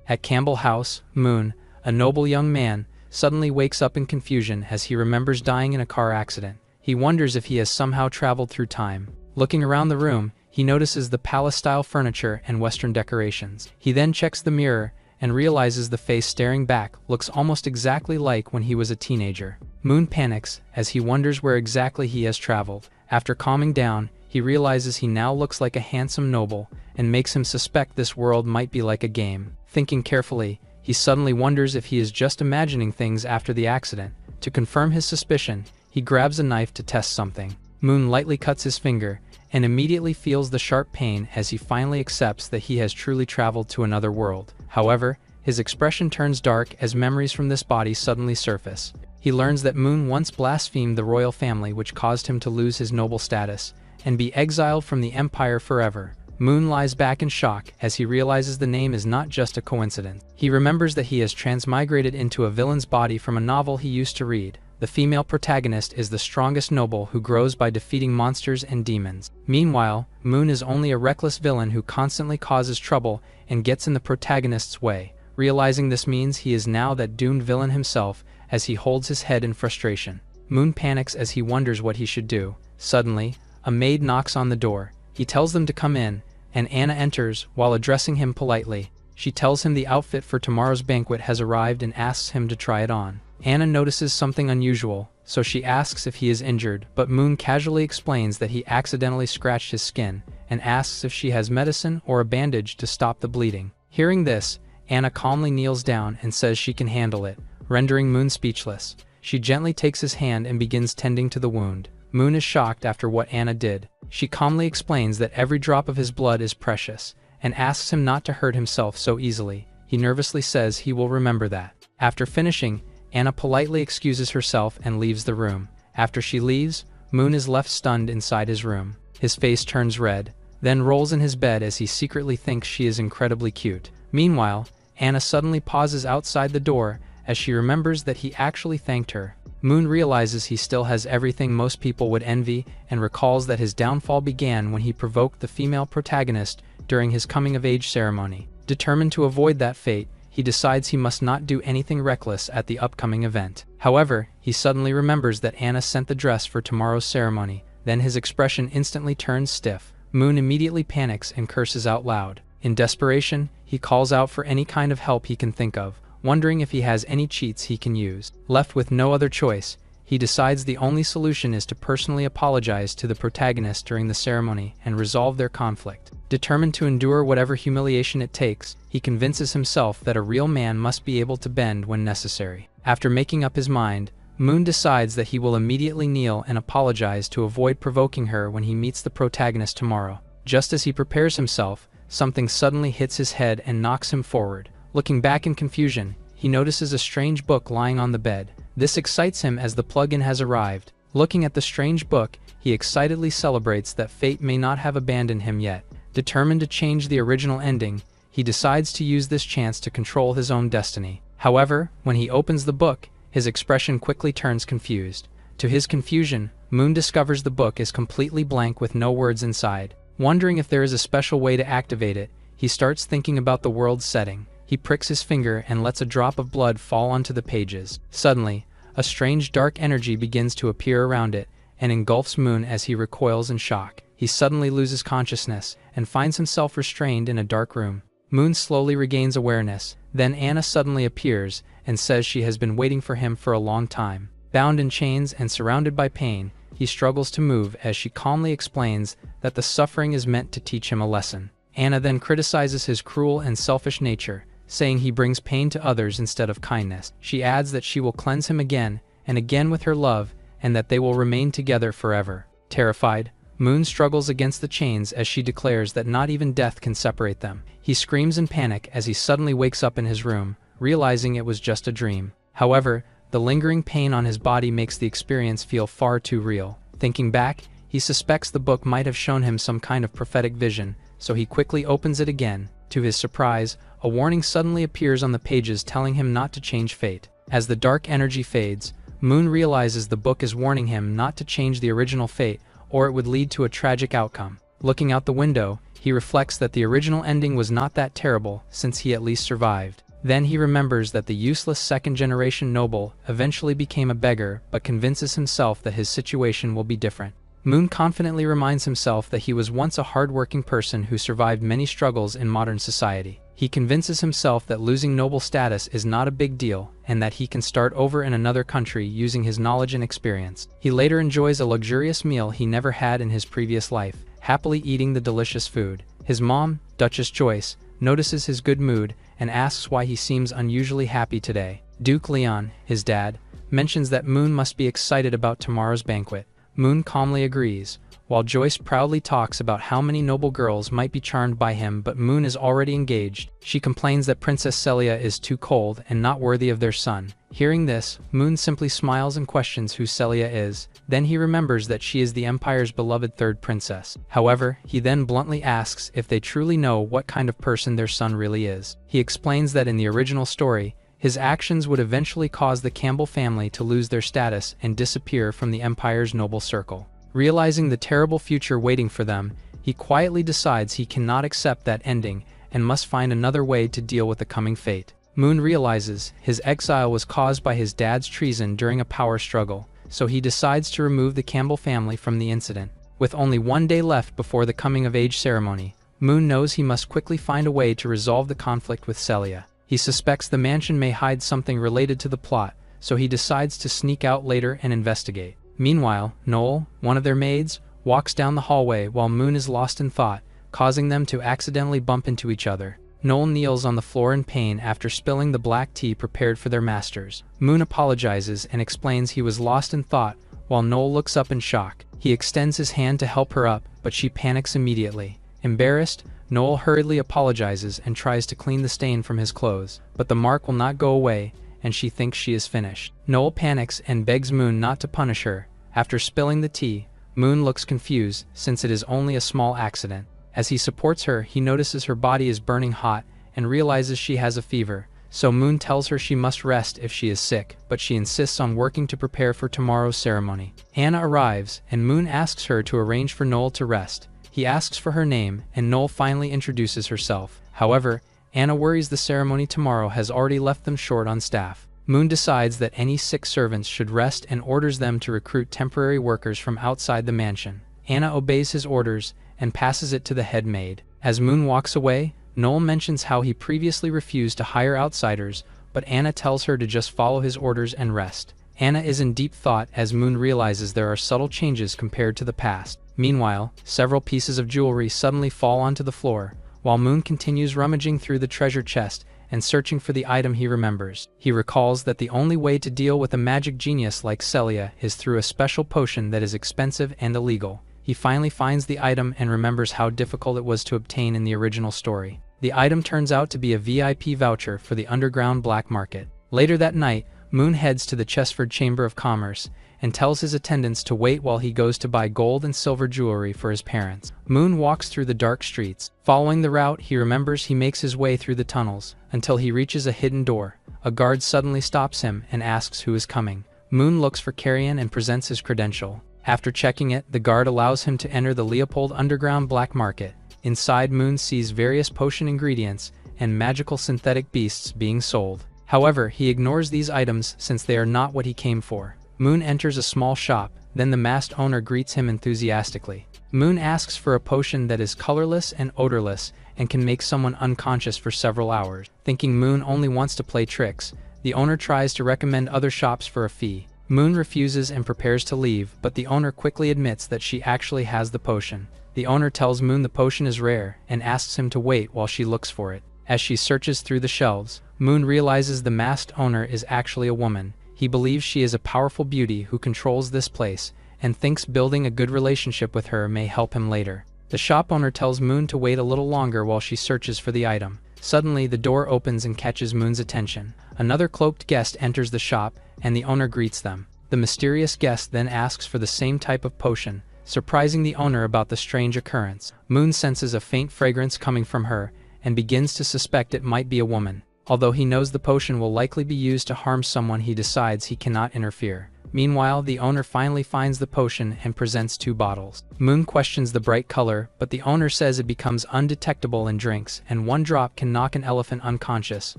At Campbell House, Moon, a noble young man, suddenly wakes up in confusion as he remembers dying in a car accident. He wonders if he has somehow traveled through time. Looking around the room, he notices the palace-style furniture and Western decorations. He then checks the mirror and realizes the face staring back looks almost exactly like when he was a teenager. Moon panics as he wonders where exactly he has traveled. After calming down, he realizes he now looks like a handsome noble and makes him suspect this world might be like a game. Thinking carefully, he suddenly wonders if he is just imagining things after the accident. To confirm his suspicion, he grabs a knife to test something. Moon lightly cuts his finger and immediately feels the sharp pain as he finally accepts that he has truly traveled to another world. However, his expression turns dark as memories from this body suddenly surface. He learns that Moon once blasphemed the royal family, which caused him to lose his noble status and be exiled from the empire forever. Moon lies back in shock as he realizes the name is not just a coincidence. He remembers that he has transmigrated into a villain's body from a novel he used to read. The female protagonist is the strongest noble who grows by defeating monsters and demons. Meanwhile, Moon is only a reckless villain who constantly causes trouble and gets in the protagonist's way. Realizing this means he is now that doomed villain himself as he holds his head in frustration. Moon panics as he wonders what he should do. Suddenly, a maid knocks on the door. He tells them to come in, and Anna enters while addressing him politely. She tells him the outfit for tomorrow's banquet has arrived and asks him to try it on. Anna notices something unusual, so she asks if he is injured, but Moon casually explains that he accidentally scratched his skin and asks if she has medicine or a bandage to stop the bleeding. Hearing this, Anna calmly kneels down and says she can handle it, rendering Moon speechless. She gently takes his hand and begins tending to the wound. Moon is shocked after what Anna did. She calmly explains that every drop of his blood is precious and asks him not to hurt himself so easily. He nervously says he will remember that. After finishing, Anna politely excuses herself and leaves the room. After she leaves, Moon is left stunned inside his room. His face turns red, then rolls in his bed as he secretly thinks she is incredibly cute. Meanwhile, Anna suddenly pauses outside the door as she remembers that he actually thanked her. Moon realizes he still has everything most people would envy and recalls that his downfall began when he provoked the female protagonist during his coming-of-age ceremony. Determined to avoid that fate, he decides he must not do anything reckless at the upcoming event. However, he suddenly remembers that Anna sent the dress for tomorrow's ceremony. Then his expression instantly turns stiff. Moon immediately panics and curses out loud. In desperation, he calls out for any kind of help he can think of, wondering if he has any cheats he can use. Left with no other choice, he decides the only solution is to personally apologize to the protagonist during the ceremony and resolve their conflict. Determined to endure whatever humiliation it takes, he convinces himself that a real man must be able to bend when necessary. After making up his mind, Moon decides that he will immediately kneel and apologize to avoid provoking her when he meets the protagonist tomorrow. Just as he prepares himself, something suddenly hits his head and knocks him forward. Looking back in confusion, he notices a strange book lying on the bed. This excites him as the plug-in has arrived. Looking at the strange book, he excitedly celebrates that fate may not have abandoned him yet. Determined to change the original ending, he decides to use this chance to control his own destiny. However, when he opens the book, his expression quickly turns confused. To his confusion, Moon discovers the book is completely blank with no words inside. Wondering if there is a special way to activate it, he starts thinking about the world's setting. He pricks his finger and lets a drop of blood fall onto the pages. Suddenly, a strange dark energy begins to appear around it and engulfs Moon as he recoils in shock. He suddenly loses consciousness and finds himself restrained in a dark room. Moon slowly regains awareness. Then Anna suddenly appears and says she has been waiting for him for a long time. Bound in chains and surrounded by pain, he struggles to move as she calmly explains that the suffering is meant to teach him a lesson. Anna then criticizes his cruel and selfish nature, saying he brings pain to others instead of kindness. She adds that she will cleanse him again and again with her love and that they will remain together forever. Terrified, Moon struggles against the chains as she declares that not even death can separate them. He screams in panic as he suddenly wakes up in his room, realizing it was just a dream. However, the lingering pain on his body makes the experience feel far too real. Thinking back, he suspects the book might have shown him some kind of prophetic vision, so he quickly opens it again. To his surprise, a warning suddenly appears on the pages telling him not to change fate. As the dark energy fades, Moon realizes the book is warning him not to change the original fate, or it would lead to a tragic outcome. Looking out the window, He reflects that the original ending was not that terrible, since he at least survived. Then he remembers that the useless second-generation noble eventually became a beggar, but convinces himself that his situation will be different. Moon confidently reminds himself that he was once a hard-working person who survived many struggles in modern society. He convinces himself that losing noble status is not a big deal, and that he can start over in another country using his knowledge and experience. He later enjoys a luxurious meal he never had in his previous life, happily eating the delicious food. His mom, Duchess Joyce, notices his good mood and asks why he seems unusually happy today. Duke Leon, his dad, mentions that Moon must be excited about tomorrow's banquet. Moon calmly agrees, while Joyce proudly talks about how many noble girls might be charmed by him, but Moon is already engaged. She complains that Princess Celia is too cold and not worthy of their son. Hearing this, Moon simply smiles and questions who Celia is. Then he remembers that she is the Empire's beloved third princess. However, he then bluntly asks if they truly know what kind of person their son really is. He explains that in the original story, his actions would eventually cause the Campbell family to lose their status and disappear from the Empire's noble circle. Realizing the terrible future waiting for them, he quietly decides he cannot accept that ending and must find another way to deal with the coming fate. Moon realizes his exile was caused by his dad's treason during a power struggle, so he decides to remove the Campbell family from the incident. With only one day left before the coming-of-age ceremony, Moon knows he must quickly find a way to resolve the conflict with Celia. He suspects the mansion may hide something related to the plot, so he decides to sneak out later and investigate. Meanwhile, Noel, one of their maids, walks down the hallway while Moon is lost in thought, causing them to accidentally bump into each other. Noel kneels on the floor in pain after spilling the black tea prepared for their masters. Moon apologizes and explains he was lost in thought, while Noel looks up in shock. He extends his hand to help her up, but she panics immediately. Embarrassed, Noel hurriedly apologizes and tries to clean the stain from his clothes, but the mark will not go away, and she thinks she is finished. Noel panics and begs Moon not to punish her. After spilling the tea, Moon looks confused since it is only a small accident. As he supports her, he notices her body is burning hot and realizes she has a fever, so Moon tells her she must rest if she is sick, but she insists on working to prepare for tomorrow's ceremony. Anna arrives, and Moon asks her to arrange for Noel to rest. He asks for her name, and Noel finally introduces herself. However, Anna worries the ceremony tomorrow has already left them short on staff. Moon decides that any sick servants should rest and orders them to recruit temporary workers from outside the mansion. Anna obeys his orders and passes it to the head maid. As Moon walks away, Noel mentions how he previously refused to hire outsiders, but Anna tells her to just follow his orders and rest. Anna is in deep thought as Moon realizes there are subtle changes compared to the past. Meanwhile, several pieces of jewelry suddenly fall onto the floor, while Moon continues rummaging through the treasure chest and searching for the item he remembers. He recalls that the only way to deal with a magic genius like Celia is through a special potion that is expensive and illegal. He finally finds the item and remembers how difficult it was to obtain in the original story. The item turns out to be a VIP voucher for the underground black market. Later that night, Moon heads to the Chessford Chamber of Commerce and tells his attendants to wait while he goes to buy gold and silver jewelry for his parents. Moon walks through the dark streets. Following the route, he remembers he makes his way through the tunnels until he reaches a hidden door. A guard suddenly stops him and asks who is coming. Moon looks for Carrion and presents his credential. After checking it, the guard allows him to enter the Leopold underground black market. Inside, Moon sees various potion ingredients and magical synthetic beasts being sold. However, he ignores these items since they are not what he came for. Moon enters a small shop, then the masked owner greets him enthusiastically. Moon asks for a potion that is colorless and odorless and can make someone unconscious for several hours. Thinking Moon only wants to play tricks, the owner tries to recommend other shops for a fee. Moon refuses and prepares to leave, but the owner quickly admits that she actually has the potion. The owner tells Moon the potion is rare and asks him to wait while she looks for it. As she searches through the shelves, Moon realizes the masked owner is actually a woman. He believes she is a powerful beauty who controls this place, and thinks building a good relationship with her may help him later. The shop owner tells Moon to wait a little longer while she searches for the item. Suddenly, the door opens and catches Moon's attention. Another cloaked guest enters the shop, and the owner greets them. The mysterious guest then asks for the same type of potion, surprising the owner about the strange occurrence. Moon senses a faint fragrance coming from her, and begins to suspect it might be a woman. Although he knows the potion will likely be used to harm someone, he decides he cannot interfere. Meanwhile, the owner finally finds the potion and presents 2 bottles. Moon questions the bright color, but the owner says it becomes undetectable in drinks and 1 drop can knock an elephant unconscious,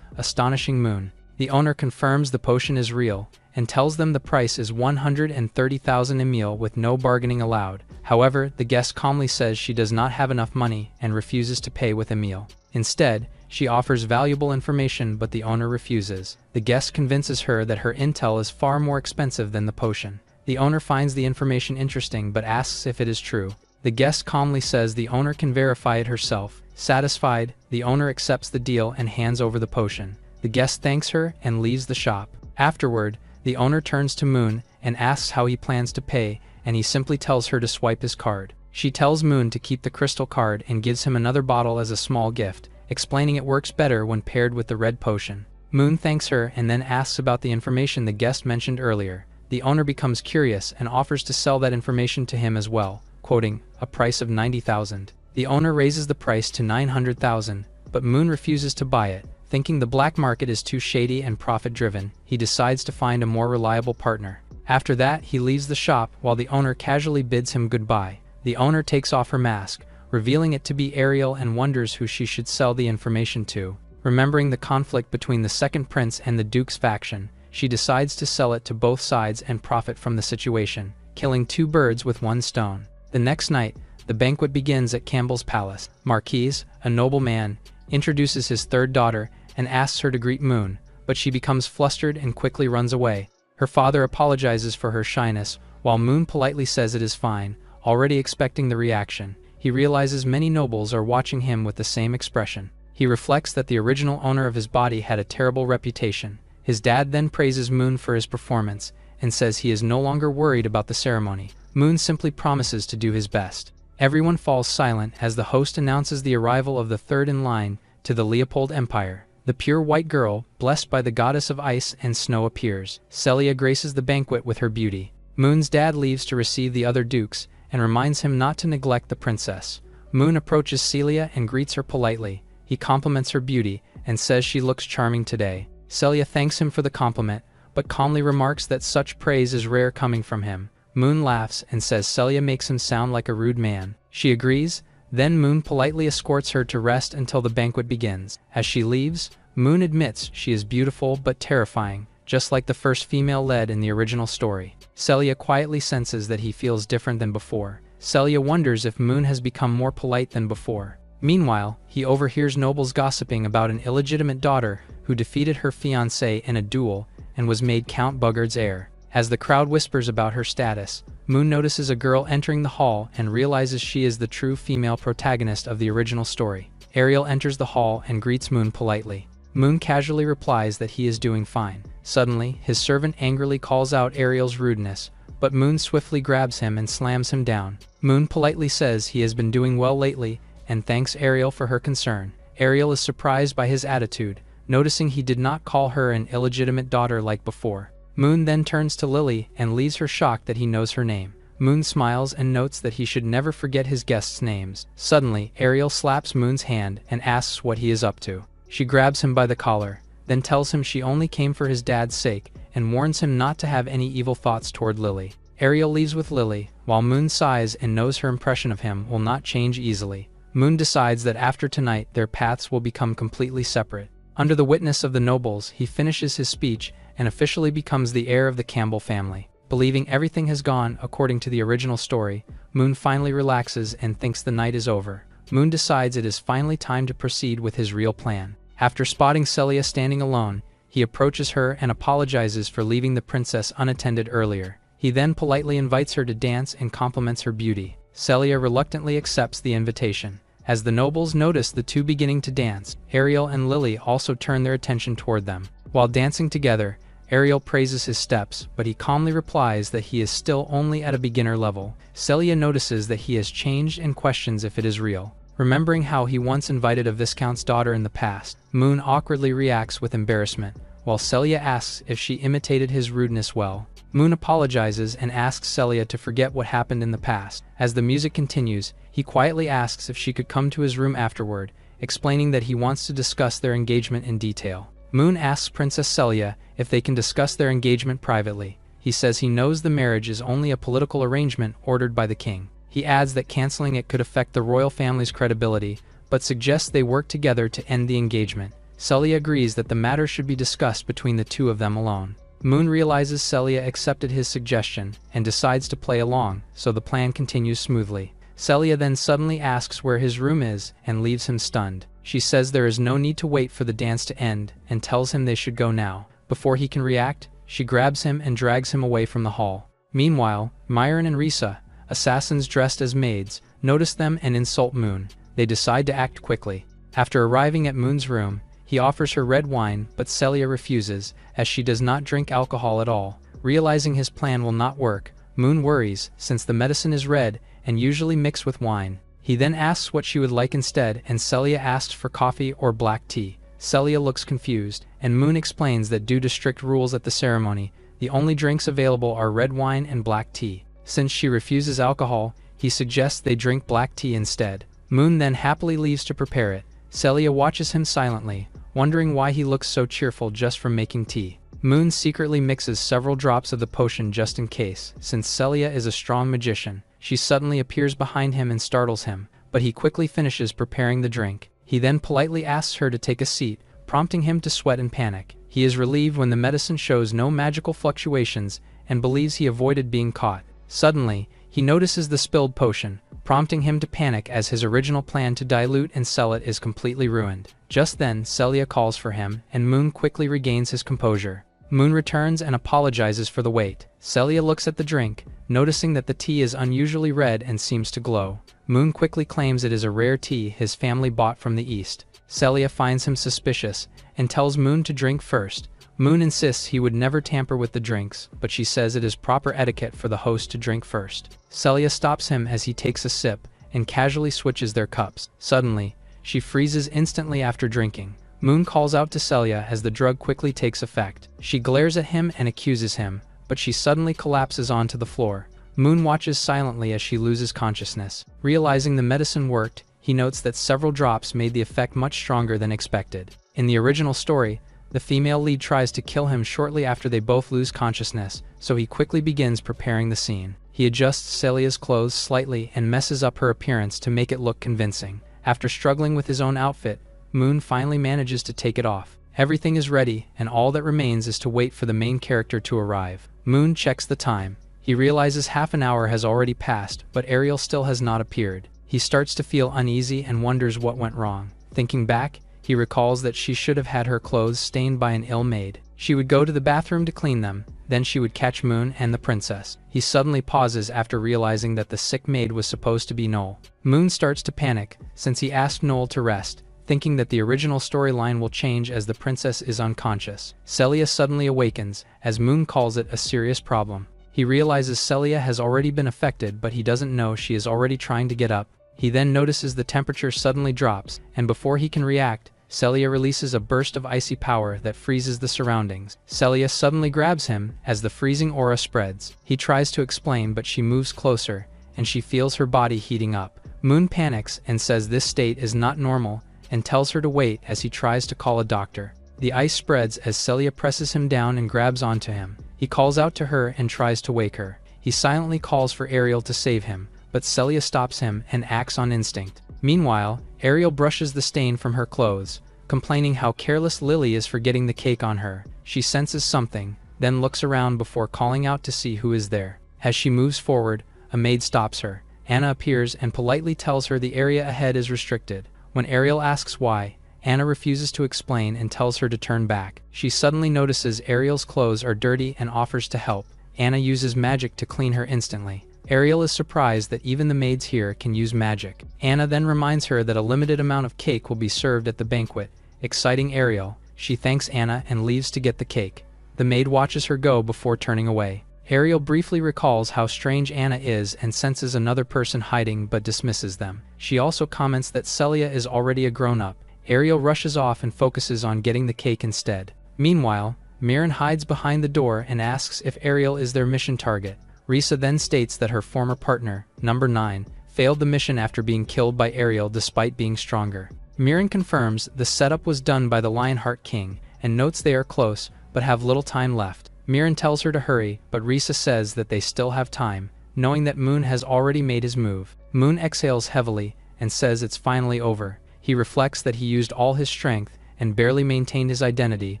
astonishing Moon. The owner confirms the potion is real and tells them the price is 130,000 emil with no bargaining allowed. However, the guest calmly says she does not have enough money and refuses to pay with emil. Instead, she offers valuable information, but the owner refuses. The guest convinces her that her intel is far more expensive than the potion. The owner finds the information interesting but asks if it is true. The guest calmly says the owner can verify it herself. Satisfied, the owner accepts the deal and hands over the potion. The guest thanks her and leaves the shop. Afterward, the owner turns to Moon and asks how he plans to pay, and he simply tells her to swipe his card. She tells Moon to keep the crystal card and gives him another bottle as a small gift, explaining it works better when paired with the red potion. Moon thanks her and then asks about the information the guest mentioned earlier. The owner becomes curious and offers to sell that information to him as well, quoting, "a price of 90,000. The owner raises the price to 900,000, but Moon refuses to buy it. Thinking the black market is too shady and profit-driven, he decides to find a more reliable partner. After that, he leaves the shop while the owner casually bids him goodbye. The owner takes off her mask, revealing it to be Ariel, and wonders who she should sell the information to. Remembering the conflict between the second prince and the Duke's faction, she decides to sell it to both sides and profit from the situation, killing 2 birds with 1 stone. The next night, the banquet begins at Campbell's palace. Marquise, a noble man, introduces his 3rd daughter and asks her to greet Moon, but she becomes flustered and quickly runs away. Her father apologizes for her shyness, while Moon politely says it is fine, already expecting the reaction. He realizes many nobles are watching him with the same expression. He reflects that the original owner of his body had a terrible reputation. His dad then praises Moon for his performance and says he is no longer worried about the ceremony. Moon simply promises to do his best. Everyone falls silent as the host announces the arrival of the 3rd in line to the Leopold Empire. The pure white girl, blessed by the goddess of ice and snow, appears. Celia graces the banquet with her beauty. Moon's dad leaves to receive the other dukes and reminds him not to neglect the princess. Moon approaches Celia and greets her politely. He compliments her beauty and says she looks charming today. Celia thanks him for the compliment, but calmly remarks that such praise is rare coming from him. Moon laughs and says Celia makes him sound like a rude man. She agrees. Then Moon politely escorts her to rest until the banquet begins. As she leaves, Moon admits she is beautiful but terrifying, just like the first female lead in the original story. Celia quietly senses that he feels different than before. Celia wonders if Moon has become more polite than before. Meanwhile, he overhears nobles gossiping about an illegitimate daughter who defeated her fiancé in a duel and was made Count Bugard's heir. As the crowd whispers about her status, Moon notices a girl entering the hall and realizes she is the true female protagonist of the original story. Ariel enters the hall and greets Moon politely. Moon casually replies that he is doing fine. Suddenly, his servant angrily calls out Ariel's rudeness, but Moon swiftly grabs him and slams him down. Moon politely says he has been doing well lately and thanks Ariel for her concern. Ariel is surprised by his attitude, noticing he did not call her an illegitimate daughter like before. Moon then turns to Lily and leaves her shocked that he knows her name. Moon smiles and notes that he should never forget his guests' names. Suddenly, Ariel slaps Moon's hand and asks what he is up to. She grabs him by the collar, then tells him she only came for his dad's sake and warns him not to have any evil thoughts toward Lily. Ariel leaves with Lily, while Moon sighs and knows her impression of him will not change easily. Moon decides that after tonight their paths will become completely separate. Under the witness of the nobles, he finishes his speech and officially becomes the heir of the Campbell family. Believing everything has gone according to the original story, Moon finally relaxes and thinks the night is over. Moon decides it is finally time to proceed with his real plan. After spotting Celia standing alone, he approaches her and apologizes for leaving the princess unattended earlier. He then politely invites her to dance and compliments her beauty. Celia reluctantly accepts the invitation. As the nobles notice the two beginning to dance, Ariel and Lily also turn their attention toward them. While dancing together, Ariel praises his steps, but he calmly replies that he is still only at a beginner level. Celia notices that he has changed and questions if it is real. Remembering how he once invited a viscount's daughter in the past, Moon awkwardly reacts with embarrassment, while Celia asks if she imitated his rudeness well. Moon apologizes and asks Celia to forget what happened in the past. As the music continues, he quietly asks if she could come to his room afterward, explaining that he wants to discuss their engagement in detail. Moon asks Princess Celia if they can discuss their engagement privately. He says he knows the marriage is only a political arrangement ordered by the king. He adds that canceling it could affect the royal family's credibility, but suggests they work together to end the engagement. Celia agrees that the matter should be discussed between the two of them alone. Moon realizes Celia accepted his suggestion and decides to play along, so the plan continues smoothly. Celia then suddenly asks where his room is and leaves him stunned. She says there is no need to wait for the dance to end and tells him they should go now. Before he can react, she grabs him and drags him away from the hall. Meanwhile, Myron and Risa, assassins dressed as maids, notice them and insult Moon. They decide to act quickly. After arriving at Moon's room, he offers her red wine, but Celia refuses, as she does not drink alcohol at all. Realizing his plan will not work, Moon worries, since the medicine is red and usually mixed with wine. He then asks what she would like instead, and Celia asks for coffee or black tea. Celia looks confused, and Moon explains that due to strict rules at the ceremony, the only drinks available are red wine and black tea. Since she refuses alcohol, he suggests they drink black tea instead. Moon then happily leaves to prepare it. Celia watches him silently, wondering why he looks so cheerful just from making tea. Moon secretly mixes several drops of the potion just in case. Since Celia is a strong magician, she suddenly appears behind him and startles him, but he quickly finishes preparing the drink. He then politely asks her to take a seat, prompting him to sweat and panic. He is relieved when the medicine shows no magical fluctuations and believes he avoided being caught. Suddenly, he notices the spilled potion, prompting him to panic as his original plan to dilute and sell it is completely ruined. Just then, Celia calls for him, and Moon quickly regains his composure. Moon returns and apologizes for the wait. Celia looks at the drink, noticing that the tea is unusually red and seems to glow. Moon quickly claims it is a rare tea his family bought from the east. Celia finds him suspicious and tells Moon to drink first. Moon insists he would never tamper with the drinks, but she says it is proper etiquette for the host to drink first. Celia stops him as he takes a sip and casually switches their cups. Suddenly, she freezes instantly after drinking. Moon calls out to Celia as the drug quickly takes effect. She glares at him and accuses him, but she suddenly collapses onto the floor. Moon watches silently as she loses consciousness. Realizing the medicine worked, he notes that several drops made the effect much stronger than expected. In the original story, the female lead tries to kill him shortly after they both lose consciousness, so he quickly begins preparing the scene. He adjusts Celia's clothes slightly and messes up her appearance to make it look convincing. After struggling with his own outfit, Moon finally manages to take it off. Everything is ready, and all that remains is to wait for the main character to arrive. Moon checks the time. He realizes half an hour has already passed, but Ariel still has not appeared. He starts to feel uneasy and wonders what went wrong. Thinking back, he recalls that she should have had her clothes stained by an ill maid. She would go to the bathroom to clean them, then she would catch Moon and the princess. He suddenly pauses after realizing that the sick maid was supposed to be Noel. Moon starts to panic, since he asked Noel to rest, thinking that the original storyline will change as the princess is unconscious. Celia suddenly awakens, as Moon calls it a serious problem. He realizes Celia has already been affected, but he doesn't know she is already trying to get up. He then notices the temperature suddenly drops, and before he can react, Celia releases a burst of icy power that freezes the surroundings. Celia suddenly grabs him as the freezing aura spreads. He tries to explain, but she moves closer, and she feels her body heating up. Moon panics and says this state is not normal, and tells her to wait as he tries to call a doctor. The ice spreads as Celia presses him down and grabs onto him. He calls out to her and tries to wake her. He silently calls for Ariel to save him, but Celia stops him and acts on instinct. Meanwhile, Ariel brushes the stain from her clothes, complaining how careless Lily is for getting the cake on her. She senses something, then looks around before calling out to see who is there. As she moves forward, a maid stops her. Anna appears and politely tells her the area ahead is restricted. When Ariel asks why, Anna refuses to explain and tells her to turn back. She suddenly notices Ariel's clothes are dirty and offers to help. Anna uses magic to clean her instantly. Ariel is surprised that even the maids here can use magic. Anna then reminds her that a limited amount of cake will be served at the banquet. Exciting Ariel, she thanks Anna and leaves to get the cake. The maid watches her go before turning away. Ariel briefly recalls how strange Anna is and senses another person hiding but dismisses them. She also comments that Celia is already a grown-up. Ariel rushes off and focuses on getting the cake instead. Meanwhile, Mirren hides behind the door and asks if Ariel is their mission target. Risa then states that her former partner, number 9, failed the mission after being killed by Ariel despite being stronger. Mirren confirms the setup was done by the Lionheart King and notes they are close but have little time left. Miran tells her to hurry, but Risa says that they still have time, knowing that Moon has already made his move. Moon exhales heavily and says it's finally over. He reflects that he used all his strength and barely maintained his identity,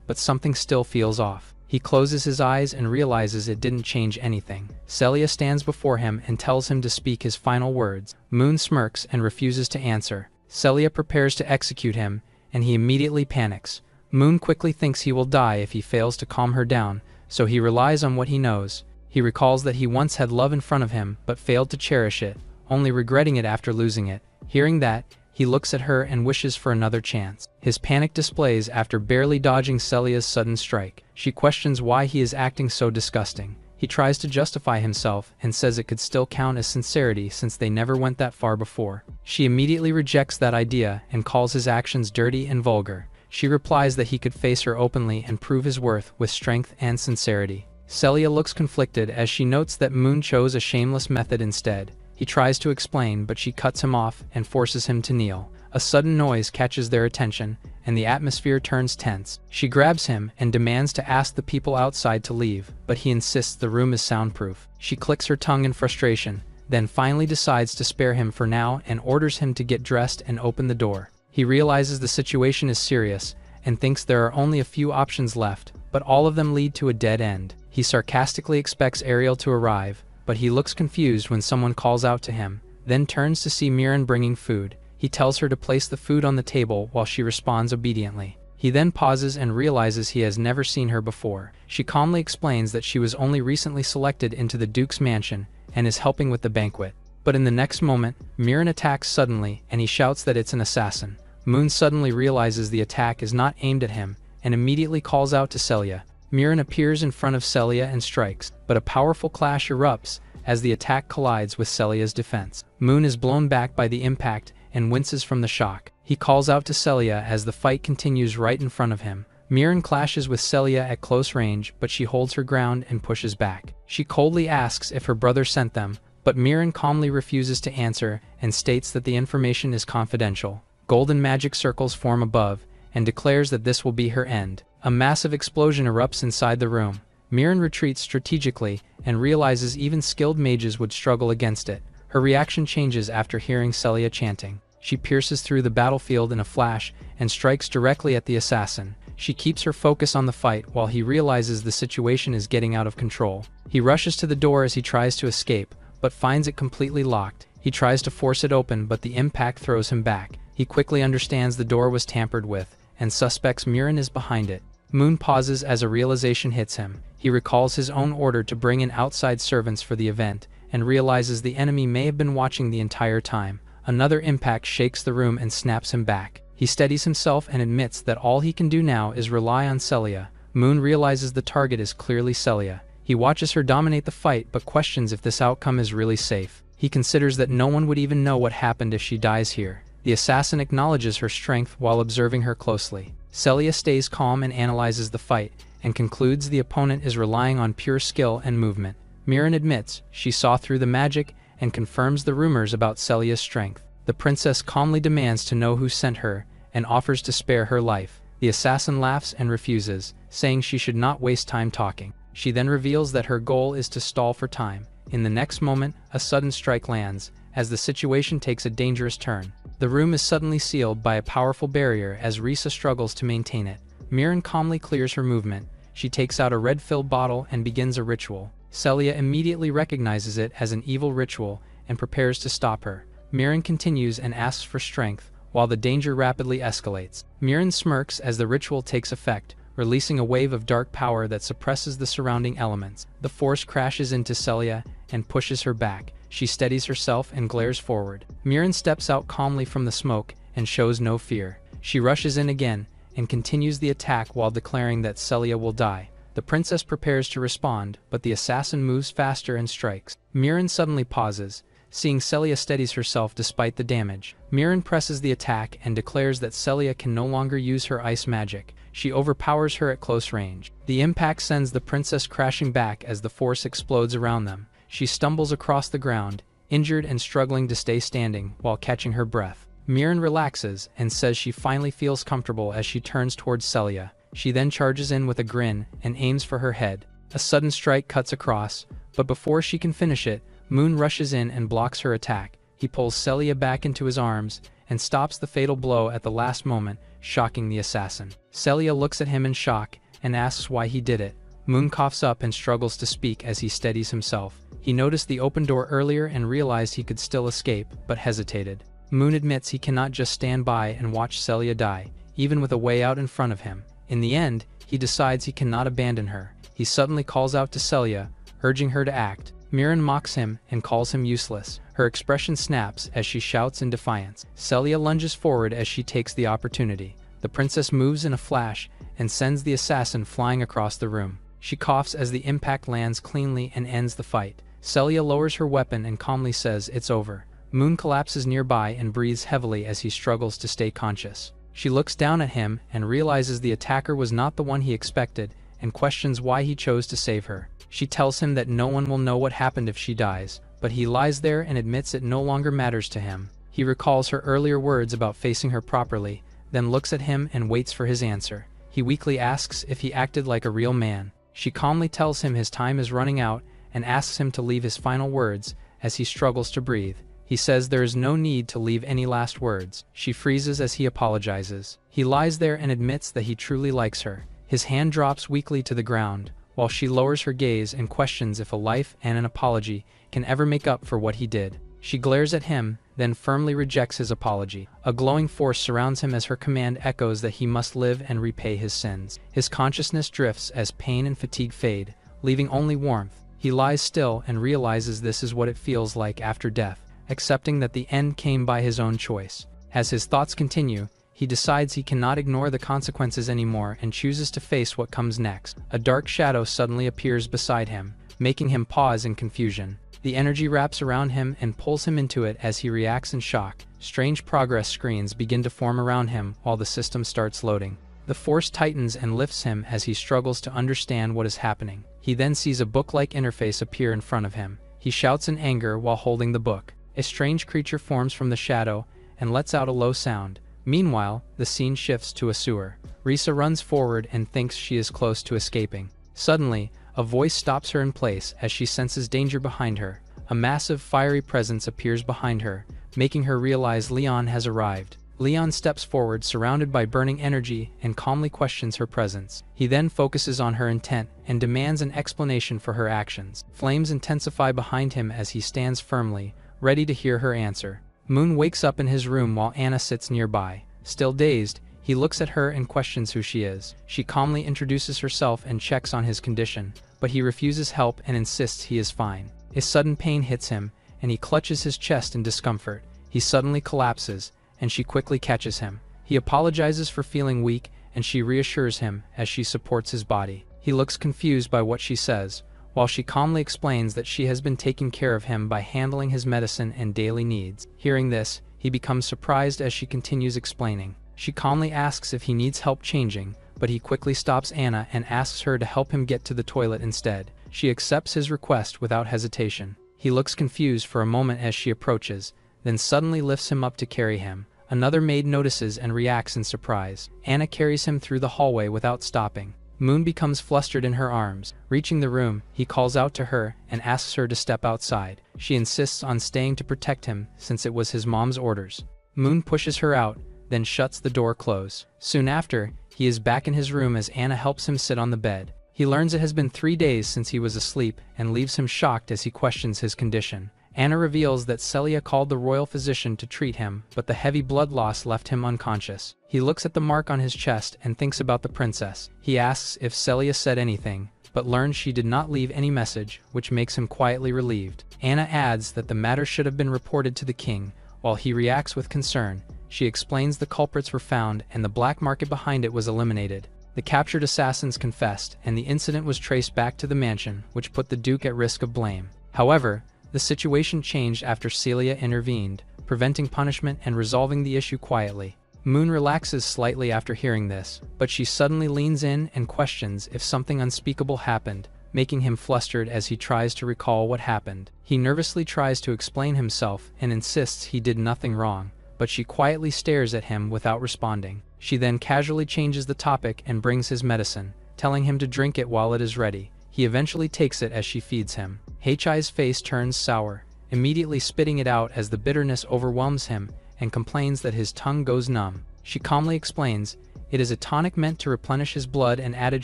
but something still feels off. He closes his eyes and realizes it didn't change anything. Celia stands before him and tells him to speak his final words. Moon smirks and refuses to answer. Celia prepares to execute him, and he immediately panics. Moon quickly thinks he will die if he fails to calm her down, so he relies on what he knows. He recalls that he once had love in front of him but failed to cherish it, only regretting it after losing it. Hearing that, he looks at her and wishes for another chance. His panic displays after barely dodging Celia's sudden strike. She questions why he is acting so disgusting. He tries to justify himself and says it could still count as sincerity since they never went that far before. She immediately rejects that idea and calls his actions dirty and vulgar. She replies that he could face her openly and prove his worth with strength and sincerity. Celia looks conflicted as she notes that Moon chose a shameless method instead. He tries to explain, but she cuts him off and forces him to kneel. A sudden noise catches their attention, and the atmosphere turns tense. She grabs him and demands to ask the people outside to leave, but he insists the room is soundproof. She clicks her tongue in frustration, then finally decides to spare him for now and orders him to get dressed and open the door. He realizes the situation is serious and thinks there are only a few options left, but all of them lead to a dead end. He sarcastically expects Ariel to arrive, but he looks confused when someone calls out to him, then turns to see Miran bringing food. He tells her to place the food on the table while she responds obediently. He then pauses and realizes he has never seen her before. She calmly explains that she was only recently selected into the Duke's mansion and is helping with the banquet. But in the next moment, Miran attacks suddenly and he shouts that it's an assassin. Moon suddenly realizes the attack is not aimed at him and immediately calls out to Celia. Miran appears in front of Celia and strikes, but a powerful clash erupts as the attack collides with Celia's defense. Moon is blown back by the impact and winces from the shock. He calls out to Celia as the fight continues right in front of him. Miran clashes with Celia at close range, but she holds her ground and pushes back. She coldly asks if her brother sent them, but Miran calmly refuses to answer and states that the information is confidential. Golden magic circles form above and declares that this will be her end. A massive explosion erupts inside the room. Miran retreats strategically and realizes even skilled mages would struggle against it. Her reaction changes after hearing Celia chanting. She pierces through the battlefield in a flash and strikes directly at the assassin. She keeps her focus on the fight while he realizes the situation is getting out of control. He rushes to the door as he tries to escape, but finds it completely locked. He tries to force it open, but the impact throws him back. He quickly understands the door was tampered with and suspects Miran is behind it. Moon pauses as a realization hits him. He recalls his own order to bring in outside servants for the event and realizes the enemy may have been watching the entire time. Another impact shakes the room and snaps him back. He steadies himself and admits that all he can do now is rely on Celia. Moon realizes the target is clearly Celia. He watches her dominate the fight but questions if this outcome is really safe. He considers that no one would even know what happened if she dies here. The assassin acknowledges her strength while observing her closely. Celia stays calm and analyzes the fight, and concludes the opponent is relying on pure skill and movement. Miran admits she saw through the magic and confirms the rumors about Celia's strength. The princess calmly demands to know who sent her and offers to spare her life. The assassin laughs and refuses, saying she should not waste time talking. She then reveals that her goal is to stall for time. In the next moment, a sudden strike lands, as the situation takes a dangerous turn. The room is suddenly sealed by a powerful barrier as Risa struggles to maintain it. Miran calmly clears her movement. She takes out a red-filled bottle and begins a ritual. Celia immediately recognizes it as an evil ritual and prepares to stop her. Miran continues and asks for strength, while the danger rapidly escalates. Miran smirks as the ritual takes effect, releasing a wave of dark power that suppresses the surrounding elements. The force crashes into Celia and pushes her back. She steadies herself and glares forward. Miran steps out calmly from the smoke and shows no fear. She rushes in again and continues the attack while declaring that Celia will die. The princess prepares to respond, but the assassin moves faster and strikes. Miran suddenly pauses, seeing Celia steadies herself despite the damage. Miran presses the attack and declares that Celia can no longer use her ice magic. She overpowers her at close range. The impact sends the princess crashing back as the force explodes around them. She stumbles across the ground, injured and struggling to stay standing while catching her breath. Miran relaxes and says she finally feels comfortable as she turns towards Celia. She then charges in with a grin and aims for her head. A sudden strike cuts across, but before she can finish it, Moon rushes in and blocks her attack. He pulls Celia back into his arms and stops the fatal blow at the last moment, shocking the assassin. Celia looks at him in shock and asks why he did it. Moon coughs up and struggles to speak as he steadies himself. He noticed the open door earlier and realized he could still escape, but hesitated. Moon admits he cannot just stand by and watch Celia die, even with a way out in front of him. In the end, he decides he cannot abandon her. He suddenly calls out to Celia, urging her to act. Mirren mocks him and calls him useless. Her expression snaps as she shouts in defiance. Celia lunges forward as she takes the opportunity. The princess moves in a flash and sends the assassin flying across the room. She coughs as the impact lands cleanly and ends the fight. Celia lowers her weapon and calmly says it's over. Moon collapses nearby and breathes heavily as he struggles to stay conscious. She looks down at him and realizes the attacker was not the one he expected and questions why he chose to save her. She tells him that no one will know what happened if she dies, but he lies there and admits it no longer matters to him. He recalls her earlier words about facing her properly, then looks at him and waits for his answer. He weakly asks if he acted like a real man. She calmly tells him his time is running out and asks him to leave his final words as he struggles to breathe. He says there is no need to leave any last words. She freezes as he apologizes. He lies there and admits that he truly likes her. His hand drops weakly to the ground, while she lowers her gaze and questions if a life and an apology can ever make up for what he did. She glares at him, then firmly rejects his apology. A glowing force surrounds him as her command echoes that he must live and repay his sins. His consciousness drifts as pain and fatigue fade, leaving only warmth. He lies still and realizes this is what it feels like after death, accepting that the end came by his own choice. As his thoughts continue, he decides he cannot ignore the consequences anymore and chooses to face what comes next. A dark shadow suddenly appears beside him, making him pause in confusion. The energy wraps around him and pulls him into it as he reacts in shock. Strange progress screens begin to form around him while the system starts loading. The force tightens and lifts him as he struggles to understand what is happening. He then sees a book-like interface appear in front of him. He shouts in anger while holding the book. A strange creature forms from the shadow and lets out a low sound. Meanwhile, the scene shifts to a sewer. Risa runs forward and thinks she is close to escaping. Suddenly, a voice stops her in place as she senses danger behind her. A massive fiery presence appears behind her, making her realize Leon has arrived. Leon steps forward surrounded by burning energy and calmly questions her presence. He then focuses on her intent and demands an explanation for her actions. Flames intensify behind him as he stands firmly, ready to hear her answer. Moon wakes up in his room while Anna sits nearby. Still dazed, he looks at her and questions who she is. She calmly introduces herself and checks on his condition, but he refuses help and insists he is fine. A sudden pain hits him, and he clutches his chest in discomfort. He suddenly collapses, and she quickly catches him. He apologizes for feeling weak, and she reassures him as she supports his body. He looks confused by what she says, while she calmly explains that she has been taking care of him by handling his medicine and daily needs. Hearing this, he becomes surprised as she continues explaining. She calmly asks if he needs help changing, but he quickly stops Anna and asks her to help him get to the toilet instead. She accepts his request without hesitation. He looks confused for a moment as she approaches, then suddenly lifts him up to carry him. Another maid notices and reacts in surprise. Anna carries him through the hallway without stopping. Moon becomes flustered in her arms. Reaching the room, he calls out to her and asks her to step outside. She insists on staying to protect him since it was his mom's orders. Moon pushes her out, then shuts the door close. Soon after, he is back in his room as Anna helps him sit on the bed. He learns it has been 3 days since he was asleep and leaves him shocked as he questions his condition. Anna reveals that Celia called the royal physician to treat him, but the heavy blood loss left him unconscious. He looks at the mark on his chest and thinks about the princess. He asks if Celia said anything, but learns she did not leave any message, which makes him quietly relieved. Anna adds that the matter should have been reported to the king. While he reacts with concern, she explains the culprits were found and the black market behind it was eliminated. The captured assassins confessed, and the incident was traced back to the mansion, which put the Duke at risk of blame. However, the situation changed after Celia intervened, preventing punishment and resolving the issue quietly. Moon relaxes slightly after hearing this, but she suddenly leans in and questions if something unspeakable happened, making him flustered as he tries to recall what happened. He nervously tries to explain himself and insists he did nothing wrong, but she quietly stares at him without responding. She then casually changes the topic and brings his medicine, telling him to drink it while it is ready. he eventually takes it as she feeds him. Hei's face turns sour, immediately spitting it out as the bitterness overwhelms him and complains that his tongue goes numb. She calmly explains, it is a tonic meant to replenish his blood and added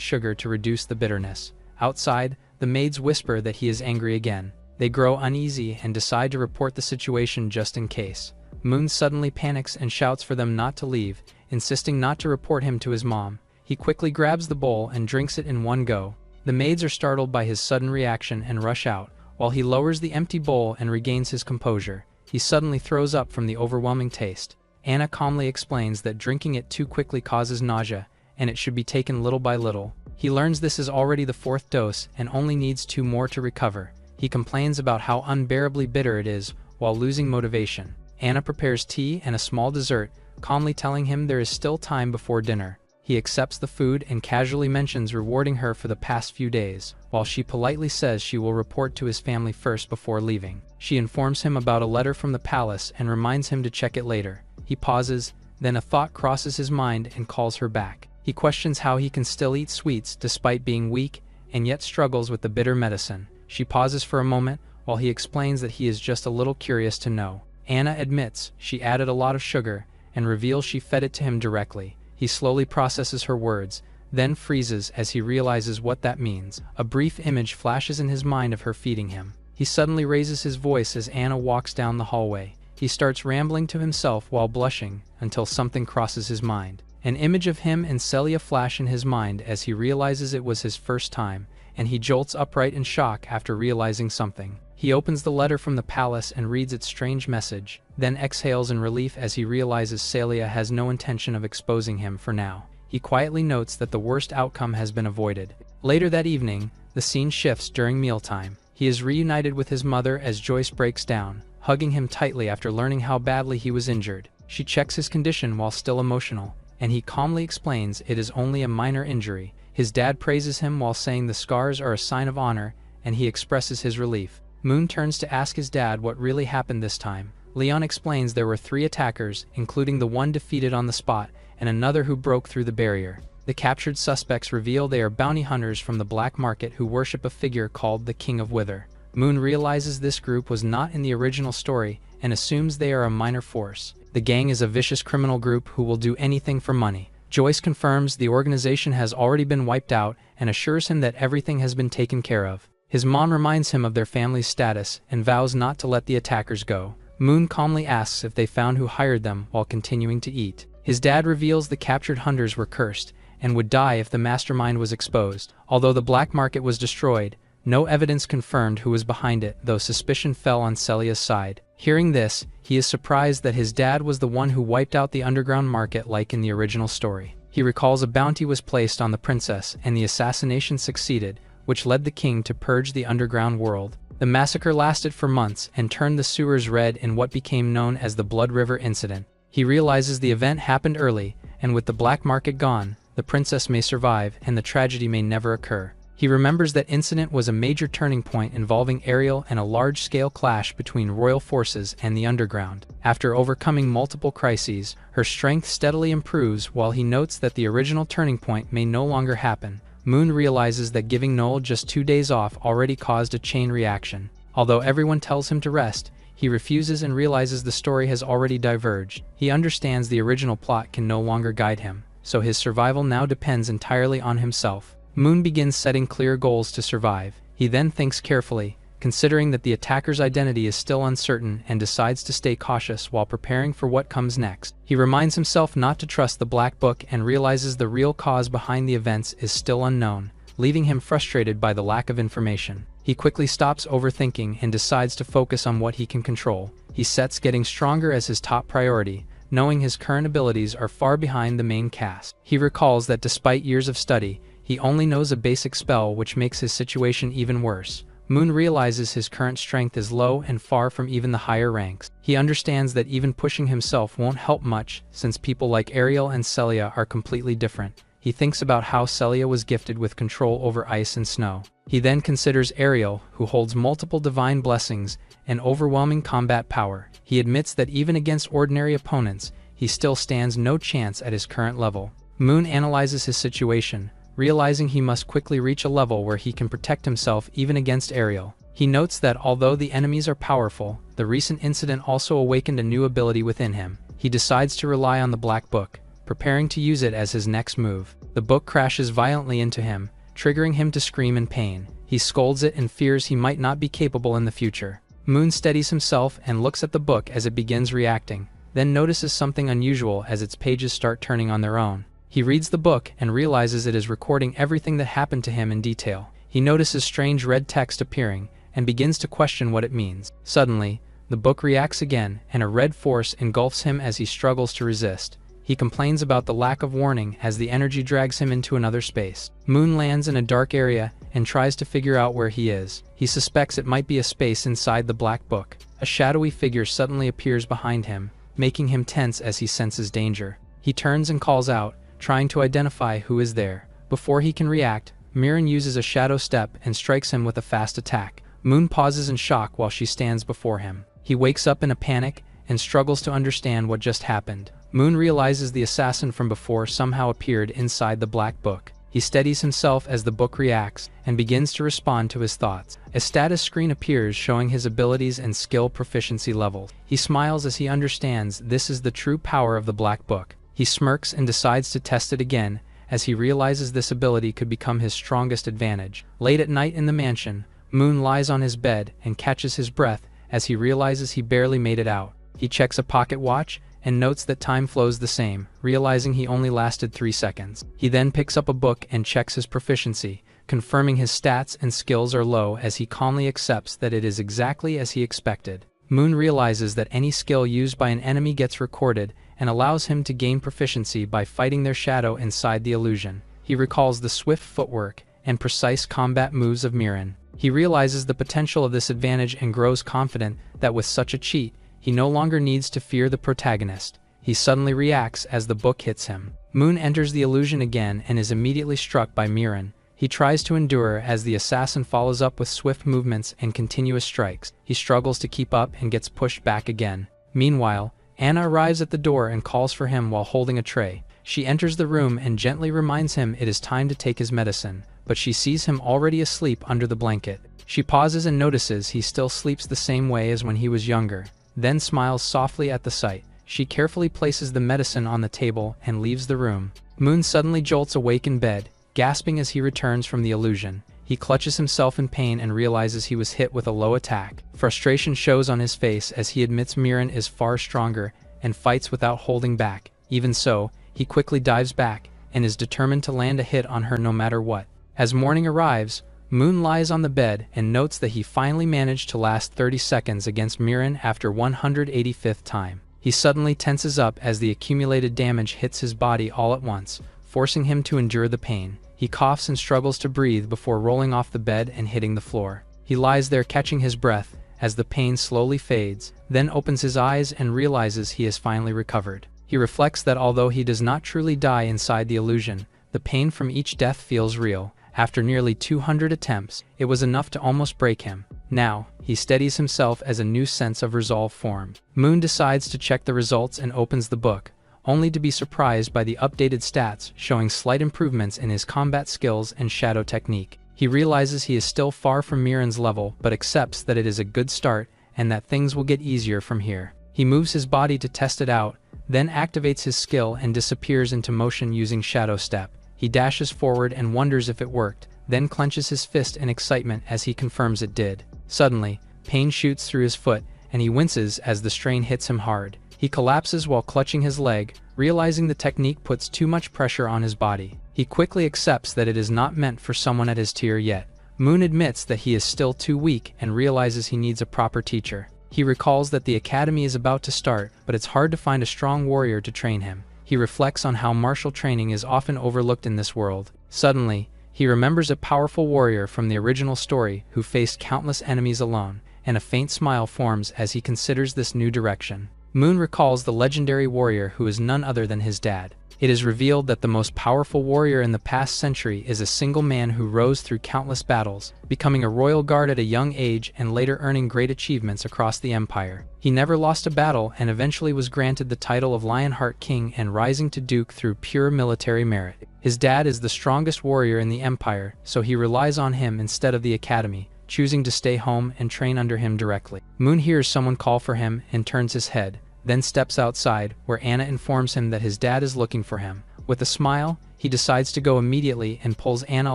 sugar to reduce the bitterness. Outside, the maids whisper that he is angry again. They grow uneasy and decide to report the situation just in case. Moon suddenly panics and shouts for them not to leave, insisting not to report him to his mom. He quickly grabs the bowl and drinks it in one go. The maids are startled by his sudden reaction and rush out, while he lowers the empty bowl and regains his composure. He suddenly throws up from the overwhelming taste. Anna calmly explains that drinking it too quickly causes nausea, and it should be taken little by little. He learns this is already the 4th dose and only needs 2 more to recover. He complains about how unbearably bitter it is, while losing motivation. Anna prepares tea and a small dessert, calmly telling him there is still time before dinner. He accepts the food and casually mentions rewarding her for the past few days, while she politely says she will report to his family first before leaving. She informs him about a letter from the palace and reminds him to check it later. He pauses, then a thought crosses his mind and calls her back. He questions how he can still eat sweets despite being weak, and yet struggles with the bitter medicine. She pauses for a moment, while he explains that he is just a little curious to know. Anna admits she added a lot of sugar, and reveals she fed it to him directly. He slowly processes her words, then freezes as he realizes what that means. A brief image flashes in his mind of her feeding him. He suddenly raises his voice as Anna walks down the hallway. He starts rambling to himself while blushing, until something crosses his mind. An image of him and Celia flash in his mind as he realizes it was his first time, and he jolts upright in shock after realizing something. He opens the letter from the palace and reads its strange message, then exhales in relief as he realizes Celia has no intention of exposing him for now. He quietly notes that the worst outcome has been avoided. Later that evening, the scene shifts during mealtime. He is reunited with his mother as Joyce breaks down, hugging him tightly after learning how badly he was injured. She checks his condition while still emotional, and he calmly explains it is only a minor injury. His dad praises him while saying the scars are a sign of honor, and he expresses his relief. Moon turns to ask his dad what really happened this time. Leon explains there were 3 attackers, including the one defeated on the spot, and another who broke through the barrier. The captured suspects reveal they are bounty hunters from the black market who worship a figure called the King of Wither. Moon realizes this group was not in the original story, and assumes they are a minor force. The gang is a vicious criminal group who will do anything for money. Joyce confirms the organization has already been wiped out and assures him that everything has been taken care of. His mom reminds him of their family's status and vows not to let the attackers go. Moon calmly asks if they found who hired them while continuing to eat. His dad reveals the captured hunters were cursed and would die if the mastermind was exposed. Although the black market was destroyed, no evidence confirmed who was behind it, though suspicion fell on Celia's side. Hearing this, he is surprised that his dad was the one who wiped out the underground market like in the original story. He recalls a bounty was placed on the princess and the assassination succeeded, which led the king to purge the underground world. The massacre lasted for months and turned the sewers red in what became known as the Blood River Incident. He realizes the event happened early, and with the black market gone, the princess may survive and the tragedy may never occur. He remembers that incident was a major turning point involving Ariel and a large-scale clash between royal forces and the underground. After overcoming multiple crises, her strength steadily improves while he notes that the original turning point may no longer happen. Moon realizes that giving Noel just 2 days off already caused a chain reaction. Although everyone tells him to rest, he refuses and realizes the story has already diverged. He understands the original plot can no longer guide him, so his survival now depends entirely on himself. Moon begins setting clear goals to survive. He then thinks carefully, considering that the attacker's identity is still uncertain, and decides to stay cautious while preparing for what comes next. He reminds himself not to trust the Black Book and realizes the real cause behind the events is still unknown, leaving him frustrated by the lack of information. He quickly stops overthinking and decides to focus on what he can control. He sets getting stronger as his top priority, knowing his current abilities are far behind the main cast. He recalls that despite years of study, he only knows a basic spell, which makes his situation even worse. Moon realizes his current strength is low and far from even the higher ranks. He understands that even pushing himself won't help much, since people like Ariel and Celia are completely different. He thinks about how Celia was gifted with control over ice and snow. He then considers Ariel, who holds multiple divine blessings and overwhelming combat power. He admits that even against ordinary opponents, he still stands no chance at his current level. Moon analyzes his situation, realizing he must quickly reach a level where he can protect himself even against Ariel. He notes that although the enemies are powerful, the recent incident also awakened a new ability within him. He decides to rely on the Black Book, preparing to use it as his next move. The book crashes violently into him, triggering him to scream in pain. He scolds it and fears he might not be capable in the future. Moon steadies himself and looks at the book as it begins reacting, then notices something unusual as its pages start turning on their own. He reads the book and realizes it is recording everything that happened to him in detail. He notices strange red text appearing and begins to question what it means. Suddenly, the book reacts again, and a red force engulfs him as he struggles to resist. He complains about the lack of warning as the energy drags him into another space. Moon lands in a dark area and tries to figure out where he is. He suspects it might be a space inside the Black Book. A shadowy figure suddenly appears behind him, making him tense as he senses danger. He turns and calls out, trying to identify who is there. Before he can react, Mirren uses a shadow step and strikes him with a fast attack. Moon pauses in shock while she stands before him. He wakes up in a panic and struggles to understand what just happened. Moon realizes the assassin from before somehow appeared inside the Black Book. He steadies himself as the book reacts and begins to respond to his thoughts. A status screen appears showing his abilities and skill proficiency levels. He smiles as he understands this is the true power of the Black Book. He smirks and decides to test it again as he realizes this ability could become his strongest advantage. Late at night in the mansion, Moon lies on his bed and catches his breath as he realizes he barely made it out. He checks a pocket watch and notes that time flows the same, realizing he only lasted 3 seconds. He then picks up a book and checks his proficiency, confirming his stats and skills are low as he calmly accepts that it is exactly as he expected. Moon realizes that any skill used by an enemy gets recorded and allows him to gain proficiency by fighting their shadow inside the illusion. He recalls the swift footwork and precise combat moves of Mirren. He realizes the potential of this advantage and grows confident that with such a cheat, he no longer needs to fear the protagonist. He suddenly reacts as the book hits him. Moon enters the illusion again and is immediately struck by Mirren. He tries to endure as the assassin follows up with swift movements and continuous strikes. He struggles to keep up and gets pushed back again. Meanwhile, Anna arrives at the door and calls for him while holding a tray. She enters the room and gently reminds him it is time to take his medicine, but she sees him already asleep under the blanket. She pauses and notices he still sleeps the same way as when he was younger, then smiles softly at the sight. She carefully places the medicine on the table and leaves the room. Moon suddenly jolts awake in bed, gasping as he returns from the illusion. He clutches himself in pain and realizes he was hit with a low attack. Frustration shows on his face as he admits Mirren is far stronger and fights without holding back. Even so, he quickly dives back and is determined to land a hit on her no matter what. As morning arrives, Moon lies on the bed and notes that he finally managed to last 30 seconds against Mirren after 185th time. He suddenly tenses up as the accumulated damage hits his body all at once, forcing him to endure the pain. He coughs and struggles to breathe before rolling off the bed and hitting the floor. He lies there catching his breath as the pain slowly fades, then opens his eyes and realizes he has finally recovered. He reflects that although he does not truly die inside the illusion, the pain from each death feels real. After nearly 200 attempts, it was enough to almost break him. Now, he steadies himself as a new sense of resolve forms. Moon decides to check the results and opens the book, only to be surprised by the updated stats showing slight improvements in his combat skills and shadow technique. He realizes he is still far from Mirren's level but accepts that it is a good start and that things will get easier from here. He moves his body to test it out, then activates his skill and disappears into motion using Shadow Step. He dashes forward and wonders if it worked, then clenches his fist in excitement as he confirms it did. Suddenly, pain shoots through his foot and he winces as the strain hits him hard. He collapses while clutching his leg, realizing the technique puts too much pressure on his body. He quickly accepts that it is not meant for someone at his tier yet. Moon admits that he is still too weak and realizes he needs a proper teacher. He recalls that the academy is about to start, but it's hard to find a strong warrior to train him. He reflects on how martial training is often overlooked in this world. Suddenly, he remembers a powerful warrior from the original story who faced countless enemies alone, and a faint smile forms as he considers this new direction. Moon recalls the legendary warrior who is none other than his dad. It is revealed that the most powerful warrior in the past century is a single man who rose through countless battles, becoming a royal guard at a young age and later earning great achievements across the empire. He never lost a battle and eventually was granted the title of Lionheart King and rising to Duke through pure military merit. His dad is the strongest warrior in the empire, so he relies on him instead of the academy, choosing to stay home and train under him directly. Moon hears someone call for him and turns his head, then steps outside, where Anna informs him that his dad is looking for him. With a smile, he decides to go immediately and pulls Anna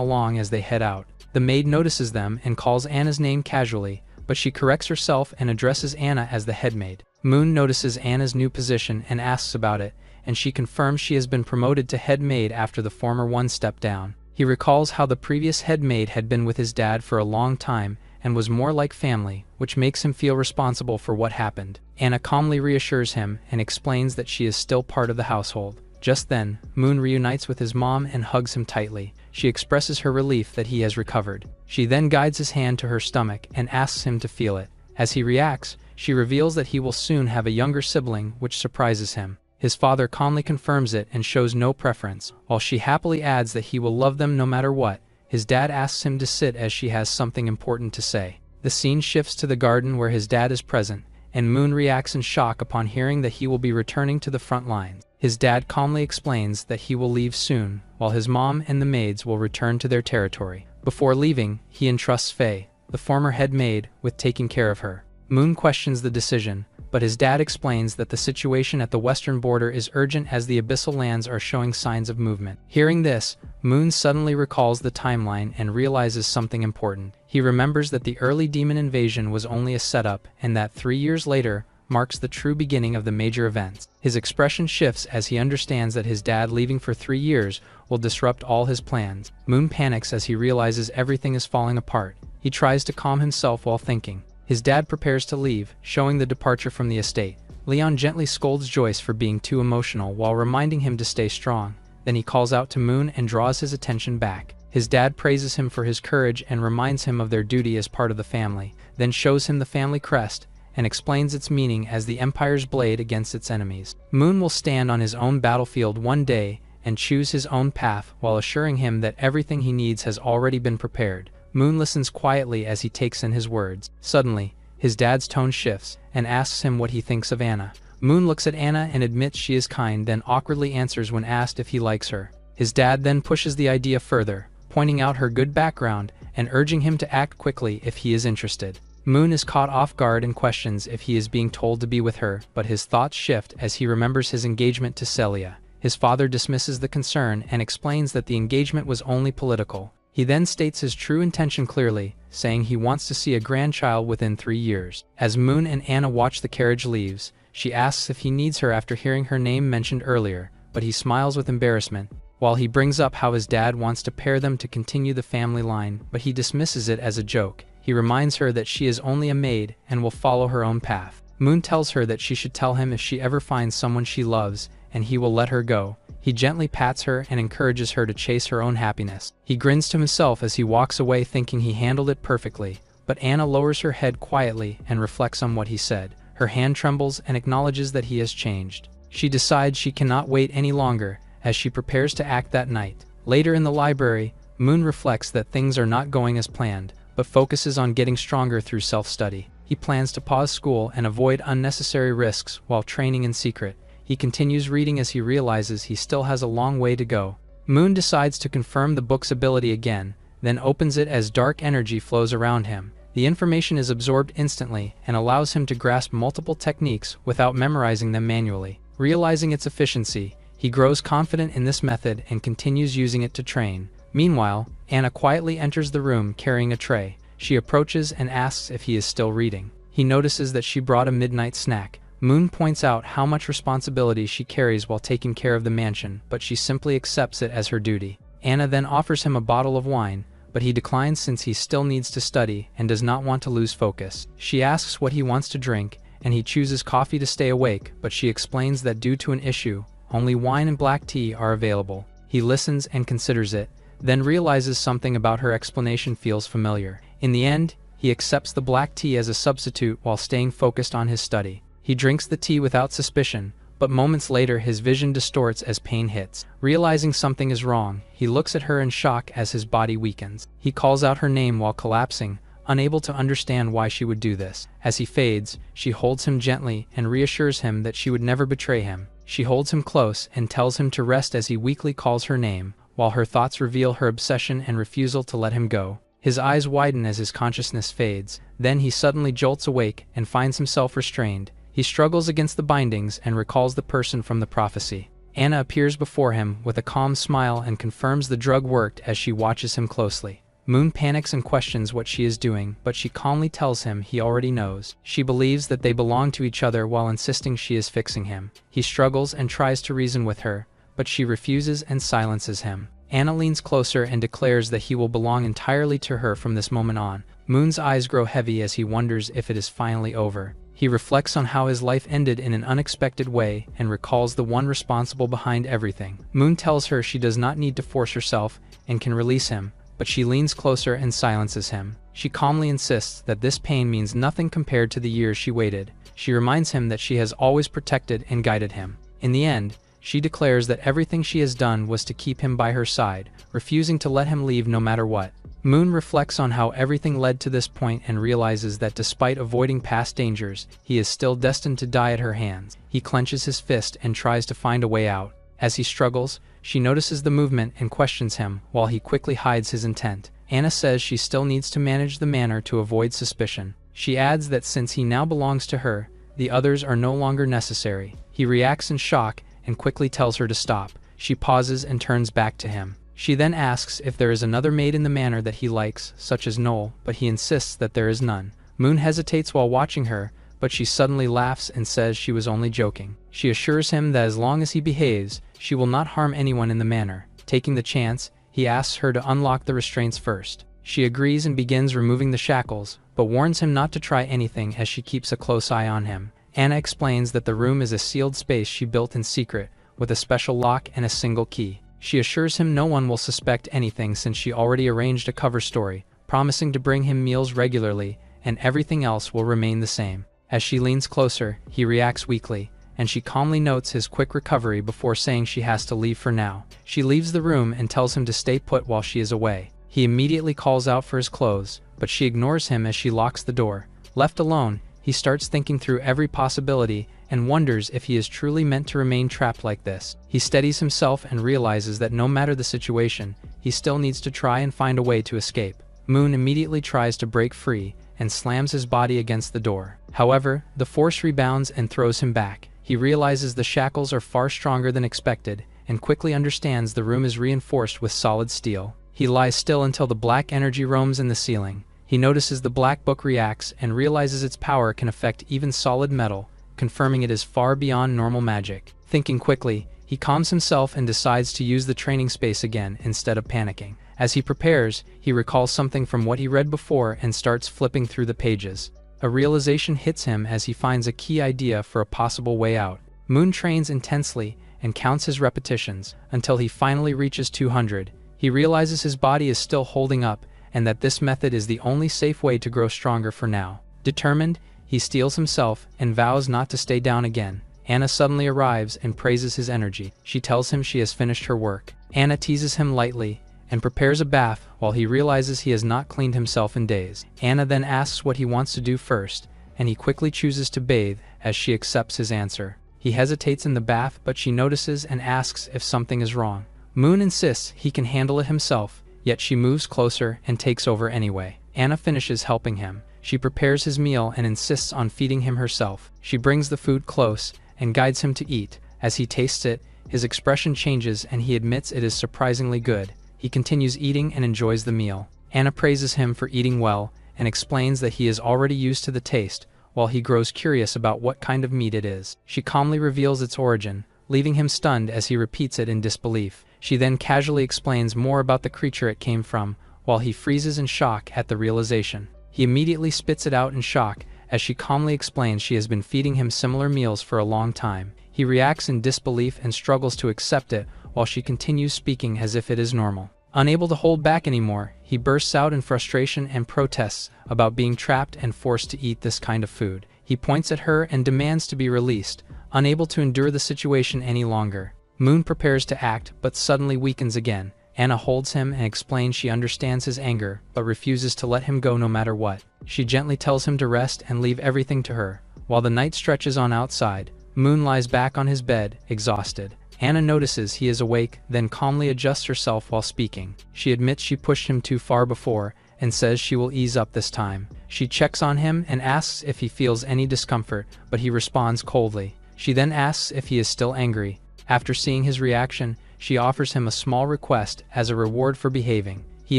along as they head out. The maid notices them and calls Anna's name casually, but she corrects herself and addresses Anna as the head maid. Moon notices Anna's new position and asks about it, and she confirms she has been promoted to head maid after the former one stepped down. He recalls how the previous head maid had been with his dad for a long time and was more like family, which makes him feel responsible for what happened. Anna calmly reassures him and explains that she is still part of the household. Just then, Moon reunites with his mom and hugs him tightly. She expresses her relief that he has recovered. She then guides his hand to her stomach and asks him to feel it. As he reacts, she reveals that he will soon have a younger sibling, which surprises him. His father calmly confirms it and shows no preference, while she happily adds that he will love them no matter what. His dad asks him to sit as she has something important to say. The scene shifts to the garden where his dad is present, and Moon reacts in shock upon hearing that he will be returning to the front lines. His dad calmly explains that he will leave soon, while his mom and the maids will return to their territory. Before leaving, he entrusts Faye, the former head maid, with taking care of her. Moon questions the decision, but his dad explains that the situation at the western border is urgent as the abyssal lands are showing signs of movement. Hearing this, Moon suddenly recalls the timeline and realizes something important. He remembers that the early demon invasion was only a setup and that 3 years later marks the true beginning of the major events. His expression shifts as he understands that his dad leaving for 3 years will disrupt all his plans. Moon panics as he realizes everything is falling apart. He tries to calm himself while thinking. His dad prepares to leave, showing the departure from the estate. Leon gently scolds Joyce for being too emotional while reminding him to stay strong. Then he calls out to Moon and draws his attention back. His dad praises him for his courage and reminds him of their duty as part of the family, then shows him the family crest and explains its meaning as the Empire's blade against its enemies. Moon will stand on his own battlefield one day and choose his own path while assuring him that everything he needs has already been prepared. Moon listens quietly as he takes in his words. Suddenly, his dad's tone shifts and asks him what he thinks of Anna. Moon looks at Anna and admits she is kind, then awkwardly answers when asked if he likes her. His dad then pushes the idea further, pointing out her good background and urging him to act quickly if he is interested. Moon is caught off guard and questions if he is being told to be with her, but his thoughts shift as he remembers his engagement to Celia. His father dismisses the concern and explains that the engagement was only political. He then states his true intention clearly, saying he wants to see a grandchild within 3 years. As Moon and Anna watch the carriage leaves, she asks if he needs her after hearing her name mentioned earlier, but he smiles with embarrassment, while he brings up how his dad wants to pair them to continue the family line, but he dismisses it as a joke. He reminds her that she is only a maid and will follow her own path. Moon tells her that she should tell him if she ever finds someone she loves, and he will let her go. He gently pats her and encourages her to chase her own happiness. He grins to himself as he walks away thinking he handled it perfectly, but Anna lowers her head quietly and reflects on what he said. Her hand trembles and acknowledges that he has changed. She decides she cannot wait any longer as she prepares to act that night. Later in the library, Moon reflects that things are not going as planned, but focuses on getting stronger through self-study. He plans to pause school and avoid unnecessary risks while training in secret. He continues reading as he realizes he still has a long way to go. Moon decides to confirm the book's ability again, then opens it as dark energy flows around him. The information is absorbed instantly and allows him to grasp multiple techniques without memorizing them manually. Realizing its efficiency, he grows confident in this method and continues using it to train. Meanwhile, Anna quietly enters the room carrying a tray. She approaches and asks if he is still reading. He notices that she brought a midnight snack. Moon points out how much responsibility she carries while taking care of the mansion, but she simply accepts it as her duty. Anna then offers him a bottle of wine, but he declines since he still needs to study and does not want to lose focus. She asks what he wants to drink, and he chooses coffee to stay awake, but she explains that due to an issue, only wine and black tea are available. He listens and considers it, then realizes something about her explanation feels familiar. In the end, he accepts the black tea as a substitute while staying focused on his study. He drinks the tea without suspicion, but moments later his vision distorts as pain hits. Realizing something is wrong, he looks at her in shock as his body weakens. He calls out her name while collapsing, unable to understand why she would do this. As he fades, she holds him gently and reassures him that she would never betray him. She holds him close and tells him to rest as he weakly calls her name, while her thoughts reveal her obsession and refusal to let him go. His eyes widen as his consciousness fades. Then he suddenly jolts awake and finds himself restrained. He struggles against the bindings and recalls the person from the prophecy. Anna appears before him with a calm smile and confirms the drug worked as she watches him closely. Moon panics and questions what she is doing, but she calmly tells him he already knows. She believes that they belong to each other while insisting she is fixing him. He struggles and tries to reason with her, but she refuses and silences him. Anna leans closer and declares that he will belong entirely to her from this moment on. Moon's eyes grow heavy as he wonders if it is finally over. He reflects on how his life ended in an unexpected way and recalls the one responsible behind everything. Moon tells her she does not need to force herself and can release him, but she leans closer and silences him. She calmly insists that this pain means nothing compared to the years she waited. She reminds him that she has always protected and guided him. In the end, she declares that everything she has done was to keep him by her side, refusing to let him leave no matter what. Moon reflects on how everything led to this point and realizes that despite avoiding past dangers, he is still destined to die at her hands. He clenches his fist and tries to find a way out. As he struggles, she notices the movement and questions him, while he quickly hides his intent. Anna says she still needs to manage the manner to avoid suspicion. She adds that since he now belongs to her, the others are no longer necessary. He reacts in shock and quickly tells her to stop. She pauses and turns back to him. She then asks if there is another maid in the manor that he likes, such as Noel, but he insists that there is none. Moon hesitates while watching her, but she suddenly laughs and says she was only joking. She assures him that as long as he behaves, she will not harm anyone in the manor. Taking the chance, he asks her to unlock the restraints first. She agrees and begins removing the shackles, but warns him not to try anything as she keeps a close eye on him. Anna explains that the room is a sealed space she built in secret, with a special lock and a single key. She assures him no one will suspect anything since she already arranged a cover story, promising to bring him meals regularly, and everything else will remain the same. As she leans closer, he reacts weakly, and she calmly notes his quick recovery before saying she has to leave for now. She leaves the room and tells him to stay put while she is away. He immediately calls out for his clothes, but she ignores him as she locks the door. Left alone, he starts thinking through every possibility and wonders if he is truly meant to remain trapped like this. He steadies himself and realizes that no matter the situation, he still needs to try and find a way to escape. Moon immediately tries to break free and slams his body against the door. However, the force rebounds and throws him back. He realizes the shackles are far stronger than expected and quickly understands the room is reinforced with solid steel. He lies still until the black energy roams in the ceiling. He notices the black book reacts and realizes its power can affect even solid metal, confirming it is far beyond normal magic. Thinking quickly, he calms himself and decides to use the training space again instead of panicking. As he prepares, he recalls something from what he read before and starts flipping through the pages. A realization hits him as he finds a key idea for a possible way out. Moon trains intensely and counts his repetitions until he finally reaches 200. He realizes his body is still holding up and that this method is the only safe way to grow stronger for now. Determined, he steels himself and vows not to stay down again. Anna suddenly arrives and praises his energy. She tells him she has finished her work. Anna teases him lightly and prepares a bath while he realizes he has not cleaned himself in days. Anna then asks what he wants to do first, and he quickly chooses to bathe as she accepts his answer. He hesitates in the bath, but she notices and asks if something is wrong. Moon insists he can handle it himself, yet she moves closer and takes over anyway. Anna finishes helping him. She prepares his meal and insists on feeding him herself. She brings the food close and guides him to eat. As he tastes it, his expression changes and he admits it is surprisingly good. He continues eating and enjoys the meal. Anna praises him for eating well and explains that he is already used to the taste, while he grows curious about what kind of meat it is. She calmly reveals its origin, leaving him stunned as he repeats it in disbelief. She then casually explains more about the creature it came from, while he freezes in shock at the realization. He immediately spits it out in shock as she calmly explains she has been feeding him similar meals for a long time. He reacts in disbelief and struggles to accept it while she continues speaking as if it is normal. Unable to hold back anymore, he bursts out in frustration and protests about being trapped and forced to eat this kind of food. He points at her and demands to be released, Unable to endure the situation any longer, Moon prepares to act but suddenly weakens again. Anna holds him and explains she understands his anger but refuses to let him go no matter what. She gently tells him to rest and leave everything to her. While the night stretches on outside, Moon lies back on his bed, exhausted. Anna notices he is awake, then calmly adjusts herself while speaking. She admits she pushed him too far before and says she will ease up this time. She checks on him and asks if he feels any discomfort, but he responds coldly. She then asks if he is still angry. After seeing his reaction, she offers him a small request as a reward for behaving. He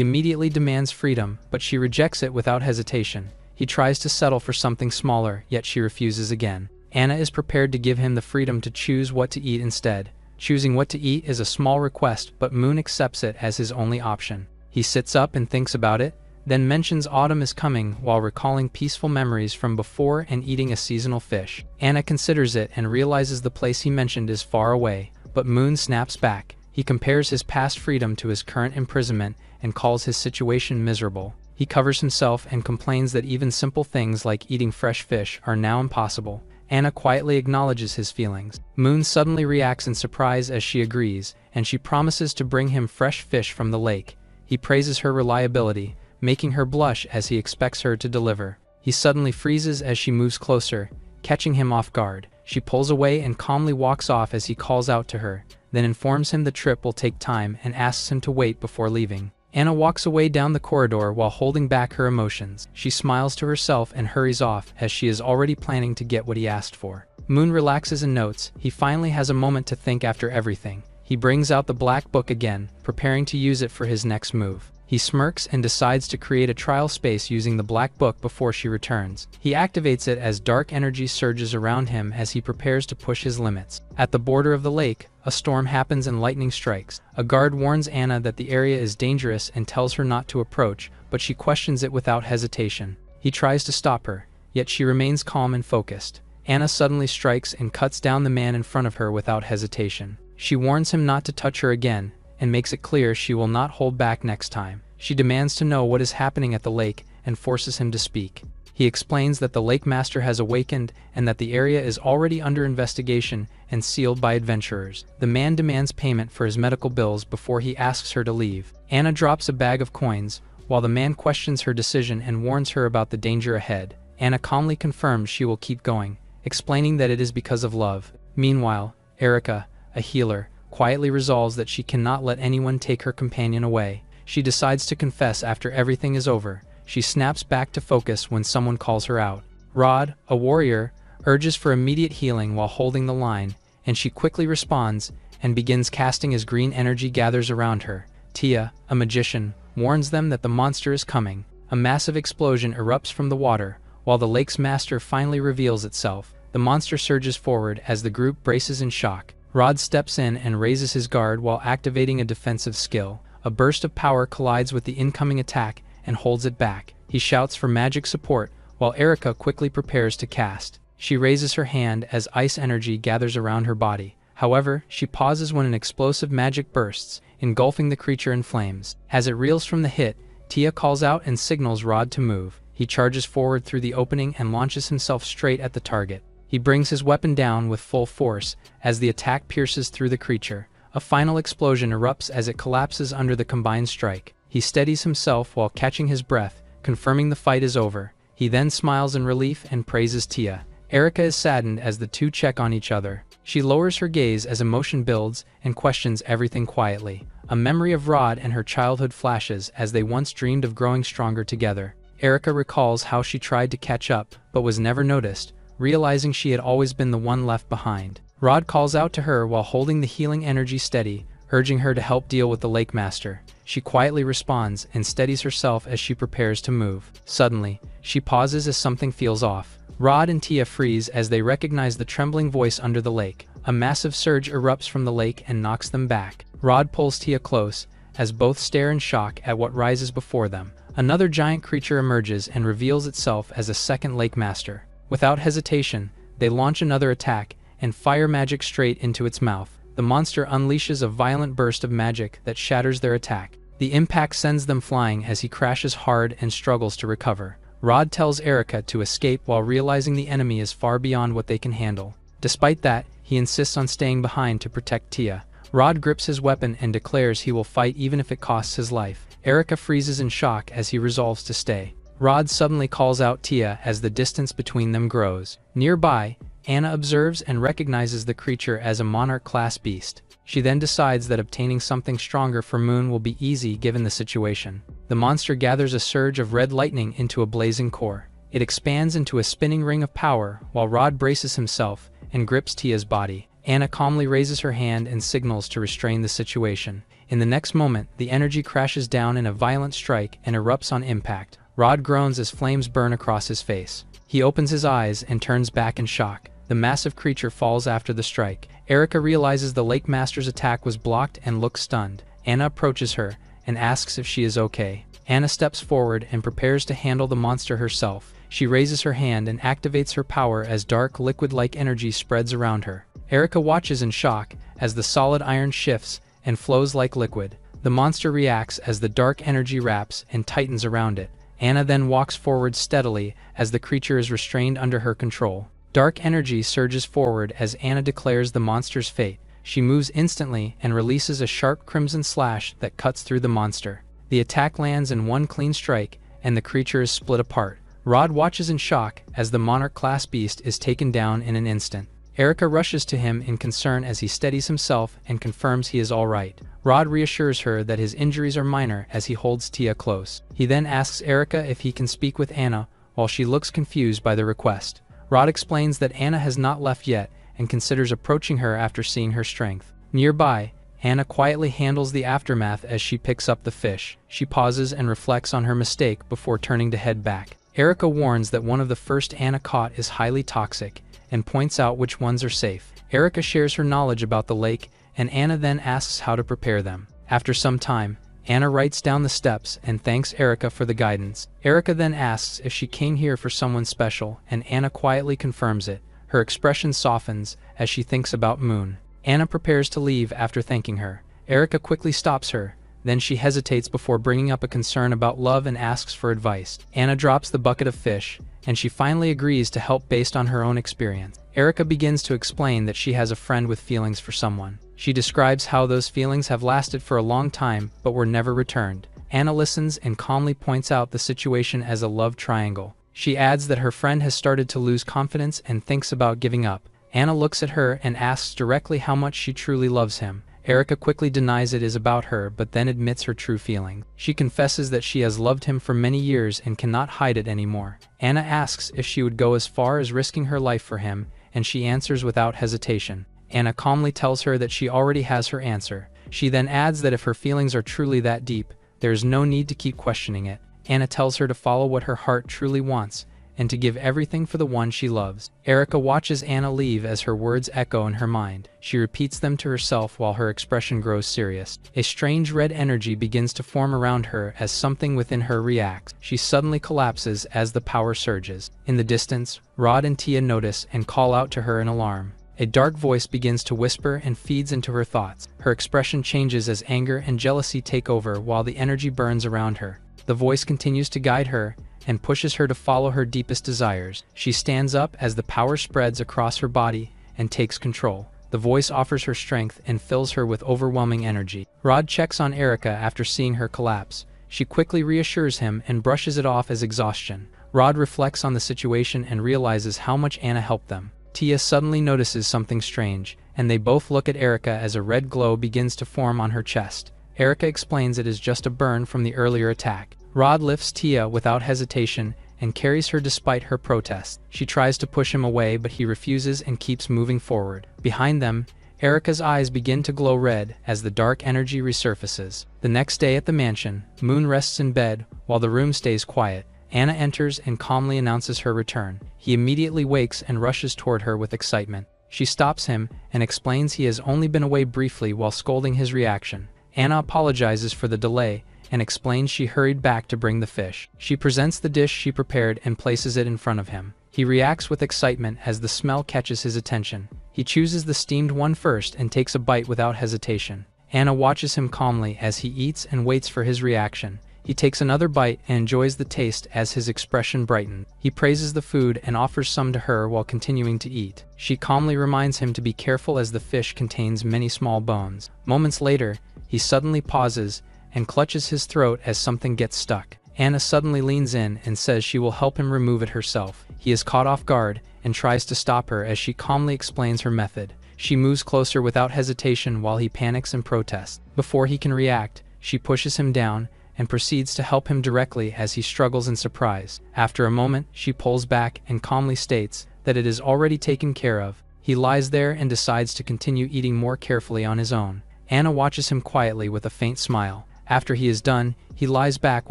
immediately demands freedom, but she rejects it without hesitation. He tries to settle for something smaller, yet she refuses again. Anna is prepared to give him the freedom to choose what to eat instead. Choosing what to eat is a small request, but Moon accepts it as his only option. He sits up and thinks about it, then mentions autumn is coming while recalling peaceful memories from before and eating a seasonal fish. Anna considers it and realizes the place he mentioned is far away, but Moon snaps back. He compares his past freedom to his current imprisonment and calls his situation miserable. He covers himself and complains that even simple things like eating fresh fish are now impossible. Anna quietly acknowledges his feelings. Moon suddenly reacts in surprise as she agrees, and she promises to bring him fresh fish from the lake. He praises her reliability, making her blush as he expects her to deliver. He suddenly freezes as she moves closer, catching him off guard. She pulls away and calmly walks off as he calls out to her, then informs him the trip will take time and asks him to wait before leaving. Anna walks away down the corridor while holding back her emotions. She smiles to herself and hurries off as she is already planning to get what he asked for. Moon relaxes and notes he finally has a moment to think after everything. He brings out the black book again, preparing to use it for his next move. He smirks and decides to create a trial space using the black book before she returns. He activates it as dark energy surges around him as he prepares to push his limits. At the border of the lake, a storm happens and lightning strikes. A guard warns Anna that the area is dangerous and tells her not to approach, but she questions it without hesitation. He tries to stop her, yet she remains calm and focused. Anna suddenly strikes and cuts down the man in front of her without hesitation. She warns him not to touch her again, and makes it clear she will not hold back next time. She demands to know what is happening at the lake and forces him to speak. He explains that the lake master has awakened and that the area is already under investigation and sealed by adventurers. The man demands payment for his medical bills before he asks her to leave. Anna drops a bag of coins, while the man questions her decision and warns her about the danger ahead. Anna calmly confirms she will keep going, explaining that it is because of love. Meanwhile, Erica, a healer, quietly resolves that she cannot let anyone take her companion away. She decides to confess after everything is over. She snaps back to focus when someone calls her out. Rod, a warrior, urges for immediate healing while holding the line, and she quickly responds and begins casting as green energy gathers around her. Tia, a magician, warns them that the monster is coming. A massive explosion erupts from the water, while the lake's master finally reveals itself. The monster surges forward as the group braces in shock. Rod steps in and raises his guard while activating a defensive skill. A burst of power collides with the incoming attack and holds it back. He shouts for magic support, while Erica quickly prepares to cast. She raises her hand as ice energy gathers around her body. However, she pauses when an explosive magic bursts, engulfing the creature in flames. As it reels from the hit, Tia calls out and signals Rod to move. He charges forward through the opening and launches himself straight at the target. He brings his weapon down with full force as the attack pierces through the creature. A final explosion erupts as it collapses under the combined strike. He steadies himself while catching his breath, confirming the fight is over. He then smiles in relief and praises Tia. Erica is saddened as the two check on each other. She lowers her gaze as emotion builds and questions everything quietly. A memory of Rod and her childhood flashes as they once dreamed of growing stronger together. Erica recalls how she tried to catch up, but was never noticed, realizing she had always been the one left behind. Rod calls out to her while holding the healing energy steady, urging her to help deal with the lake master. She quietly responds and steadies herself as she prepares to move. Suddenly, she pauses as something feels off. Rod and Tia freeze as they recognize the trembling voice under the lake. A massive surge erupts from the lake and knocks them back. Rod pulls Tia close, as both stare in shock at what rises before them. Another giant creature emerges and reveals itself as a second lake master. Without hesitation, they launch another attack and fire magic straight into its mouth. The monster unleashes a violent burst of magic that shatters their attack. The impact sends them flying as he crashes hard and struggles to recover. Rod tells Erica to escape while realizing the enemy is far beyond what they can handle. Despite that, he insists on staying behind to protect Tia. Rod grips his weapon and declares he will fight even if it costs his life. Erica freezes in shock as he resolves to stay. Rod suddenly calls out Tia as the distance between them grows. Nearby, Anna observes and recognizes the creature as a monarch-class beast. She then decides that obtaining something stronger for Moon will be easy given the situation. The monster gathers a surge of red lightning into a blazing core. It expands into a spinning ring of power while Rod braces himself and grips Tia's body. Anna calmly raises her hand and signals to restrain the situation. In the next moment, the energy crashes down in a violent strike and erupts on impact. Rod groans as flames burn across his face. He opens his eyes and turns back in shock. The massive creature falls after the strike. Erica realizes the Lake Master's attack was blocked and looks stunned. Anna approaches her and asks if she is okay. Anna steps forward and prepares to handle the monster herself. She raises her hand and activates her power as dark liquid-like energy spreads around her. Erica watches in shock as the solid iron shifts and flows like liquid. The monster reacts as the dark energy wraps and tightens around it. Anna then walks forward steadily as the creature is restrained under her control. Dark energy surges forward as Anna declares the monster's fate. She moves instantly and releases a sharp crimson slash that cuts through the monster. The attack lands in one clean strike, and the creature is split apart. Rod watches in shock as the monarch-class beast is taken down in an instant. Erica rushes to him in concern as he steadies himself and confirms he is all right. Rod reassures her that his injuries are minor as he holds Tia close. He then asks Erica if he can speak with Anna while she looks confused by the request. Rod explains that Anna has not left yet and considers approaching her after seeing her strength. Nearby, Anna quietly handles the aftermath as she picks up the fish. She pauses and reflects on her mistake before turning to head back. Erica warns that one of the first Anna caught is highly toxic and points out which ones are safe. Erica shares her knowledge about the lake, and Anna then asks how to prepare them. After some time, Anna writes down the steps and thanks Erica for the guidance. Erica then asks if she came here for someone special, and Anna quietly confirms it. Her expression softens as she thinks about Moon. Anna prepares to leave after thanking her. Erica quickly stops her. Then she hesitates before bringing up a concern about love and asks for advice. Anna drops the bucket of fish, and she finally agrees to help based on her own experience. Erica begins to explain that she has a friend with feelings for someone. She describes how those feelings have lasted for a long time but were never returned. Anna listens and calmly points out the situation as a love triangle. She adds that her friend has started to lose confidence and thinks about giving up. Anna looks at her and asks directly how much she truly loves him. Erica quickly denies it is about her but then admits her true feelings. She confesses that she has loved him for many years and cannot hide it anymore. Anna asks if she would go as far as risking her life for him, and she answers without hesitation. Anna calmly tells her that she already has her answer. She then adds that if her feelings are truly that deep, there is no need to keep questioning it. Anna tells her to follow what her heart truly wants, and to give everything for the one she loves. Erica watches Anna leave as her words echo in her mind. She repeats them to herself while her expression grows serious. A strange red energy begins to form around her as something within her reacts. She suddenly collapses as the power surges. In the distance, Rod and Tia notice and call out to her in alarm. A dark voice begins to whisper and feeds into her thoughts. Her expression changes as anger and jealousy take over while the energy burns around her. The voice continues to guide her and pushes her to follow her deepest desires. She stands up as the power spreads across her body and takes control. The voice offers her strength and fills her with overwhelming energy. Rod checks on Erica after seeing her collapse. She quickly reassures him and brushes it off as exhaustion. Rod reflects on the situation and realizes how much Anna helped them. Tia suddenly notices something strange, and they both look at Erica as a red glow begins to form on her chest. Erica explains it is just a burn from the earlier attack. Rod lifts Tia without hesitation and carries her despite her protests. She tries to push him away but he refuses and keeps moving forward. Behind them, Erica's eyes begin to glow red as the dark energy resurfaces. The next day at the mansion, Moon rests in bed while the room stays quiet. Anna enters and calmly announces her return. He immediately wakes and rushes toward her with excitement. She stops him and explains he has only been away briefly while scolding his reaction. Anna apologizes for the delay and explains she hurried back to bring the fish. She presents the dish she prepared and places it in front of him. He reacts with excitement as the smell catches his attention. He chooses the steamed one first and takes a bite without hesitation. Anna watches him calmly as he eats and waits for his reaction. He takes another bite and enjoys the taste as his expression brightens. He praises the food and offers some to her while continuing to eat. She calmly reminds him to be careful as the fish contains many small bones. Moments later, he suddenly pauses and clutches his throat as something gets stuck. Anna suddenly leans in and says she will help him remove it herself. He is caught off guard and tries to stop her as she calmly explains her method. She moves closer without hesitation while he panics and protests. Before he can react, she pushes him down and proceeds to help him directly as he struggles in surprise. After a moment, she pulls back and calmly states that it is already taken care of. He lies there and decides to continue eating more carefully on his own. Anna watches him quietly with a faint smile. After he is done, he lies back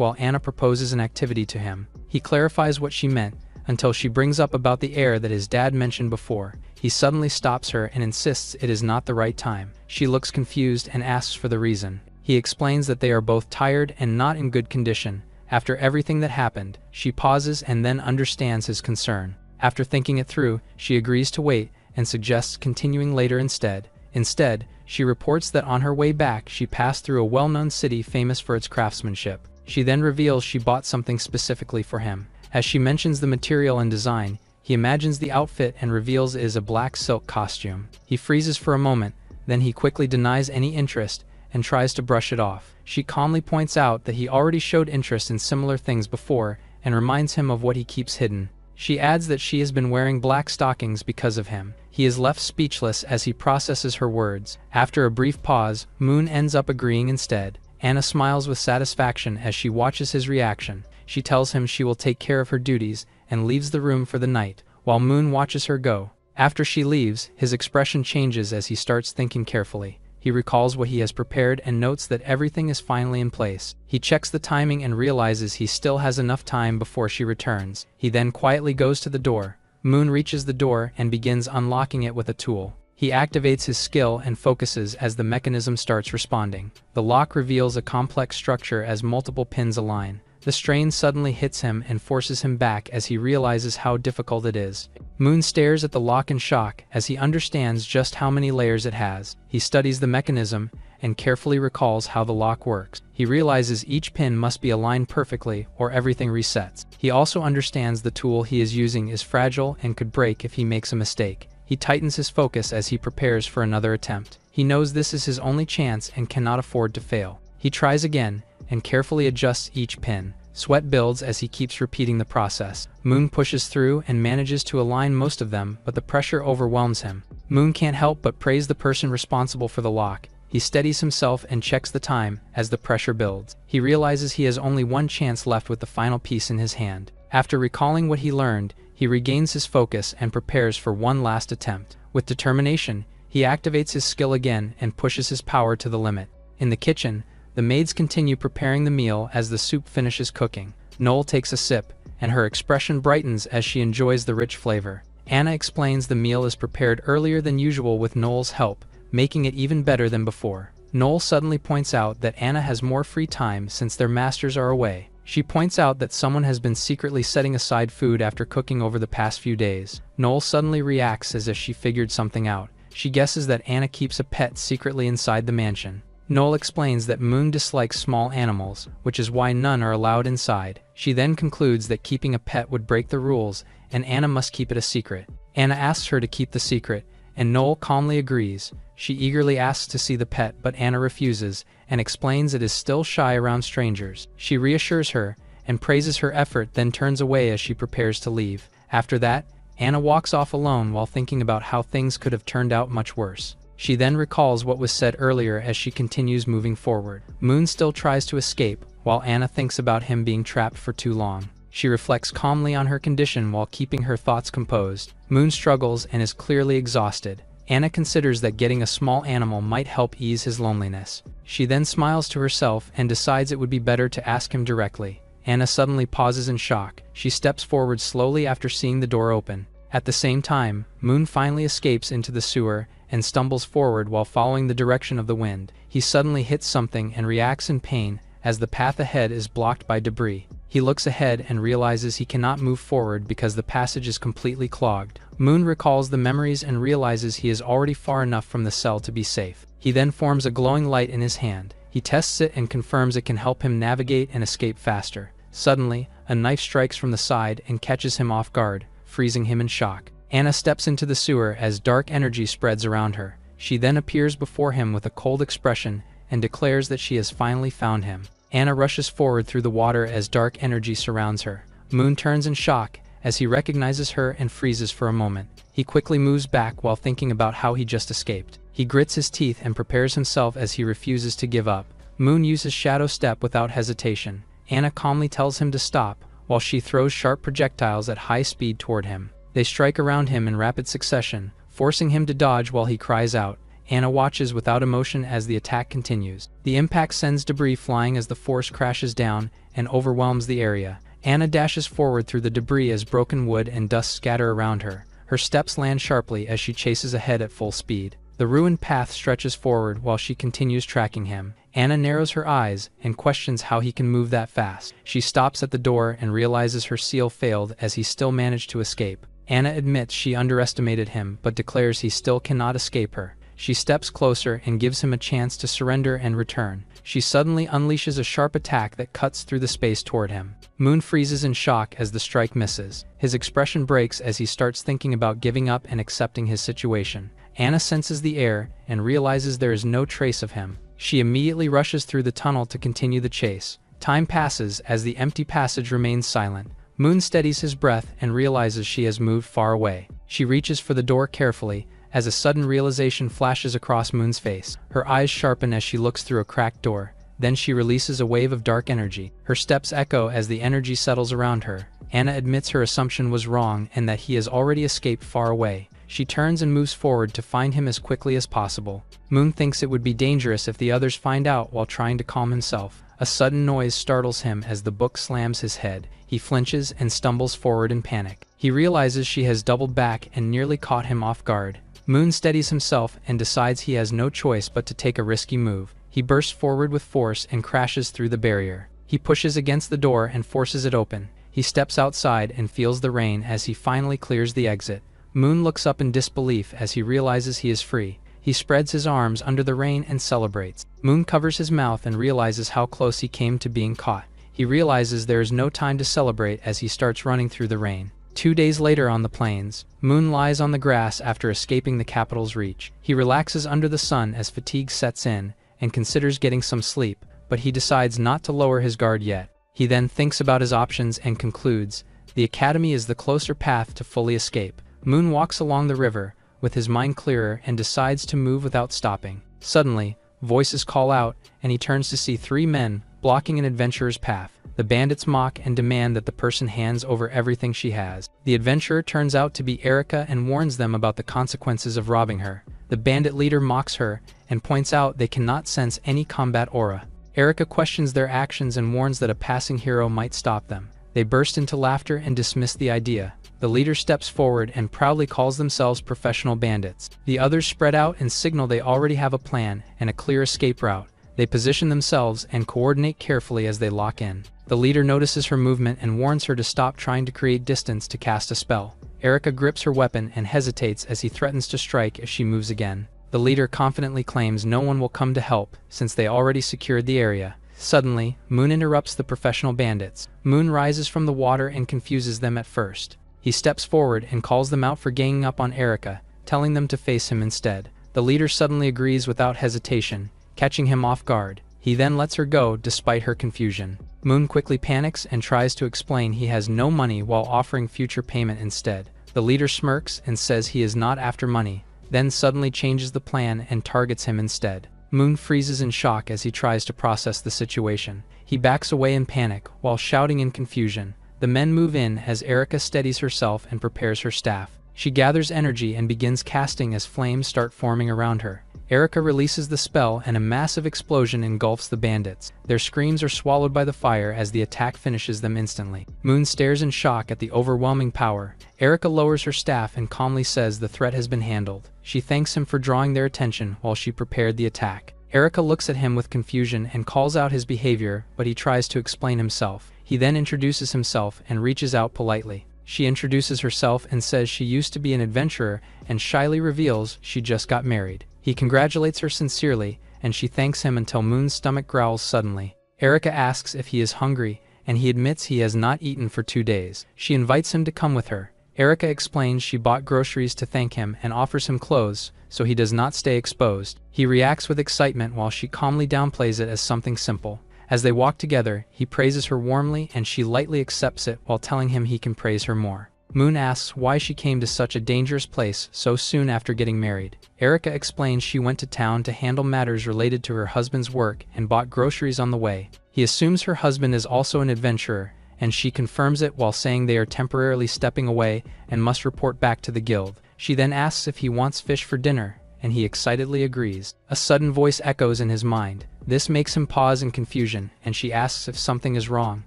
while Anna proposes an activity to him. He clarifies what she meant until she brings up about the air that his dad mentioned before. He suddenly stops her and insists it is not the right time. She looks confused and asks for the reason. He explains that they are both tired and not in good condition. After everything that happened, she pauses and then understands his concern. After thinking it through, she agrees to wait and suggests continuing later instead. Instead, she reports that on her way back she passed through a well-known city famous for its craftsmanship. She then reveals she bought something specifically for him. As she mentions the material and design, he imagines the outfit and reveals it is a black silk costume. He freezes for a moment, then he quickly denies any interest and tries to brush it off. She calmly points out that he already showed interest in similar things before and reminds him of what he keeps hidden. She adds that she has been wearing black stockings because of him. He is left speechless as he processes her words. After a brief pause, Moon ends up agreeing instead. Anna smiles with satisfaction as she watches his reaction. She tells him she will take care of her duties and leaves the room for the night, while Moon watches her go. After she leaves, his expression changes as he starts thinking carefully. He recalls what he has prepared and notes that everything is finally in place. He checks the timing and realizes he still has enough time before she returns. He then quietly goes to the door. Moon reaches the door and begins unlocking it with a tool. He activates his skill and focuses as the mechanism starts responding. The lock reveals a complex structure as multiple pins align. The strain suddenly hits him and forces him back as he realizes how difficult it is. Moon stares at the lock in shock as he understands just how many layers it has. He studies the mechanism and carefully recalls how the lock works. He realizes each pin must be aligned perfectly or everything resets. He also understands the tool he is using is fragile and could break if he makes a mistake. He tightens his focus as he prepares for another attempt. He knows this is his only chance and cannot afford to fail. He tries again and carefully adjusts each pin. Sweat builds as he keeps repeating the process. Moon pushes through and manages to align most of them, but the pressure overwhelms him. Moon can't help but praise the person responsible for the lock. He steadies himself and checks the time as the pressure builds. He realizes he has only one chance left with the final piece in his hand. After recalling what he learned, he regains his focus and prepares for one last attempt. With determination, he activates his skill again and pushes his power to the limit. In the kitchen, the maids continue preparing the meal as the soup finishes cooking. Noel takes a sip, and her expression brightens as she enjoys the rich flavor. Anna explains the meal is prepared earlier than usual with Noel's help, making it even better than before. Noel suddenly points out that Anna has more free time since their masters are away. She points out that someone has been secretly setting aside food after cooking over the past few days. Noel suddenly reacts as if she figured something out. She guesses that Anna keeps a pet secretly inside the mansion. Noel explains that Moon dislikes small animals, which is why none are allowed inside. She then concludes that keeping a pet would break the rules, and Anna must keep it a secret. Anna asks her to keep the secret, and Noel calmly agrees. She eagerly asks to see the pet, but Anna refuses, and explains it is still shy around strangers. She reassures her, and praises her effort, then turns away as she prepares to leave. After that, Anna walks off alone while thinking about how things could have turned out much worse. She then recalls what was said earlier as she continues moving forward. Moon still tries to escape, while Anna thinks about him being trapped for too long. She reflects calmly on her condition while keeping her thoughts composed. Moon struggles and is clearly exhausted. Anna considers that getting a small animal might help ease his loneliness. She then smiles to herself and decides it would be better to ask him directly. Anna suddenly pauses in shock. She steps forward slowly after seeing the door open. At the same time, Moon finally escapes into the sewer and stumbles forward while following the direction of the wind. He suddenly hits something and reacts in pain as the path ahead is blocked by debris. He looks ahead and realizes he cannot move forward because the passage is completely clogged. Moon recalls the memories and realizes he is already far enough from the cell to be safe. He then forms a glowing light in his hand. He tests it and confirms it can help him navigate and escape faster. Suddenly, a knife strikes from the side and catches him off guard, freezing him in shock. Anna steps into the sewer as dark energy spreads around her. She then appears before him with a cold expression and declares that she has finally found him. Anna rushes forward through the water as dark energy surrounds her. Moon turns in shock as he recognizes her and freezes for a moment. He quickly moves back while thinking about how he just escaped. He grits his teeth and prepares himself as he refuses to give up. Moon uses Shadow Step without hesitation. Anna calmly tells him to stop, while she throws sharp projectiles at high speed toward him. They strike around him in rapid succession, forcing him to dodge while he cries out. Anna watches without emotion as the attack continues. The impact sends debris flying as the force crashes down and overwhelms the area. Anna dashes forward through the debris as broken wood and dust scatter around her. Her steps land sharply as she chases ahead at full speed. The ruined path stretches forward while she continues tracking him. Anna narrows her eyes and questions how he can move that fast. She stops at the door and realizes her seal failed as he still managed to escape. Anna admits she underestimated him but declares he still cannot escape her. She steps closer and gives him a chance to surrender and return. She suddenly unleashes a sharp attack that cuts through the space toward him. Moon freezes in shock as the strike misses. His expression breaks as he starts thinking about giving up and accepting his situation. Anna senses the air and realizes there is no trace of him. She immediately rushes through the tunnel to continue the chase. Time passes as the empty passage remains silent. Moon steadies his breath and realizes she has moved far away. She reaches for the door carefully as a sudden realization flashes across Moon's face. Her eyes sharpen as she looks through a cracked door. Then she releases a wave of dark energy. Her steps echo as the energy settles around her. Anna admits her assumption was wrong and that he has already escaped far away. She turns and moves forward to find him as quickly as possible. Moon thinks it would be dangerous if the others find out while trying to calm himself. A sudden noise startles him as the book slams his head. He flinches and stumbles forward in panic. He realizes she has doubled back and nearly caught him off guard. Moon steadies himself and decides he has no choice but to take a risky move. He bursts forward with force and crashes through the barrier. He pushes against the door and forces it open. He steps outside and feels the rain as he finally clears the exit. Moon looks up in disbelief as he realizes he is free. He spreads his arms under the rain and celebrates. Moon covers his mouth and realizes how close he came to being caught. He realizes there is no time to celebrate as he starts running through the rain. 2 days later on the plains, Moon lies on the grass after escaping the capital's reach. He relaxes under the sun as fatigue sets in and considers getting some sleep, but he decides not to lower his guard yet. He then thinks about his options and concludes, the academy is the closer path to fully escape. Moon walks along the river, with his mind clearer and decides to move without stopping. Suddenly, voices call out, and he turns to see 3 men blocking an adventurer's path. The bandits mock and demand that the person hands over everything she has. The adventurer turns out to be Erica and warns them about the consequences of robbing her. The bandit leader mocks her and points out they cannot sense any combat aura. Erica questions their actions and warns that a passing hero might stop them. They burst into laughter and dismiss the idea. The leader steps forward and proudly calls themselves professional bandits. The others spread out and signal they already have a plan and a clear escape route. They position themselves and coordinate carefully as they lock in. The leader notices her movement and warns her to stop trying to create distance to cast a spell. Erica grips her weapon and hesitates as he threatens to strike if she moves again. The leader confidently claims no one will come to help since they already secured the area. Suddenly, Moon interrupts the professional bandits. Moon rises from the water and confuses them at first. He steps forward and calls them out for ganging up on Erica, telling them to face him instead. The leader suddenly agrees without hesitation, catching him off guard. He then lets her go despite her confusion. Moon quickly panics and tries to explain he has no money while offering future payment instead. The leader smirks and says he is not after money, then suddenly changes the plan and targets him instead. Moon freezes in shock as he tries to process the situation. He backs away in panic while shouting in confusion. The men move in as Erica steadies herself and prepares her staff. She gathers energy and begins casting as flames start forming around her. Erica releases the spell and a massive explosion engulfs the bandits. Their screams are swallowed by the fire as the attack finishes them instantly. Moon stares in shock at the overwhelming power. Erica lowers her staff and calmly says the threat has been handled. She thanks him for drawing their attention while she prepared the attack. Erica looks at him with confusion and calls out his behavior, but he tries to explain himself. He then introduces himself and reaches out politely. She introduces herself and says she used to be an adventurer and shyly reveals she just got married. He congratulates her sincerely and she thanks him until Moon's stomach growls suddenly. Erica asks if he is hungry, and he admits he has not eaten for 2 days. She invites him to come with her. Erica explains she bought groceries to thank him and offers him clothes, so he does not stay exposed. He reacts with excitement while she calmly downplays it as something simple. As they walk together, he praises her warmly and she lightly accepts it while telling him he can praise her more. Moon asks why she came to such a dangerous place so soon after getting married. Erica explains she went to town to handle matters related to her husband's work and bought groceries on the way. He assumes her husband is also an adventurer, and she confirms it while saying they are temporarily stepping away and must report back to the guild. She then asks if he wants fish for dinner, and he excitedly agrees. A sudden voice echoes in his mind. This makes him pause in confusion, and she asks if something is wrong,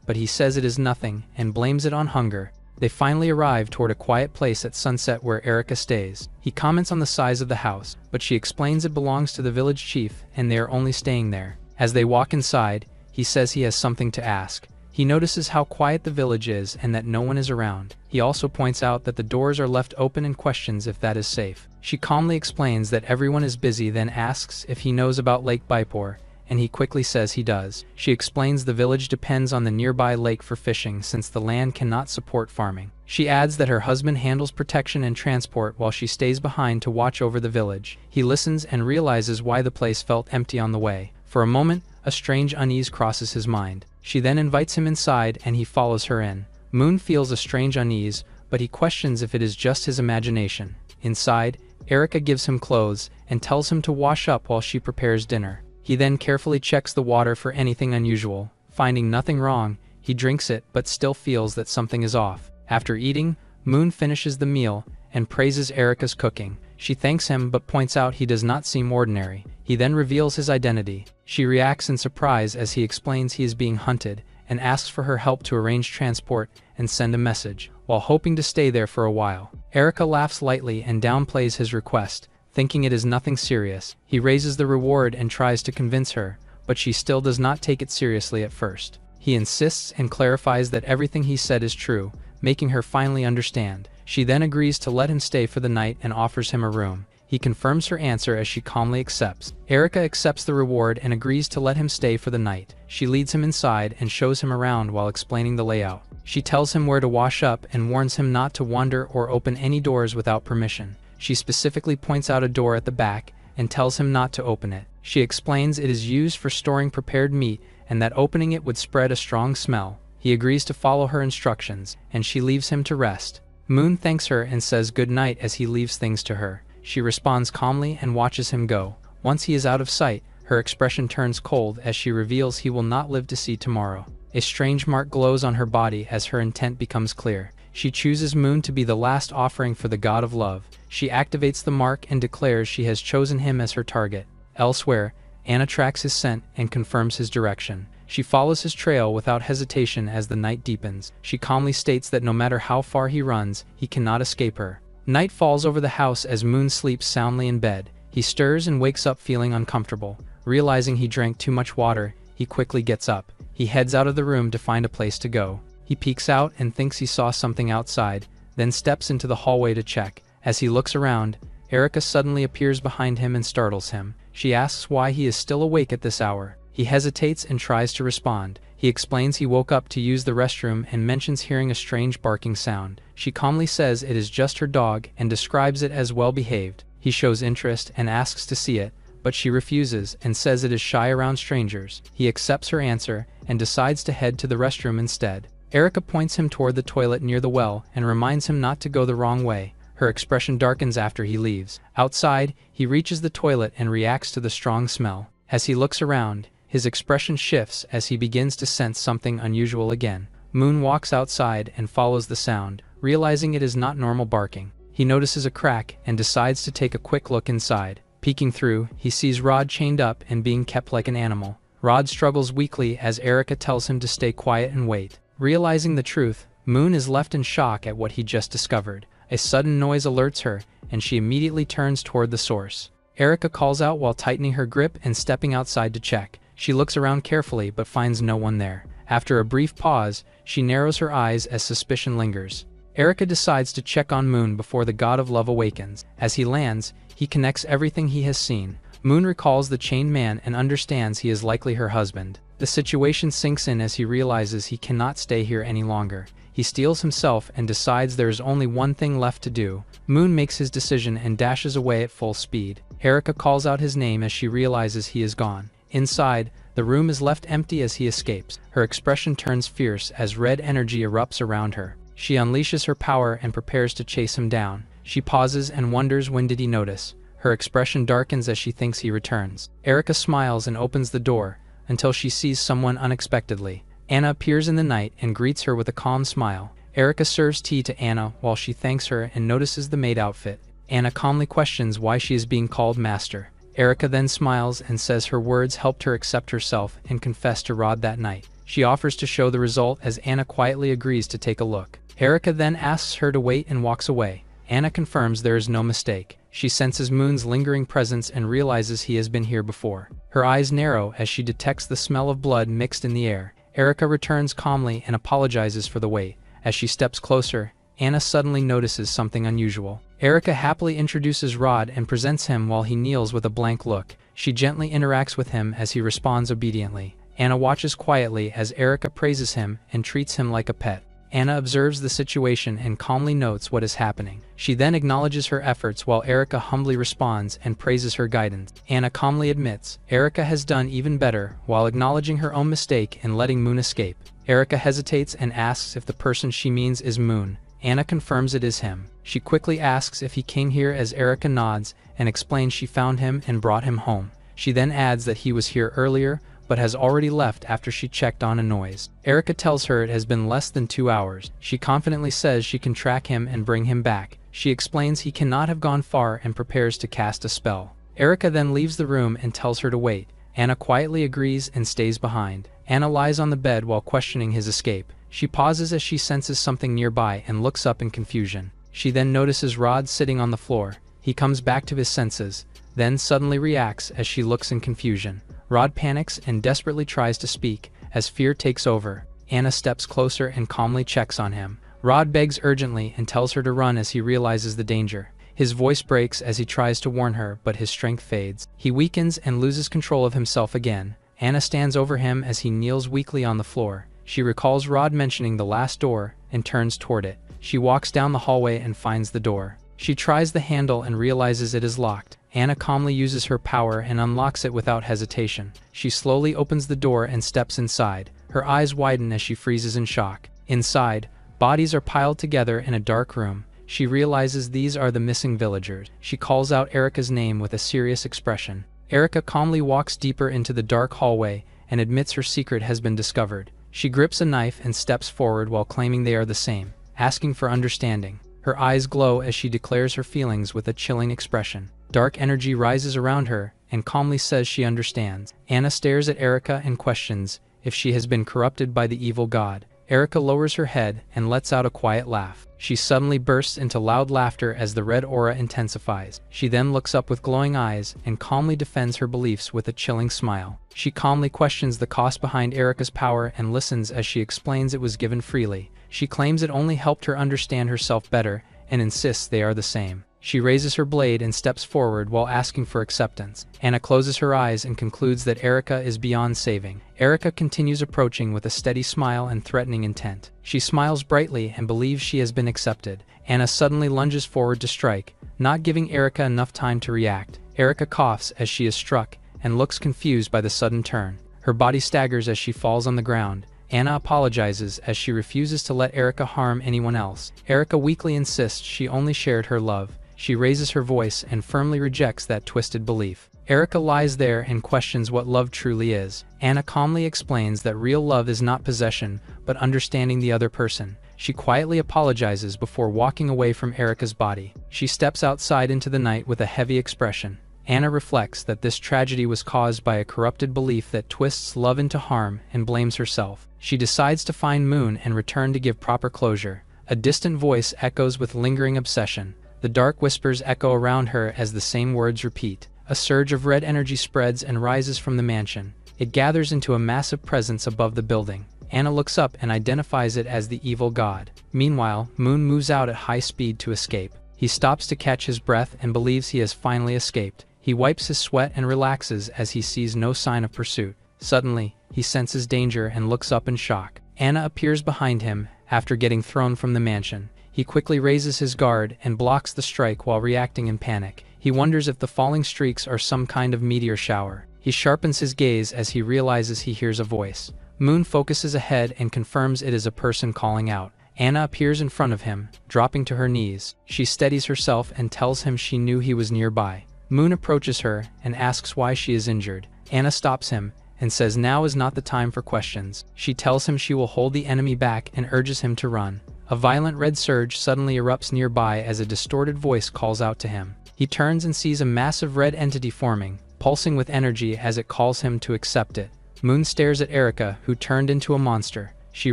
but he says it is nothing and blames it on hunger. They finally arrive toward a quiet place at sunset where Erica stays. He comments on the size of the house, but she explains it belongs to the village chief and they are only staying there. As they walk inside, he says he has something to ask. He notices how quiet the village is and that no one is around. He also points out that the doors are left open and questions if that is safe. She calmly explains that everyone is busy, then asks if he knows about Lake Baipur, and he quickly says he does. She explains the village depends on the nearby lake for fishing since the land cannot support farming. She adds that her husband handles protection and transport while she stays behind to watch over the village. He listens and realizes why the place felt empty on the way. For a moment, a strange unease crosses his mind. She then invites him inside and he follows her in. Moon feels a strange unease, but he questions if it is just his imagination. Inside, Erica gives him clothes and tells him to wash up while she prepares dinner. He then carefully checks the water for anything unusual. Finding nothing wrong, he drinks it but still feels that something is off. After eating, Moon finishes the meal and praises Erica's cooking. She thanks him but points out he does not seem ordinary. He then reveals his identity. She reacts in surprise as he explains he is being hunted and asks for her help to arrange transport and send a message, while hoping to stay there for a while. Erica laughs lightly and downplays his request, thinking it is nothing serious. He raises the reward and tries to convince her, but she still does not take it seriously at first. He insists and clarifies that everything he said is true, making her finally understand. She then agrees to let him stay for the night and offers him a room. He confirms her answer as she calmly accepts. Erica accepts the reward and agrees to let him stay for the night. She leads him inside and shows him around while explaining the layout. She tells him where to wash up and warns him not to wander or open any doors without permission. She specifically points out a door at the back and tells him not to open it. She explains it is used for storing prepared meat and that opening it would spread a strong smell. He agrees to follow her instructions, and she leaves him to rest. Moon thanks her and says good night as he leaves things to her. She responds calmly and watches him go. Once he is out of sight, her expression turns cold as she reveals he will not live to see tomorrow. A strange mark glows on her body as her intent becomes clear. She chooses Moon to be the last offering for the god of love. She activates the mark and declares she has chosen him as her target. Elsewhere, Anna tracks his scent and confirms his direction. She follows his trail without hesitation as the night deepens. She calmly states that no matter how far he runs, he cannot escape her. Night falls over the house as Moon sleeps soundly in bed. He stirs and wakes up feeling uncomfortable. Realizing he drank too much water, he quickly gets up. He heads out of the room to find a place to go. He peeks out and thinks he saw something outside, then steps into the hallway to check. As he looks around, Erica suddenly appears behind him and startles him. She asks why he is still awake at this hour. He hesitates and tries to respond. He explains he woke up to use the restroom and mentions hearing a strange barking sound. She calmly says it is just her dog and describes it as well-behaved. He shows interest and asks to see it, but she refuses and says it is shy around strangers. He accepts her answer and decides to head to the restroom instead. Erica points him toward the toilet near the well and reminds him not to go the wrong way. Her expression darkens after he leaves. Outside, he reaches the toilet and reacts to the strong smell. As he looks around, his expression shifts as he begins to sense something unusual again. Moon walks outside and follows the sound, realizing it is not normal barking. He notices a crack and decides to take a quick look inside. Peeking through, he sees Rod chained up and being kept like an animal. Rod struggles weakly as Erica tells him to stay quiet and wait. Realizing the truth, Moon is left in shock at what he just discovered. A sudden noise alerts her, and she immediately turns toward the source. Erica calls out while tightening her grip and stepping outside to check. She looks around carefully but finds no one there. After a brief pause, she narrows her eyes as suspicion lingers. Erica decides to check on Moon before the god of love awakens. As he lands, he connects everything he has seen. Moon recalls the chained man and understands he is likely her husband. The situation sinks in as he realizes he cannot stay here any longer. He steels himself and decides there is only one thing left to do. Moon makes his decision and dashes away at full speed. Erica calls out his name as she realizes he is gone. Inside, the room is left empty as he escapes. Her expression turns fierce as red energy erupts around her. She unleashes her power and prepares to chase him down. She pauses and wonders when did he notice. Her expression darkens as she thinks he returns. Erica smiles and opens the door, until she sees someone unexpectedly. Anna appears in the night and greets her with a calm smile. Erica serves tea to Anna while she thanks her and notices the maid outfit. Anna calmly questions why she is being called master. Erica then smiles and says her words helped her accept herself and confess to Rod that night. She offers to show the result as Anna quietly agrees to take a look. Erica then asks her to wait and walks away. Anna confirms there is no mistake. She senses Moon's lingering presence and realizes he has been here before. Her eyes narrow as she detects the smell of blood mixed in the air. Erica returns calmly and apologizes for the wait. As she steps closer, Anna suddenly notices something unusual. Erica happily introduces Rod and presents him while he kneels with a blank look. She gently interacts with him as he responds obediently. Anna watches quietly as Erica praises him and treats him like a pet. Anna observes the situation and calmly notes what is happening. She then acknowledges her efforts while Erica humbly responds and praises her guidance. Anna calmly admits Erica has done even better while acknowledging her own mistake in letting Moon escape. Erica hesitates and asks if the person she means is Moon. Anna confirms it is him. She quickly asks if he came here as Erica nods and explains she found him and brought him home. She then adds that he was here earlier, but has already left after she checked on a noise. Erica tells her it has been less than 2 hours. She confidently says she can track him and bring him back. She explains he cannot have gone far and prepares to cast a spell. Erica then leaves the room and tells her to wait. Anna quietly agrees and stays behind. Anna lies on the bed while questioning his escape. She pauses as she senses something nearby and looks up in confusion. She then notices Rod sitting on the floor. He comes back to his senses, then suddenly reacts as she looks in confusion. Rod panics and desperately tries to speak. As fear takes over, Anna steps closer and calmly checks on him. Rod begs urgently and tells her to run as he realizes the danger. His voice breaks as he tries to warn her, but his strength fades. He weakens and loses control of himself again. Anna stands over him as he kneels weakly on the floor. She recalls Rod mentioning the last door and turns toward it. She walks down the hallway and finds the door. She tries the handle and realizes it is locked. Anna calmly uses her power and unlocks it without hesitation. She slowly opens the door and steps inside. Her eyes widen as she freezes in shock. Inside, bodies are piled together in a dark room. She realizes these are the missing villagers. She calls out Erica's name with a serious expression. Erica calmly walks deeper into the dark hallway and admits her secret has been discovered. She grips a knife and steps forward while claiming they are the same, asking for understanding. Her eyes glow as she declares her feelings with a chilling expression. Dark energy rises around her and calmly says she understands. Anna stares at Erica and questions if she has been corrupted by the evil god. Erica lowers her head and lets out a quiet laugh. She suddenly bursts into loud laughter as the red aura intensifies. She then looks up with glowing eyes and calmly defends her beliefs with a chilling smile. She calmly questions the cost behind Erica's power and listens as she explains it was given freely. She claims it only helped her understand herself better and insists they are the same. She raises her blade and steps forward while asking for acceptance. Anna closes her eyes and concludes that Erica is beyond saving. Erica continues approaching with a steady smile and threatening intent. She smiles brightly and believes she has been accepted. Anna suddenly lunges forward to strike, not giving Erica enough time to react. Erica coughs as she is struck and looks confused by the sudden turn. Her body staggers as she falls on the ground. Anna apologizes as she refuses to let Erica harm anyone else. Erica weakly insists she only shared her love. She raises her voice and firmly rejects that twisted belief. Erica lies there and questions what love truly is. Anna calmly explains that real love is not possession, but understanding the other person. She quietly apologizes before walking away from Erica's body. She steps outside into the night with a heavy expression. Anna reflects that this tragedy was caused by a corrupted belief that twists love into harm and blames herself. She decides to find Moon and return to give proper closure. A distant voice echoes with lingering obsession. The dark whispers echo around her as the same words repeat. A surge of red energy spreads and rises from the mansion. It gathers into a massive presence above the building. Anna looks up and identifies it as the evil god. Meanwhile, Moon moves out at high speed to escape. He stops to catch his breath and believes he has finally escaped. He He wipes his sweat and relaxes as he sees no sign of pursuit. Suddenly, he senses danger and looks up in shock. Anna appears behind him after getting thrown from the mansion. He quickly raises his guard and blocks the strike while reacting in panic. He wonders if the falling streaks are some kind of meteor shower. He sharpens his gaze as he realizes he hears a voice. Moon focuses ahead and confirms it is a person calling out. Anna appears in front of him, dropping to her knees. She steadies herself and tells him she knew he was nearby. Moon approaches her and asks why she is injured. Anna stops him and says now is not the time for questions. She tells him she will hold the enemy back and urges him to run. A violent red surge suddenly erupts nearby as a distorted voice calls out to him. He turns and sees a massive red entity forming, pulsing with energy as it calls him to accept it. Moon stares at Erica, who turned into a monster. She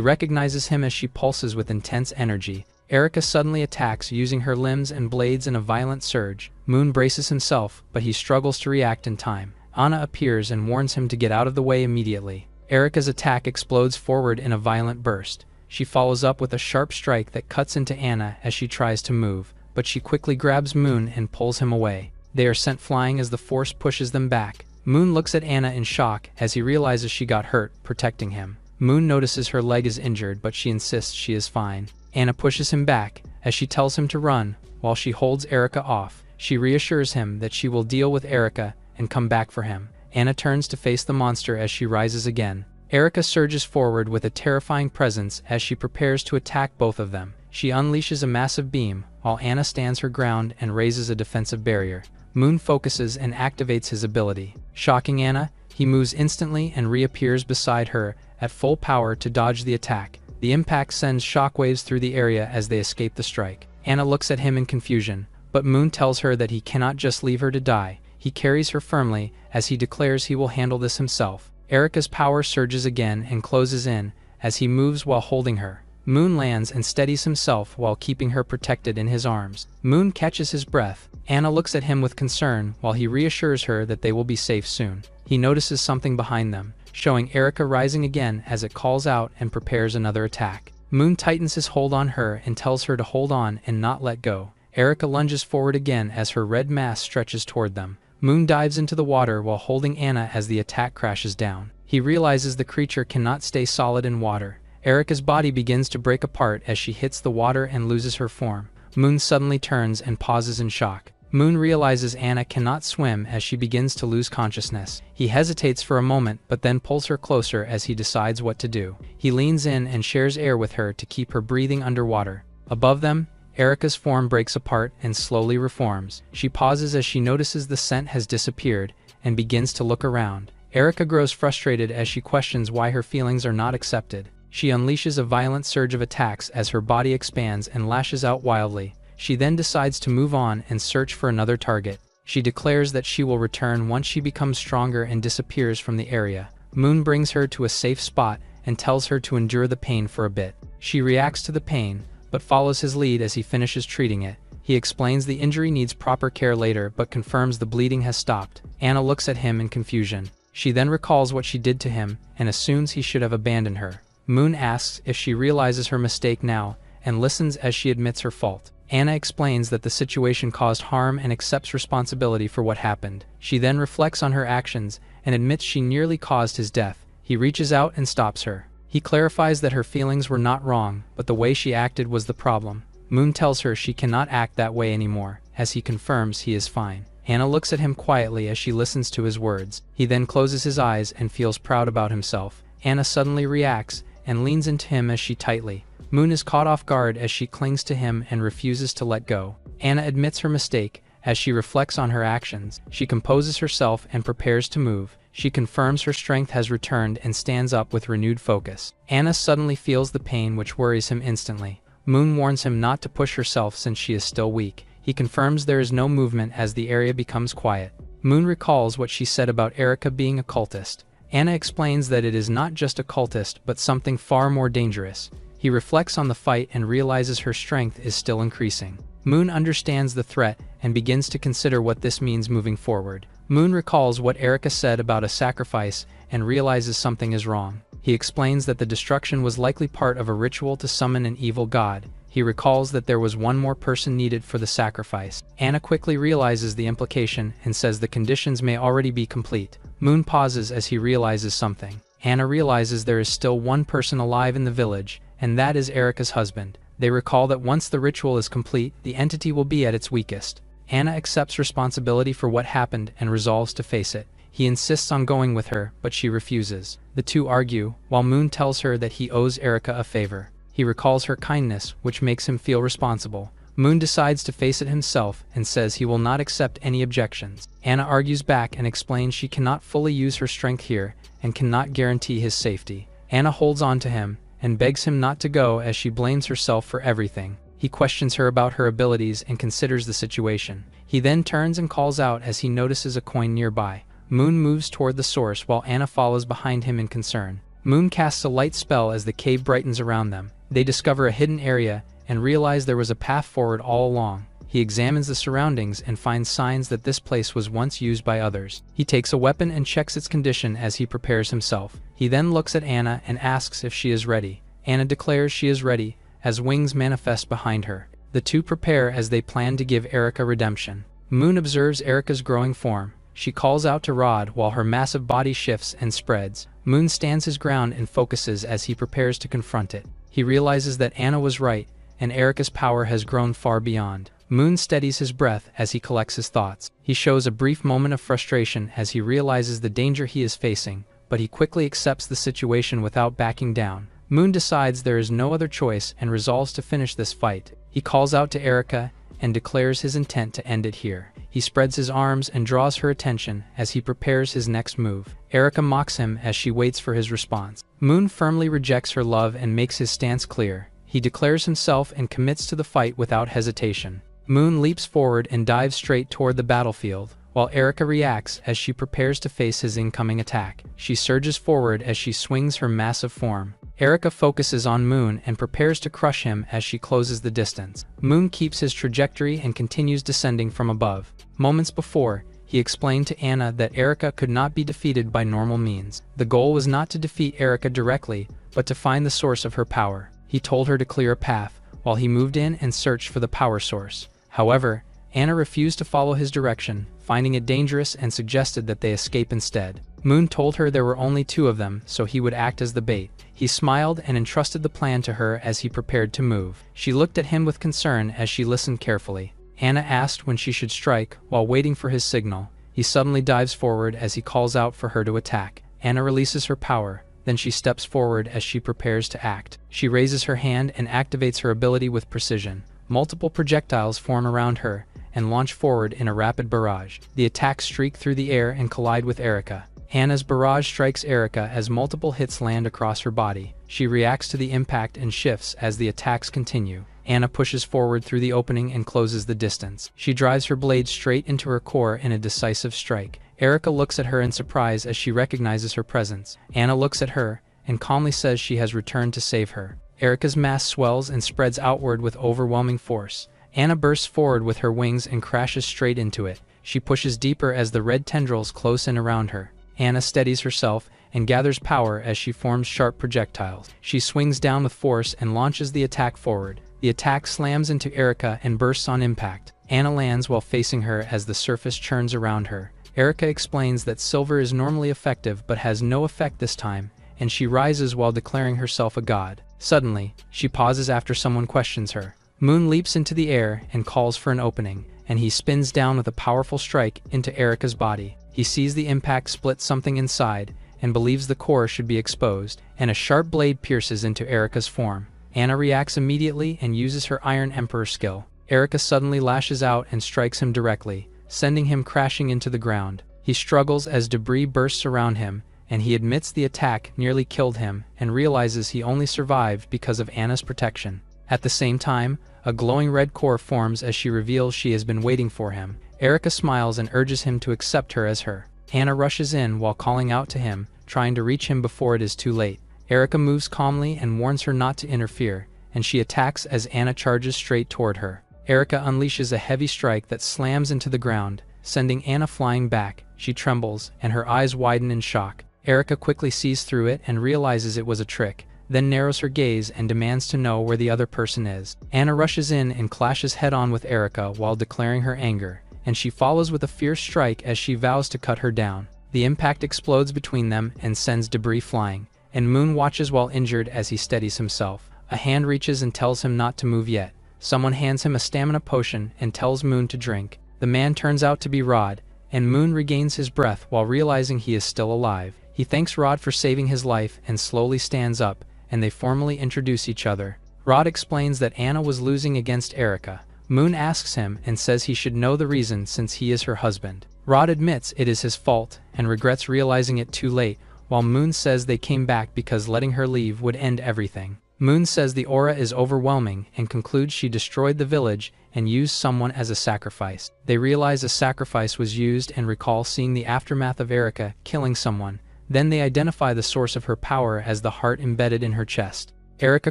recognizes him as she pulses with intense energy. Erica suddenly attacks using her limbs and blades in a violent surge. Moon braces himself, but he struggles to react in time. Anna appears and warns him to get out of the way immediately. Erica's attack explodes forward in a violent burst. She follows up with a sharp strike that cuts into Anna as she tries to move, but she quickly grabs Moon and pulls him away. They are sent flying as the force pushes them back. Moon looks at Anna in shock as he realizes she got hurt, protecting him. Moon notices her leg is injured, but she insists she is fine. Anna pushes him back as she tells him to run, while she holds Erica off. She reassures him that she will deal with Erica and come back for him. Anna turns to face the monster as she rises again. Erica surges forward with a terrifying presence as she prepares to attack both of them. She unleashes a massive beam, while Anna stands her ground and raises a defensive barrier. Moon focuses and activates his ability. Shocking Anna, he moves instantly and reappears beside her at full power to dodge the attack. The impact sends shockwaves through the area as they escape the strike. Anna looks at him in confusion, but Moon tells her that he cannot just leave her to die. He carries her firmly as he declares he will handle this himself. Erica's power surges again and closes in as he moves while holding her. Moon lands and steadies himself while keeping her protected in his arms. Moon catches his breath. Anna looks at him with concern while he reassures her that they will be safe soon. He notices something behind them, showing Erica rising again as it calls out and prepares another attack. Moon tightens his hold on her and tells her to hold on and not let go. Erica lunges forward again as her red mass stretches toward them. Moon dives into the water while holding Anna as the attack crashes down. He realizes the creature cannot stay solid in water. Erica's body begins to break apart as she hits the water and loses her form. Moon suddenly turns and pauses in shock. Moon realizes Anna cannot swim as she begins to lose consciousness. He hesitates for a moment but then pulls her closer as he decides what to do. He leans in and shares air with her to keep her breathing underwater. Above them, Erica's form breaks apart and slowly reforms. She pauses as she notices the scent has disappeared and begins to look around. Erica grows frustrated as she questions why her feelings are not accepted. She unleashes a violent surge of attacks as her body expands and lashes out wildly. She then decides to move on and search for another target. She declares that she will return once she becomes stronger and disappears from the area. Moon brings her to a safe spot and tells her to endure the pain for a bit. She reacts to the pain, but follows his lead as he finishes treating it. He explains the injury needs proper care later but confirms the bleeding has stopped. Anna looks at him in confusion. She then recalls what she did to him and assumes he should have abandoned her. Moon asks if she realizes her mistake now and listens as she admits her fault. Anna explains that the situation caused harm and accepts responsibility for what happened. She then reflects on her actions and admits she nearly caused his death. He reaches out and stops her. He clarifies that her feelings were not wrong, but the way she acted was the problem. Moon tells her she cannot act that way anymore, as he confirms he is fine. Anna looks at him quietly as she listens to his words. He then closes his eyes and feels proud about himself. Anna suddenly reacts and leans into him as she tightly. Moon is caught off guard as she clings to him and refuses to let go. Anna admits her mistake as she reflects on her actions. She composes herself and prepares to move. She confirms her strength has returned and stands up with renewed focus. Anna suddenly feels the pain which worries him instantly. Moon warns him not to push herself since she is still weak. He confirms there is no movement as the area becomes quiet. Moon recalls what she said about Erica being a cultist. Anna explains that it is not just a cultist but something far more dangerous. He reflects on the fight and realizes her strength is still increasing. Moon understands the threat and begins to consider what this means moving forward. Moon recalls what Erica said about a sacrifice and realizes something is wrong. He explains that the destruction was likely part of a ritual to summon an evil god. He recalls that there was one more person needed for the sacrifice. Anna quickly realizes the implication and says the conditions may already be complete. Moon pauses as he realizes something. Anna realizes there is still one person alive in the village, and that is Erika's husband. They recall that once the ritual is complete, the entity will be at its weakest. Anna accepts responsibility for what happened and resolves to face it. He insists on going with her, but she refuses. The two argue, while Moon tells her that he owes Erika a favor. He recalls her kindness, which makes him feel responsible. Moon decides to face it himself and says he will not accept any objections. Anna argues back and explains she cannot fully use her strength here and cannot guarantee his safety. Anna holds on to him and begs him not to go as she blames herself for everything. He questions her about her abilities and considers the situation. He then turns and calls out as he notices a coin nearby. Moon moves toward the source while Anna follows behind him in concern. Moon casts a light spell as the cave brightens around them. They discover a hidden area and realize there was a path forward all along. He examines the surroundings and finds signs that this place was once used by others. He takes a weapon and checks its condition as he prepares himself. He then looks at Anna and asks if she is ready. Anna declares she is ready, as wings manifest behind her. The two prepare as they plan to give Erika redemption. Moon observes Erika's growing form. She calls out to Rod while her massive body shifts and spreads. Moon stands his ground and focuses as he prepares to confront it. He realizes that Anna was right, and Erika's power has grown far beyond. Moon steadies his breath as he collects his thoughts. He shows a brief moment of frustration as he realizes the danger he is facing, but he quickly accepts the situation without backing down. Moon decides there is no other choice and resolves to finish this fight. He calls out to Erika and declares his intent to end it here. He spreads his arms and draws her attention as he prepares his next move. Erika mocks him as she waits for his response. Moon firmly rejects her love and makes his stance clear. He declares himself and commits to the fight without hesitation. Moon leaps forward and dives straight toward the battlefield, while Erika reacts as she prepares to face his incoming attack. She surges forward as she swings her massive form. Erika focuses on Moon and prepares to crush him as she closes the distance. Moon keeps his trajectory and continues descending from above. Moments before, he explained to Anna that Erika could not be defeated by normal means. The goal was not to defeat Erika directly, but to find the source of her power. He told her to clear a path, while he moved in and searched for the power source. However, Anna refused to follow his direction, finding it dangerous and suggested that they escape instead. Moon told her there were only two of them, so he would act as the bait. He smiled and entrusted the plan to her as he prepared to move. She looked at him with concern as she listened carefully. Anna asked when she should strike, while waiting for his signal. He suddenly dives forward as he calls out for her to attack. Anna releases her power, then she steps forward as she prepares to act. She raises her hand and activates her ability with precision. Multiple projectiles form around her and launch forward in a rapid barrage. The attacks streak through the air and collide with Erika. Anna's barrage strikes Erika as multiple hits land across her body. She reacts to the impact and shifts as the attacks continue. Anna pushes forward through the opening and closes the distance. She drives her blade straight into her core in a decisive strike. Erika looks at her in surprise as she recognizes her presence. Anna looks at her and calmly says she has returned to save her. Erika's mass swells and spreads outward with overwhelming force. Anna bursts forward with her wings and crashes straight into it. She pushes deeper as the red tendrils close in around her. Anna steadies herself and gathers power as she forms sharp projectiles. She swings down with force and launches the attack forward. The attack slams into Erika and bursts on impact. Anna lands while facing her as the surface churns around her. Erika explains that silver is normally effective but has no effect this time, and she rises while declaring herself a god. Suddenly, she pauses after someone questions her. Moon leaps into the air and calls for an opening, and he spins down with a powerful strike into Erika's body. He sees the impact split something inside and believes the core should be exposed, and a sharp blade pierces into Erika's form. Anna reacts immediately and uses her Iron Emperor skill. Erika suddenly lashes out and strikes him directly, sending him crashing into the ground. He struggles as debris bursts around him, and he admits the attack nearly killed him and realizes he only survived because of Anna's protection. At the same time, a glowing red core forms as she reveals she has been waiting for him. Erika smiles and urges him to accept her as her. Anna rushes in while calling out to him, trying to reach him before it is too late. Erika moves calmly and warns her not to interfere, and she attacks as Anna charges straight toward her. Erika unleashes a heavy strike that slams into the ground, sending Anna flying back. She trembles, and her eyes widen in shock. Erika quickly sees through it and realizes it was a trick. then narrows her gaze and demands to know where the other person is. Anna rushes in and clashes head-on with Erica while declaring her anger, and she follows with a fierce strike as she vows to cut her down. The impact explodes between them and sends debris flying, and Moon watches while injured as he steadies himself. A hand reaches and tells him not to move yet. Someone hands him a stamina potion and tells Moon to drink. The man turns out to be Rod, and Moon regains his breath while realizing he is still alive. He thanks Rod for saving his life and slowly stands up, and they formally introduce each other. Rod explains that Anna was losing against Erica. Moon asks him and says he should know the reason since he is her husband. Rod admits it is his fault and regrets realizing it too late, while Moon says they came back because letting her leave would end everything. Moon says the aura is overwhelming and concludes she destroyed the village and used someone as a sacrifice. They realize a sacrifice was used and recall seeing the aftermath of Erica killing someone. Then they identify the source of her power as the heart embedded in her chest. Erica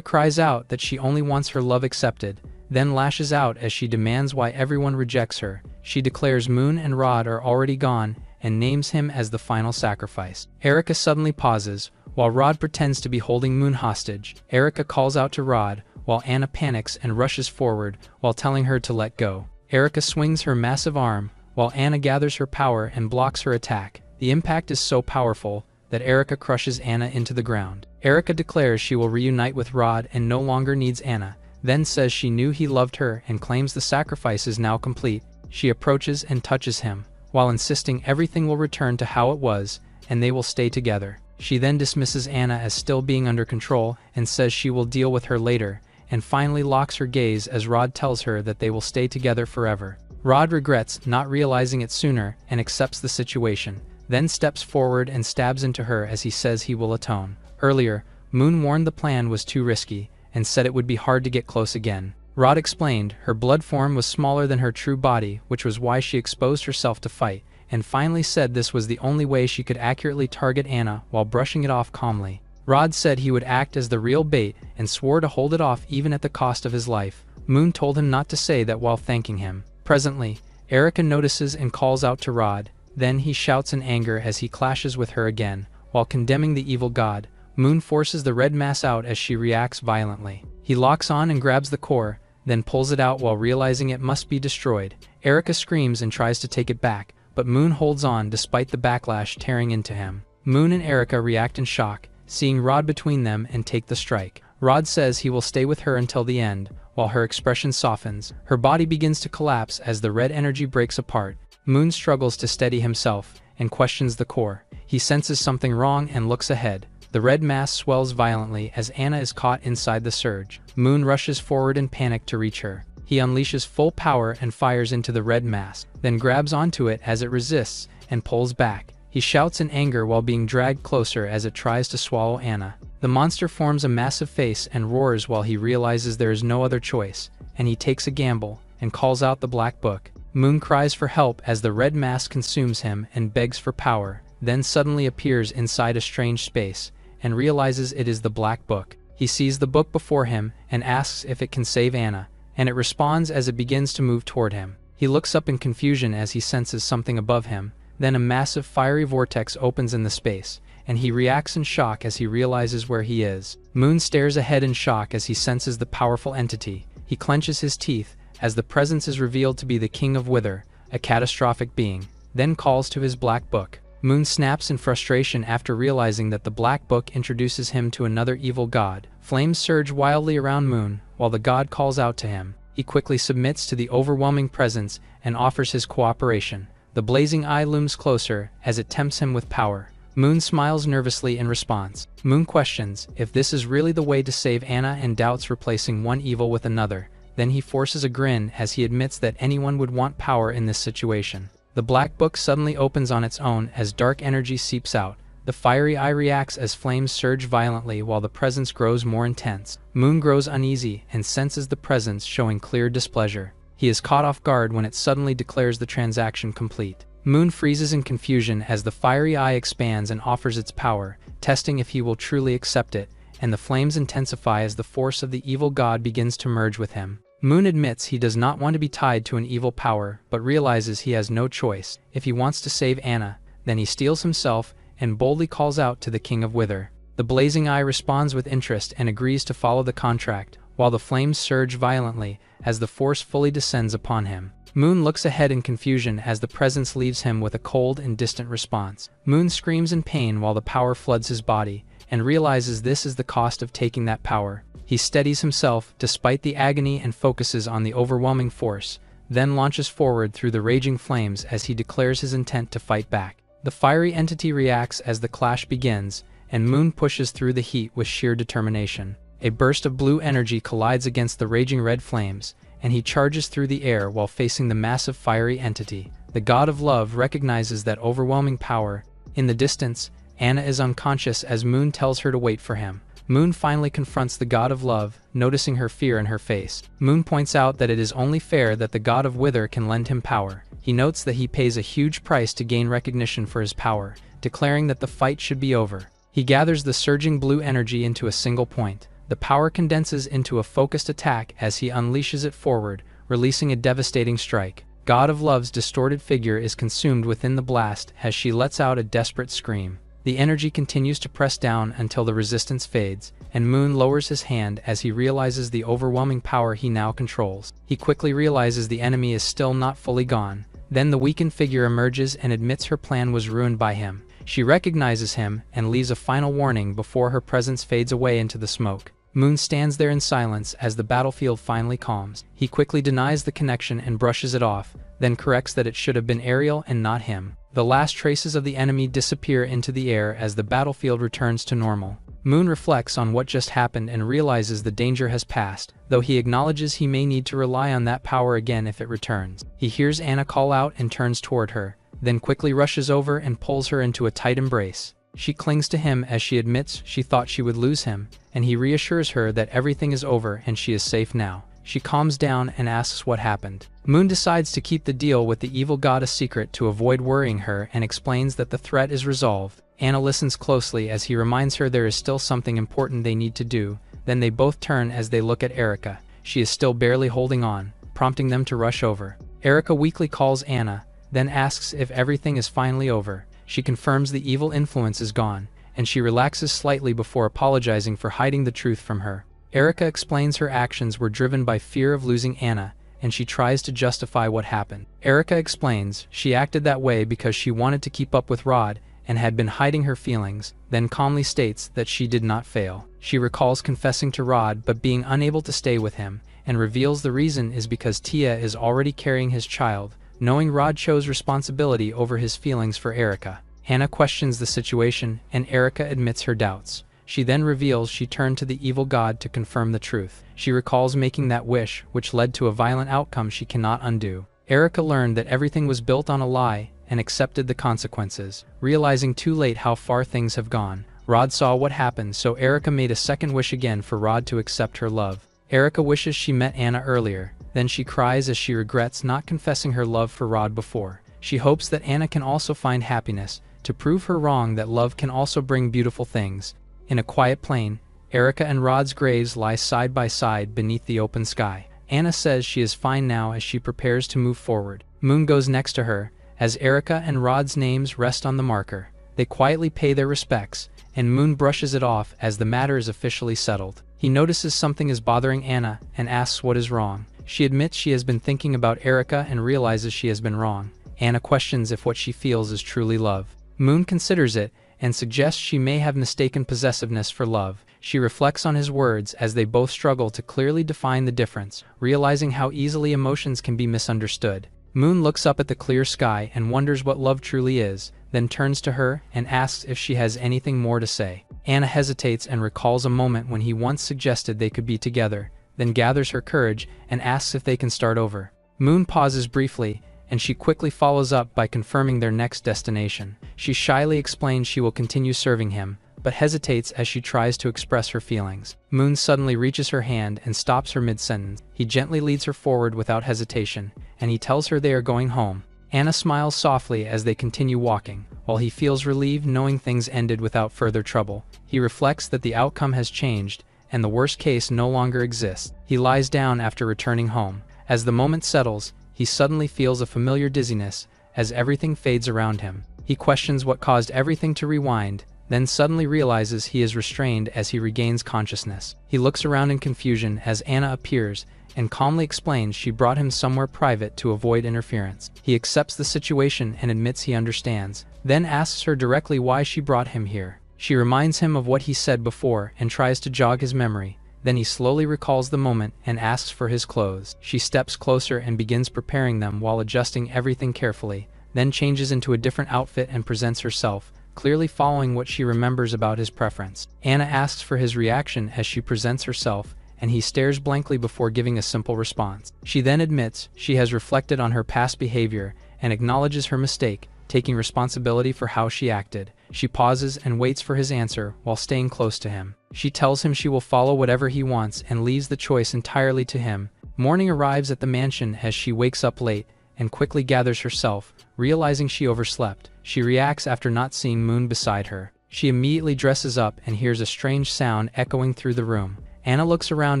cries out that she only wants her love accepted, then lashes out as she demands why everyone rejects her. She declares Moon and Rod are already gone and names him as the final sacrifice. Erica suddenly pauses, while Rod pretends to be holding Moon hostage. Erica calls out to Rod, while Anna panics and rushes forward while telling her to let go. Erica swings her massive arm, while Anna gathers her power and blocks her attack. The impact is so powerful that Erica crushes Anna into the ground. Erica declares she will reunite with Rod and no longer needs Anna, then says she knew he loved her and claims the sacrifice is now complete. She approaches and touches him, while insisting everything will return to how it was, and they will stay together. She then dismisses Anna as still being under control and says she will deal with her later, and finally locks her gaze as Rod tells her that they will stay together forever. Rod regrets not realizing it sooner and accepts the situation, then steps forward and stabs into her as he says he will atone. Earlier, Moon warned the plan was too risky and said it would be hard to get close again. Rod explained her blood form was smaller than her true body, which was why she exposed herself to fight, and finally said this was the only way she could accurately target Anna while brushing it off calmly. Rod said he would act as the real bait and swore to hold it off even at the cost of his life. Moon told him not to say that while thanking him. Presently, Erica notices and calls out to Rod. Then he shouts in anger as he clashes with her again, while condemning the evil god. Moon forces the red mass out as she reacts violently. He locks on and grabs the core, then pulls it out while realizing it must be destroyed. Erica screams and tries to take it back, but Moon holds on despite the backlash tearing into him. Moon and Erica react in shock, seeing Rod between them and take the strike. Rod says he will stay with her until the end, while her expression softens. Her body begins to collapse as the red energy breaks apart. Moon struggles to steady himself and questions the core. He senses something wrong and looks ahead. The red mass swells violently as Anna is caught inside the surge. Moon rushes forward in panic to reach her. He unleashes full power and fires into the red mass, then grabs onto it as it resists and pulls back. He shouts in anger while being dragged closer as it tries to swallow Anna. The monster forms a massive face and roars while he realizes there is no other choice, and he takes a gamble and calls out the black book. Moon cries for help as the red mass consumes him and begs for power, then suddenly appears inside a strange space and realizes it is the black book. He sees the book before him and asks if it can save Anna, and it responds as it begins to move toward him. He looks up in confusion as he senses something above him. Then a massive fiery vortex opens in the space, and he reacts in shock as he realizes where he is. Moon stares ahead in shock as he senses the powerful entity. He clenches his teeth as the presence is revealed to be the King of Wither, a catastrophic being, then calls to his black book. Moon snaps in frustration after realizing that the black book introduces him to another evil god. Flames surge wildly around Moon while the god calls out to him. He quickly submits to the overwhelming presence and offers his cooperation. The blazing eye looms closer as it tempts him with power. Moon smiles nervously in response. Moon questions if this is really the way to save Anna and doubts replacing one evil with another. Then he forces a grin as he admits that anyone would want power in this situation. The black book suddenly opens on its own as dark energy seeps out. The fiery eye reacts as flames surge violently while the presence grows more intense. Moon grows uneasy and senses the presence showing clear displeasure. He is caught off guard when it suddenly declares the transaction complete. Moon freezes in confusion as the fiery eye expands and offers its power, testing if he will truly accept it, and the flames intensify as the force of the evil god begins to merge with him. Moon admits he does not want to be tied to an evil power, but realizes he has no choice. If he wants to save Anna, then he steels himself and boldly calls out to the King of Wither. The blazing eye responds with interest and agrees to follow the contract, while the flames surge violently as the force fully descends upon him. Moon looks ahead in confusion as the presence leaves him with a cold and distant response. Moon screams in pain while the power floods his body, and realizes this is the cost of taking that power. He steadies himself despite the agony and focuses on the overwhelming force, then launches forward through the raging flames as he declares his intent to fight back. The fiery entity reacts as the clash begins, and Moon pushes through the heat with sheer determination. A burst of blue energy collides against the raging red flames, and he charges through the air while facing the massive fiery entity. The god of love recognizes that overwhelming power. In the distance, Anna is unconscious as Moon tells her to wait for him. Moon finally confronts the god of love, noticing her fear in her face. Moon points out that it is only fair that the god of wither can lend him power. He notes that he pays a huge price to gain recognition for his power, declaring that the fight should be over. He gathers the surging blue energy into a single point. The power condenses into a focused attack as he unleashes it forward, releasing a devastating strike. God of Love's distorted figure is consumed within the blast as she lets out a desperate scream. The energy continues to press down until the resistance fades, and Moon lowers his hand as he realizes the overwhelming power he now controls. He quickly realizes the enemy is still not fully gone. Then the weakened figure emerges and admits her plan was ruined by him. She recognizes him and leaves a final warning before her presence fades away into the smoke. Moon stands there in silence as the battlefield finally calms. He quickly denies the connection and brushes it off, then corrects that it should have been Ariel and not him. The last traces of the enemy disappear into the air as the battlefield returns to normal. Moon reflects on what just happened and realizes the danger has passed, though he acknowledges he may need to rely on that power again if it returns. He hears Anna call out and turns toward her, then quickly rushes over and pulls her into a tight embrace. She clings to him as she admits she thought she would lose him, and he reassures her that everything is over and she is safe now. She calms down and asks what happened. Moon decides to keep the deal with the evil god a secret to avoid worrying her and explains that the threat is resolved. Anna listens closely as he reminds her there is still something important they need to do. Then they both turn as they look at Erica. She is still barely holding on, prompting them to rush over. Erica weakly calls Anna, then asks if everything is finally over. She confirms the evil influence is gone, and she relaxes slightly before apologizing for hiding the truth from her. Erica explains her actions were driven by fear of losing Anna, and she tries to justify what happened. Erica explains she acted that way because she wanted to keep up with Rod and had been hiding her feelings, then calmly states that she did not fail. She recalls confessing to Rod but being unable to stay with him, and reveals the reason is because Tia is already carrying his child, knowing Rod chose responsibility over his feelings for Erica. Hannah questions the situation, and Erica admits her doubts. She then reveals she turned to the evil god to confirm the truth. She recalls making that wish, which led to a violent outcome she cannot undo. Erica learned that everything was built on a lie, and accepted the consequences. Realizing too late how far things have gone, Rod saw what happened, so Erica made a second wish again for Rod to accept her love. Erica wishes she met Anna earlier, then she cries as she regrets not confessing her love for Rod before. She hopes that Anna can also find happiness, to prove her wrong that love can also bring beautiful things. In a quiet plain, Erica and Rod's graves lie side by side beneath the open sky. Anna says she is fine now as she prepares to move forward. Moon goes next to her, as Erica and Rod's names rest on the marker. They quietly pay their respects, and Moon brushes it off as the matter is officially settled. He notices something is bothering Anna and asks what is wrong. She admits she has been thinking about Erica and realizes she has been wrong. Anna questions if what she feels is truly love. Moon considers it and suggests she may have mistaken possessiveness for love. She reflects on his words as they both struggle to clearly define the difference, realizing how easily emotions can be misunderstood. Moon looks up at the clear sky and wonders what love truly is, then turns to her and asks if she has anything more to say. Anna hesitates and recalls a moment when he once suggested they could be together, then gathers her courage and asks if they can start over. Moon pauses briefly, and she quickly follows up by confirming their next destination. She shyly explains she will continue serving him, but hesitates as she tries to express her feelings. Moon suddenly reaches her hand and stops her mid-sentence. He gently leads her forward without hesitation, and he tells her they are going home. Anna smiles softly as they continue walking, while he feels relieved knowing things ended without further trouble. He reflects that the outcome has changed, and the worst case no longer exists. He lies down after returning home. As the moment settles, he suddenly feels a familiar dizziness as everything fades around him. He questions what caused everything to rewind, then suddenly realizes he is restrained as he regains consciousness. He looks around in confusion as Anna appears and calmly explains she brought him somewhere private to avoid interference. He accepts the situation and admits he understands, then asks her directly why she brought him here. She reminds him of what he said before and tries to jog his memory. Then he slowly recalls the moment and asks for his clothes. She steps closer and begins preparing them while adjusting everything carefully, then changes into a different outfit and presents herself, clearly following what she remembers about his preference. Anna asks for his reaction as she presents herself, and he stares blankly before giving a simple response. She then admits she has reflected on her past behavior and acknowledges her mistake, taking responsibility for how she acted. She pauses and waits for his answer while staying close to him. She tells him she will follow whatever he wants and leaves the choice entirely to him. Morning arrives at the mansion as she wakes up late and quickly gathers herself, realizing she overslept. She reacts after not seeing Moon beside her. She immediately dresses up and hears a strange sound echoing through the room. Anna looks around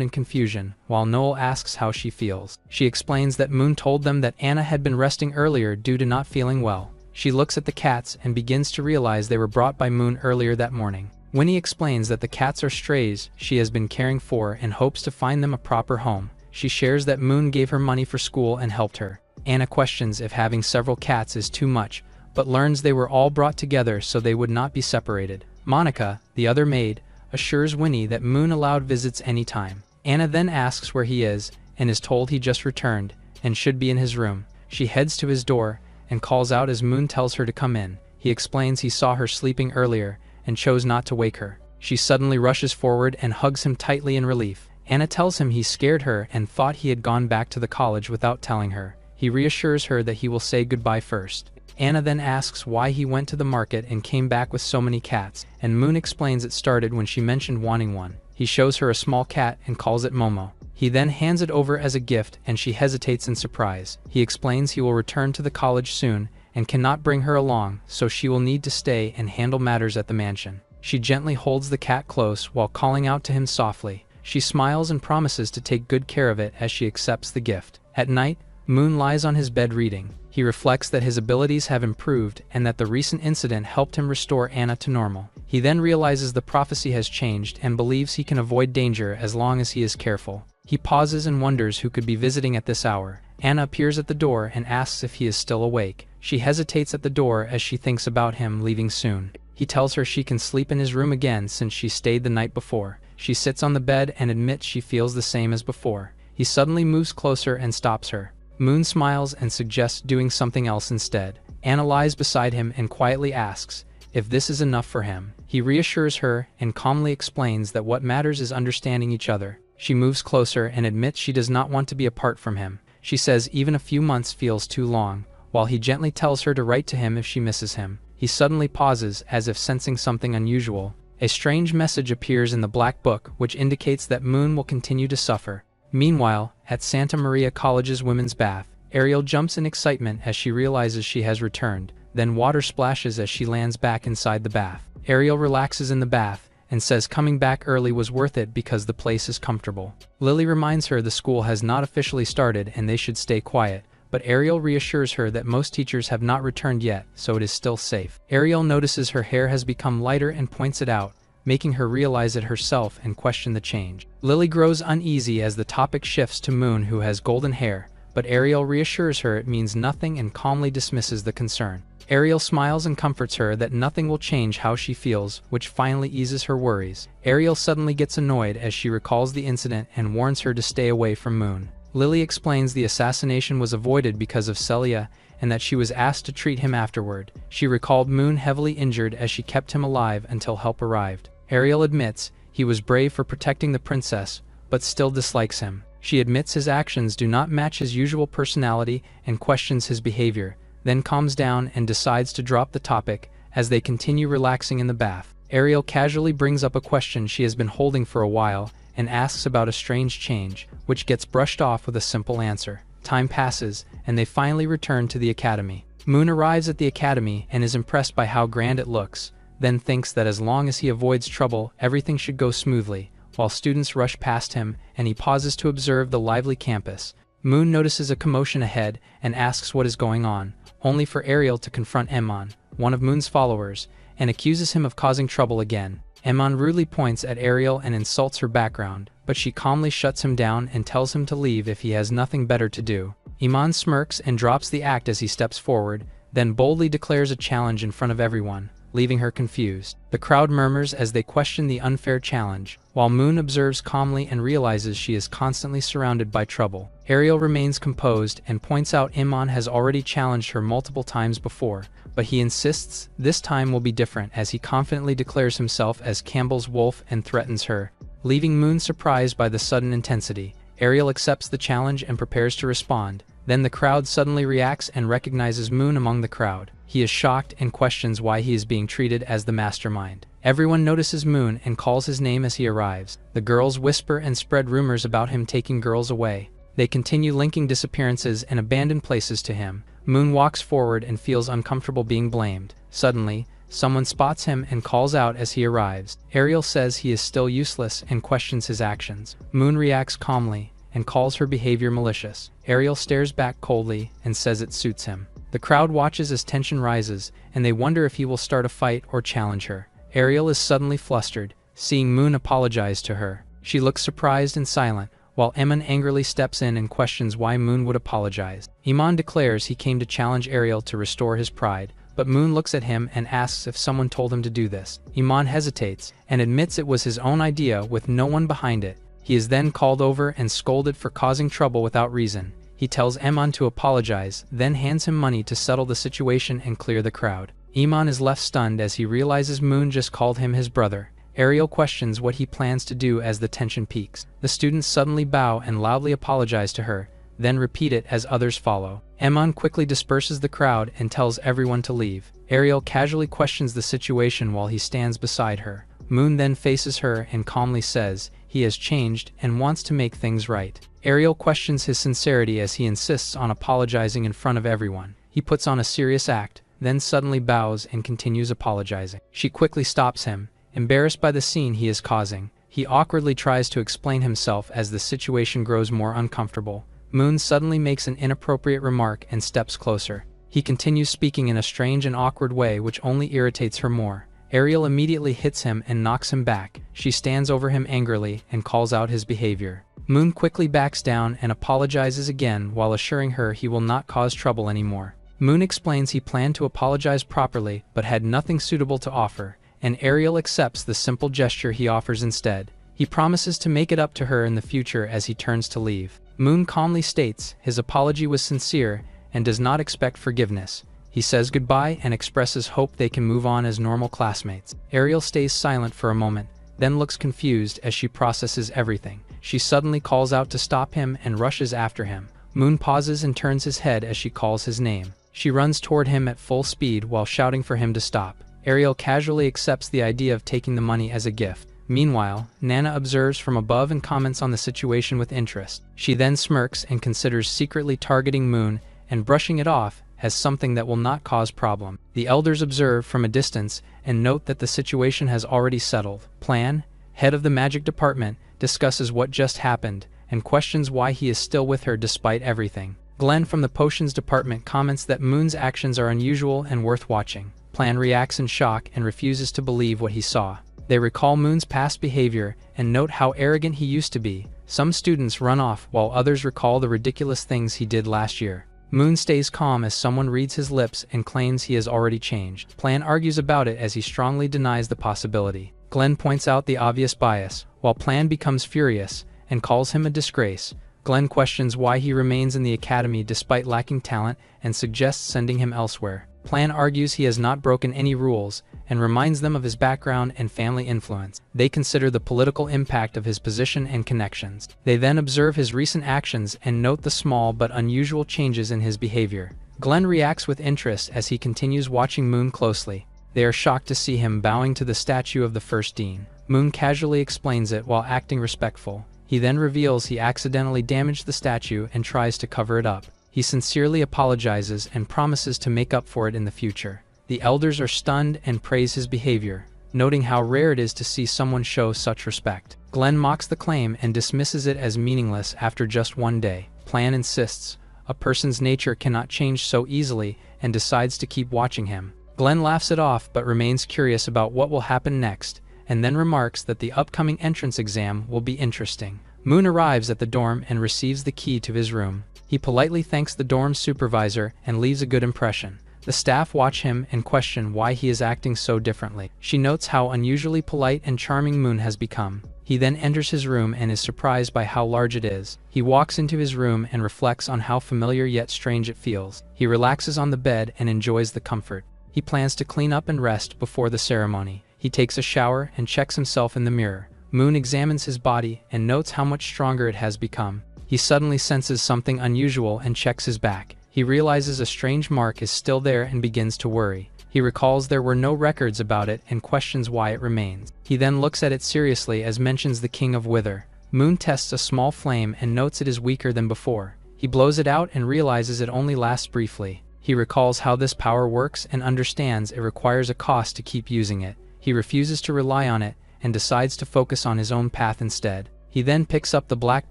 in confusion, while Noel asks how she feels. She explains that Moon told them that Anna had been resting earlier due to not feeling well. She looks at the cats and begins to realize they were brought by Moon earlier that morning. When he explains that the cats are strays she has been caring for and hopes to find them a proper home, she shares that Moon gave her money for school and helped her. Anna questions if having several cats is too much, but learns they were all brought together so they would not be separated. Monica, the other maid, assures Winnie that Moon allowed visits anytime. Anna then asks where he is and is told he just returned and should be in his room. She heads to his door and calls out as Moon tells her to come in. He explains he saw her sleeping earlier and chose not to wake her. She suddenly rushes forward and hugs him tightly in relief. Anna tells him he scared her and thought he had gone back to the college without telling her. He reassures her that he will say goodbye first. Anna then asks why he went to the market and came back with so many cats, and Moon explains it started when she mentioned wanting one. He shows her a small cat and calls it Momo. He then hands it over as a gift and she hesitates in surprise. He explains he will return to the college soon and cannot bring her along, so she will need to stay and handle matters at the mansion. She gently holds the cat close while calling out to him softly. She smiles and promises to take good care of it as she accepts the gift. At night, Moon lies on his bed reading. He reflects that his abilities have improved and that the recent incident helped him restore Anna to normal. He then realizes the prophecy has changed and believes he can avoid danger as long as he is careful. He pauses and wonders who could be visiting at this hour. Anna appears at the door and asks if he is still awake. She hesitates at the door as she thinks about him leaving soon. He tells her she can sleep in his room again since she stayed the night before. She sits on the bed and admits she feels the same as before. He suddenly moves closer and stops her. Moon smiles and suggests doing something else instead. Anna lies beside him and quietly asks if this is enough for him. He reassures her and calmly explains that what matters is understanding each other. She moves closer and admits she does not want to be apart from him. She says even a few months feels too long, while he gently tells her to write to him if she misses him. He suddenly pauses as if sensing something unusual. A strange message appears in the black book which indicates that Moon will continue to suffer. Meanwhile, at Santa Maria College's women's bath, Ariel jumps in excitement as she realizes she has returned. Then water splashes as she lands back inside the bath. Ariel relaxes in the bath and says coming back early was worth it because the place is comfortable. Lily reminds her the school has not officially started and they should stay quiet, but Ariel reassures her that most teachers have not returned yet, so it is still safe. Ariel notices her hair has become lighter and points it out, making her realize it herself and question the change. Lily grows uneasy as the topic shifts to Moon, who has golden hair, but Ariel reassures her it means nothing and calmly dismisses the concern. Ariel smiles and comforts her that nothing will change how she feels, which finally eases her worries. Ariel suddenly gets annoyed as she recalls the incident and warns her to stay away from Moon. Lily explains the assassination was avoided because of Celia and that she was asked to treat him afterward. She recalled Moon heavily injured as she kept him alive until help arrived. Ariel admits he was brave for protecting the princess, but still dislikes him. She admits his actions do not match his usual personality and questions his behavior, then calms down and decides to drop the topic as they continue relaxing in the bath. Ariel casually brings up a question she has been holding for a while and asks about a strange change, which gets brushed off with a simple answer. Time passes, and they finally return to the academy. Moon arrives at the academy and is impressed by how grand it looks, then thinks that as long as he avoids trouble, everything should go smoothly, while students rush past him and he pauses to observe the lively campus. Moon notices a commotion ahead and asks what is going on, only for Ariel to confront Emon, one of Moon's followers, and accuses him of causing trouble again. Iman rudely points at Ariel and insults her background, but she calmly shuts him down and tells him to leave if he has nothing better to do. Iman smirks and drops the act as he steps forward, then boldly declares a challenge in front of everyone, leaving her confused. The crowd murmurs as they question the unfair challenge, while Moon observes calmly and realizes she is constantly surrounded by trouble. Ariel remains composed and points out Iman has already challenged her multiple times before, but he insists this time will be different as he confidently declares himself as Campbell's wolf and threatens her. Leaving Moon surprised by the sudden intensity, Ariel accepts the challenge and prepares to respond. Then the crowd suddenly reacts and recognizes Moon among the crowd. He is shocked and questions why he is being treated as the mastermind. Everyone notices Moon and calls his name as he arrives. The girls whisper and spread rumors about him taking girls away. They continue linking disappearances and abandoned places to him. Moon walks forward and feels uncomfortable being blamed. Suddenly, someone spots him and calls out as he arrives. Ariel says he is still useless and questions his actions. Moon reacts calmly and calls her behavior malicious. Ariel stares back coldly and says it suits him. The crowd watches as tension rises, and they wonder if he will start a fight or challenge her. Ariel is suddenly flustered, seeing Moon apologize to her. She looks surprised and silent, while Iman angrily steps in and questions why Moon would apologize. Iman declares he came to challenge Ariel to restore his pride, but Moon looks at him and asks if someone told him to do this. Iman hesitates and admits it was his own idea with no one behind it. He is then called over and scolded for causing trouble without reason. He tells Iman to apologize, then hands him money to settle the situation and clear the crowd. Iman is left stunned as he realizes Moon just called him his brother. Ariel questions what he plans to do as the tension peaks. The students suddenly bow and loudly apologize to her, then repeat it as others follow. Iman quickly disperses the crowd and tells everyone to leave. Ariel casually questions the situation while he stands beside her. Moon then faces her and calmly says he has changed and wants to make things right. Ariel questions his sincerity as he insists on apologizing in front of everyone. He puts on a serious act, then suddenly bows and continues apologizing. She quickly stops him, embarrassed by the scene he is causing. He awkwardly tries to explain himself as the situation grows more uncomfortable. Moon suddenly makes an inappropriate remark and steps closer. He continues speaking in a strange and awkward way which only irritates her more. Ariel immediately hits him and knocks him back. She stands over him angrily and calls out his behavior. Moon quickly backs down and apologizes again while assuring her he will not cause trouble anymore. Moon explains he planned to apologize properly but had nothing suitable to offer, and Ariel accepts the simple gesture he offers instead. He promises to make it up to her in the future as he turns to leave. Moon calmly states his apology was sincere and does not expect forgiveness. He says goodbye and expresses hope they can move on as normal classmates. Ariel stays silent for a moment, then looks confused as she processes everything. She suddenly calls out to stop him and rushes after him. Moon pauses and turns his head as she calls his name. She runs toward him at full speed while shouting for him to stop. Ariel casually accepts the idea of taking the money as a gift. Meanwhile, Nana observes from above and comments on the situation with interest. She then smirks and considers secretly targeting Moon and brushing it off as something that will not cause problem. The elders observe from a distance and note that the situation has already settled. Plan, head of the magic department, discusses what just happened and questions why he is still with her despite everything. Glenn from the potions department comments that Moon's actions are unusual and worth watching. Plan reacts in shock and refuses to believe what he saw. They recall Moon's past behavior and note how arrogant he used to be. Some students run off while others recall the ridiculous things he did last year. Moon stays calm as someone reads his lips and claims he has already changed. Plan argues about it as he strongly denies the possibility. Glenn points out the obvious bias, while Plan becomes furious and calls him a disgrace. Glenn questions why he remains in the academy despite lacking talent and suggests sending him elsewhere. Plan argues he has not broken any rules and reminds them of his background and family influence. They consider the political impact of his position and connections. They then observe his recent actions and note the small but unusual changes in his behavior. Glenn reacts with interest as he continues watching Moon closely. They are shocked to see him bowing to the statue of the first dean. Moon casually explains it while acting respectful. He then reveals he accidentally damaged the statue and tries to cover it up. He sincerely apologizes and promises to make up for it in the future. The elders are stunned and praise his behavior, noting how rare it is to see someone show such respect. Glenn mocks the claim and dismisses it as meaningless after just one day. Plan insists a person's nature cannot change so easily and decides to keep watching him. Glenn laughs it off but remains curious about what will happen next, and then remarks that the upcoming entrance exam will be interesting. Moon arrives at the dorm and receives the key to his room. He politely thanks the dorm's supervisor and leaves a good impression. The staff watch him and question why he is acting so differently. She notes how unusually polite and charming Moon has become. He then enters his room and is surprised by how large it is. He walks into his room and reflects on how familiar yet strange it feels. He relaxes on the bed and enjoys the comfort. He plans to clean up and rest before the ceremony. He takes a shower and checks himself in the mirror. Moon examines his body and notes how much stronger it has become. He suddenly senses something unusual and checks his back. He realizes a strange mark is still there and begins to worry. He recalls there were no records about it and questions why it remains. He then looks at it seriously as mentions the King of Wither. Moon tests a small flame and notes it is weaker than before. He blows it out and realizes it only lasts briefly. He recalls how this power works and understands it requires a cost to keep using it. He refuses to rely on it and decides to focus on his own path instead. He then picks up the black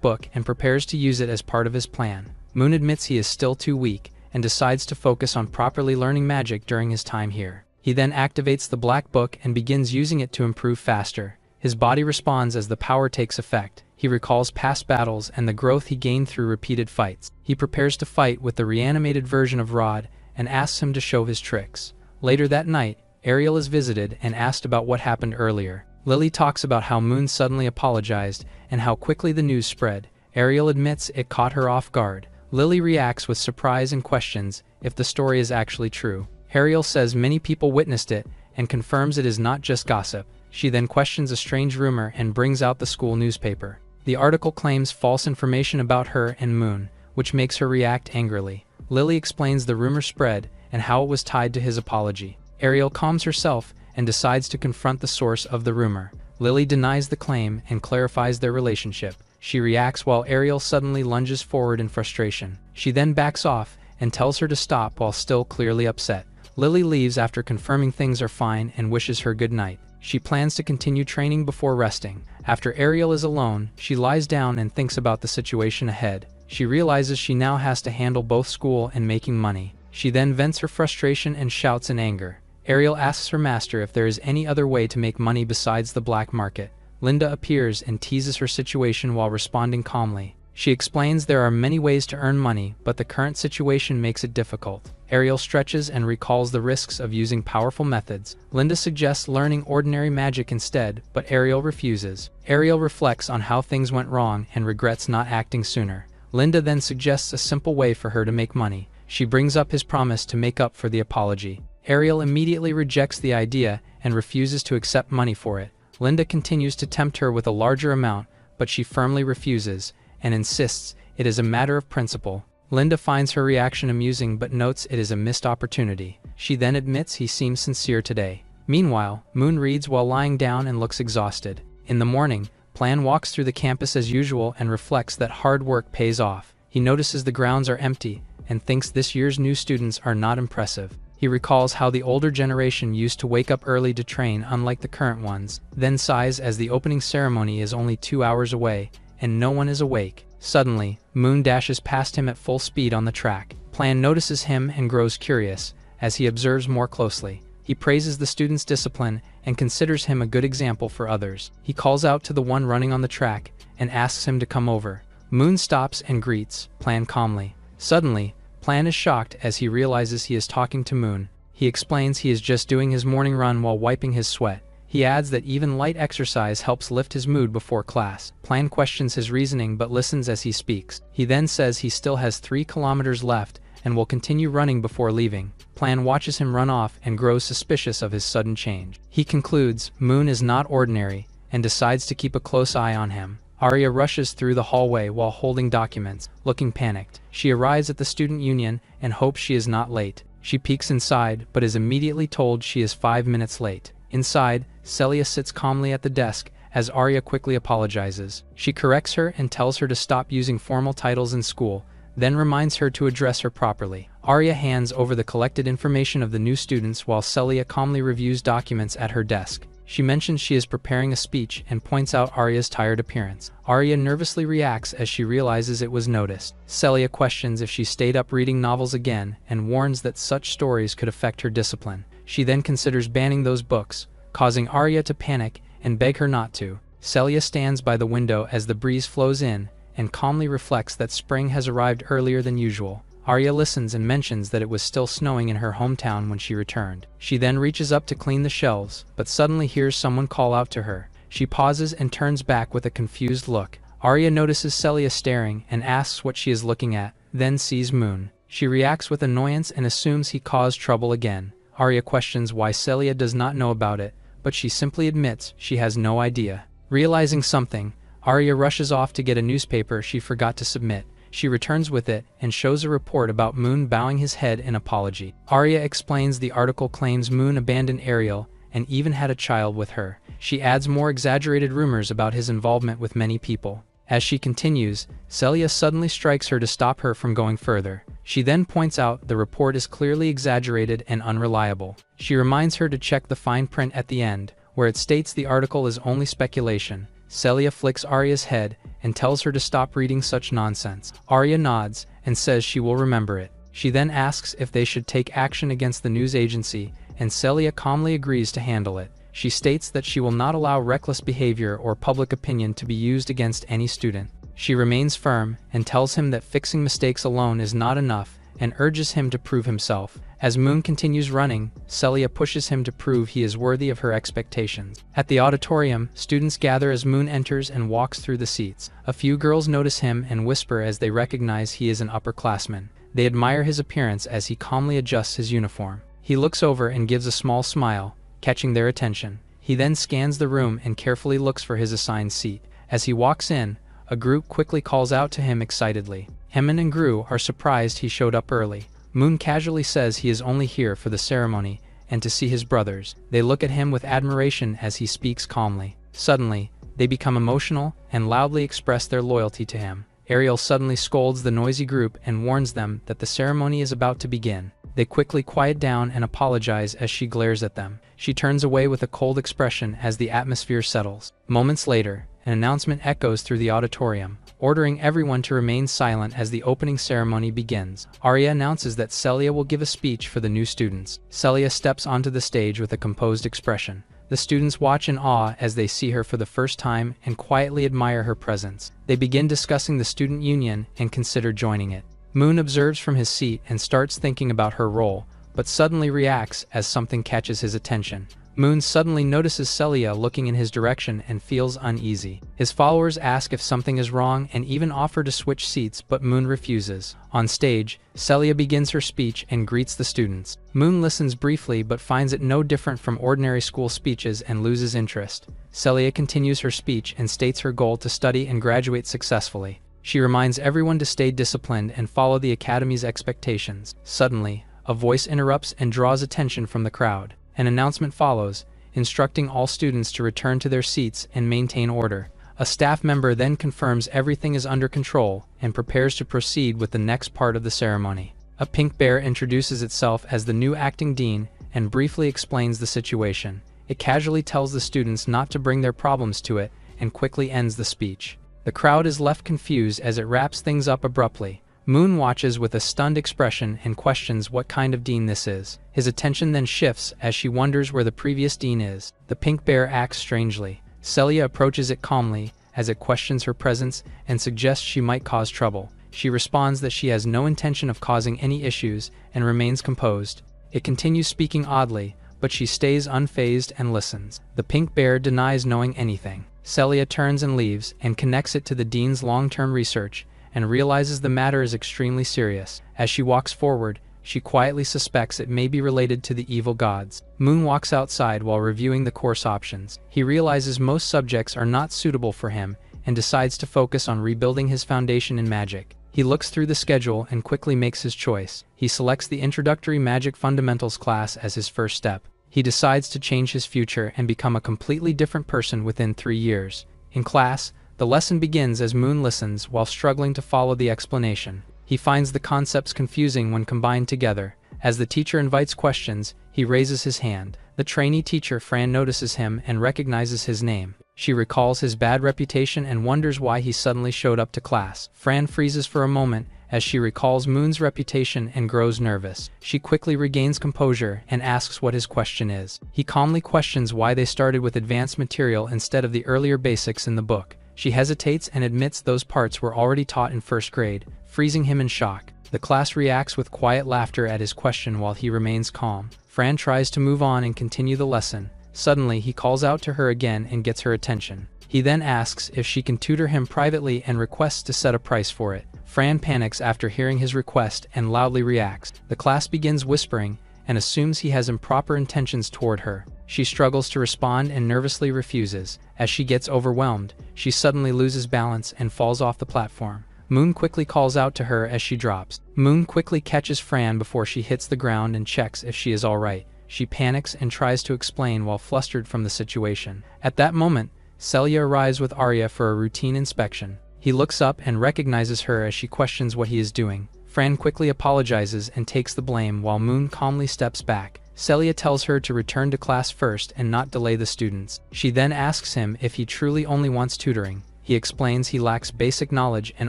book and prepares to use it as part of his plan. Moon admits he is still too weak and decides to focus on properly learning magic during his time here. He then activates the black book and begins using it to improve faster. His body responds as the power takes effect. He recalls past battles and the growth he gained through repeated fights. He prepares to fight with the reanimated version of Rod and asks him to show his tricks. Later that night, Ariel is visited and asked about what happened earlier. Lily talks about how Moon suddenly apologized and how quickly the news spread. Ariel admits it caught her off guard. Lily reacts with surprise and questions if the story is actually true. Ariel says many people witnessed it and confirms it is not just gossip. She then questions a strange rumor and brings out the school newspaper. The article claims false information about her and Moon, which makes her react angrily. Lily explains the rumor spread and how it was tied to his apology. Ariel calms herself and decides to confront the source of the rumor. Lily denies the claim and clarifies their relationship. She reacts while Ariel suddenly lunges forward in frustration. She then backs off and tells her to stop while still clearly upset. Lily leaves after confirming things are fine and wishes her good night. She plans to continue training before resting. After Ariel is alone, she lies down and thinks about the situation ahead. She realizes she now has to handle both school and making money. She then vents her frustration and shouts in anger. Ariel asks her master if there is any other way to make money besides the black market. Linda appears and teases her situation while responding calmly. She explains there are many ways to earn money, but the current situation makes it difficult. Ariel stretches and recalls the risks of using powerful methods. Linda suggests learning ordinary magic instead, but Ariel refuses. Ariel reflects on how things went wrong and regrets not acting sooner. Linda then suggests a simple way for her to make money. She brings up his promise to make up for the apology. Ariel immediately rejects the idea and refuses to accept money for it. Linda continues to tempt her with a larger amount, but she firmly refuses and insists it is a matter of principle. Linda finds her reaction amusing but notes it is a missed opportunity. She then admits he seems sincere today. Meanwhile, Moon reads while lying down and looks exhausted. In the morning, Plan walks through the campus as usual and reflects that hard work pays off. He notices the grounds are empty and thinks this year's new students are not impressive. He recalls how the older generation used to wake up early to train unlike the current ones, then sighs as the opening ceremony is only 2 hours away and no one is awake. Suddenly, Moon dashes past him at full speed on the track. Plan notices him and grows curious as he observes more closely. He praises the student's discipline and considers him a good example for others. He calls out to the one running on the track and asks him to come over. Moon stops and greets Plan calmly. Suddenly, Plan is shocked as he realizes he is talking to Moon. He explains he is just doing his morning run while wiping his sweat. He adds that even light exercise helps lift his mood before class. Plan questions his reasoning but listens as he speaks. He then says he still has 3 kilometers left and will continue running before leaving. Plan watches him run off and grows suspicious of his sudden change. He concludes Moon is not ordinary and decides to keep a close eye on him. Arya rushes through the hallway while holding documents, looking panicked. She arrives at the student union and hopes she is not late. She peeks inside but is immediately told she is 5 minutes late. Inside, Celia sits calmly at the desk as Arya quickly apologizes. She corrects her and tells her to stop using formal titles in school, then reminds her to address her properly. Arya hands over the collected information of the new students while Celia calmly reviews documents at her desk. She mentions she is preparing a speech and points out Arya's tired appearance. Arya nervously reacts as she realizes it was noticed. Celia questions if she stayed up reading novels again and warns that such stories could affect her discipline. She then considers banning those books, causing Arya to panic and beg her not to. Celia stands by the window as the breeze flows in and calmly reflects that spring has arrived earlier than usual. Arya listens and mentions that it was still snowing in her hometown when she returned. She then reaches up to clean the shelves, but suddenly hears someone call out to her. She pauses and turns back with a confused look. Arya notices Celia staring and asks what she is looking at, then sees Moon. She reacts with annoyance and assumes he caused trouble again. Arya questions why Celia does not know about it, but she simply admits she has no idea. Realizing something, Arya rushes off to get a newspaper she forgot to submit. She returns with it and shows a report about Moon bowing his head in apology. Arya explains the article claims Moon abandoned Ariel and even had a child with her. She adds more exaggerated rumors about his involvement with many people. As she continues, Celia suddenly strikes her to stop her from going further. She then points out the report is clearly exaggerated and unreliable. She reminds her to check the fine print at the end, where it states the article is only speculation. Celia flicks Arya's head and tells her to stop reading such nonsense. Arya nods and says she will remember it. She then asks if they should take action against the news agency, and Celia calmly agrees to handle it. She states that she will not allow reckless behavior or public opinion to be used against any student. She remains firm and tells him that fixing mistakes alone is not enough and urges him to prove himself. As Moon continues running, Celia pushes him to prove he is worthy of her expectations. At the auditorium, students gather as Moon enters and walks through the seats. A few girls notice him and whisper as they recognize he is an upperclassman. They admire his appearance as he calmly adjusts his uniform. He looks over and gives a small smile, catching their attention. He then scans the room and carefully looks for his assigned seat. As he walks in, a group quickly calls out to him excitedly. Hemin and Gru are surprised he showed up early. Moon casually says he is only here for the ceremony and to see his brothers. They look at him with admiration as he speaks calmly. Suddenly, they become emotional and loudly express their loyalty to him. Ariel suddenly scolds the noisy group and warns them that the ceremony is about to begin. They quickly quiet down and apologize as she glares at them. She turns away with a cold expression as the atmosphere settles. Moments later, an announcement echoes through the auditorium, ordering everyone to remain silent as the opening ceremony begins. Arya announces that Celia will give a speech for the new students. Celia steps onto the stage with a composed expression. The students watch in awe as they see her for the first time and quietly admire her presence. They begin discussing the student union and consider joining it. Moon observes from his seat and starts thinking about her role, but suddenly reacts as something catches his attention. Moon suddenly notices Celia looking in his direction and feels uneasy. His followers ask if something is wrong and even offer to switch seats, but Moon refuses. On stage, Celia begins her speech and greets the students. Moon listens briefly but finds it no different from ordinary school speeches and loses interest. Celia continues her speech and states her goal to study and graduate successfully. She reminds everyone to stay disciplined and follow the academy's expectations. Suddenly, a voice interrupts and draws attention from the crowd. An announcement follows, instructing all students to return to their seats and maintain order. A staff member then confirms everything is under control and prepares to proceed with the next part of the ceremony. A pink bear introduces itself as the new acting dean and briefly explains the situation. It casually tells the students not to bring their problems to it and quickly ends the speech. The crowd is left confused as it wraps things up abruptly. Moon watches with a stunned expression and questions what kind of dean this is. His attention then shifts as she wonders where the previous dean is. The pink bear acts strangely. Celia approaches it calmly as it questions her presence and suggests she might cause trouble. She responds that she has no intention of causing any issues and remains composed. It continues speaking oddly, but she stays unfazed and listens. The pink bear denies knowing anything. Celia turns and leaves and connects it to the dean's long-term research and realizes the matter is extremely serious. As she walks forward, she quietly suspects it may be related to the evil gods. Moon walks outside while reviewing the course options. He realizes most subjects are not suitable for him and decides to focus on rebuilding his foundation in magic. He looks through the schedule and quickly makes his choice. He selects the Introductory Magic Fundamentals class as his first step. He decides to change his future and become a completely different person within 3 years. In class, the lesson begins as Moon listens while struggling to follow the explanation. He finds the concepts confusing when combined together, As the teacher invites questions, he raises his hand. The trainee teacher Fran notices him and recognizes his name. She recalls his bad reputation and wonders why he suddenly showed up to class. Fran freezes for a moment as she recalls Moon's reputation and grows nervous. She quickly regains composure and asks what his question is. He calmly questions why they started with advanced material instead of the earlier basics in the book. She hesitates and admits those parts were already taught in first grade, freezing him in shock. The class reacts with quiet laughter at his question while he remains calm. Fran tries to move on and continue the lesson. Suddenly, he calls out to her again and gets her attention. He then asks if she can tutor him privately and requests to set a price for it. Fran panics after hearing his request and loudly reacts. The class begins whispering and assumes he has improper intentions toward her. She struggles to respond and nervously refuses. As she gets overwhelmed, she suddenly loses balance and falls off the platform. Moon quickly calls out to her as she drops. Moon quickly catches Fran before she hits the ground and checks if she is alright. She panics and tries to explain while flustered from the situation. At that moment, Celia arrives with Arya for a routine inspection. He looks up and recognizes her as she questions what he is doing. Fran quickly apologizes and takes the blame while Moon calmly steps back. Celia tells her to return to class first and not delay the students. She then asks him if he truly only wants tutoring. He explains he lacks basic knowledge and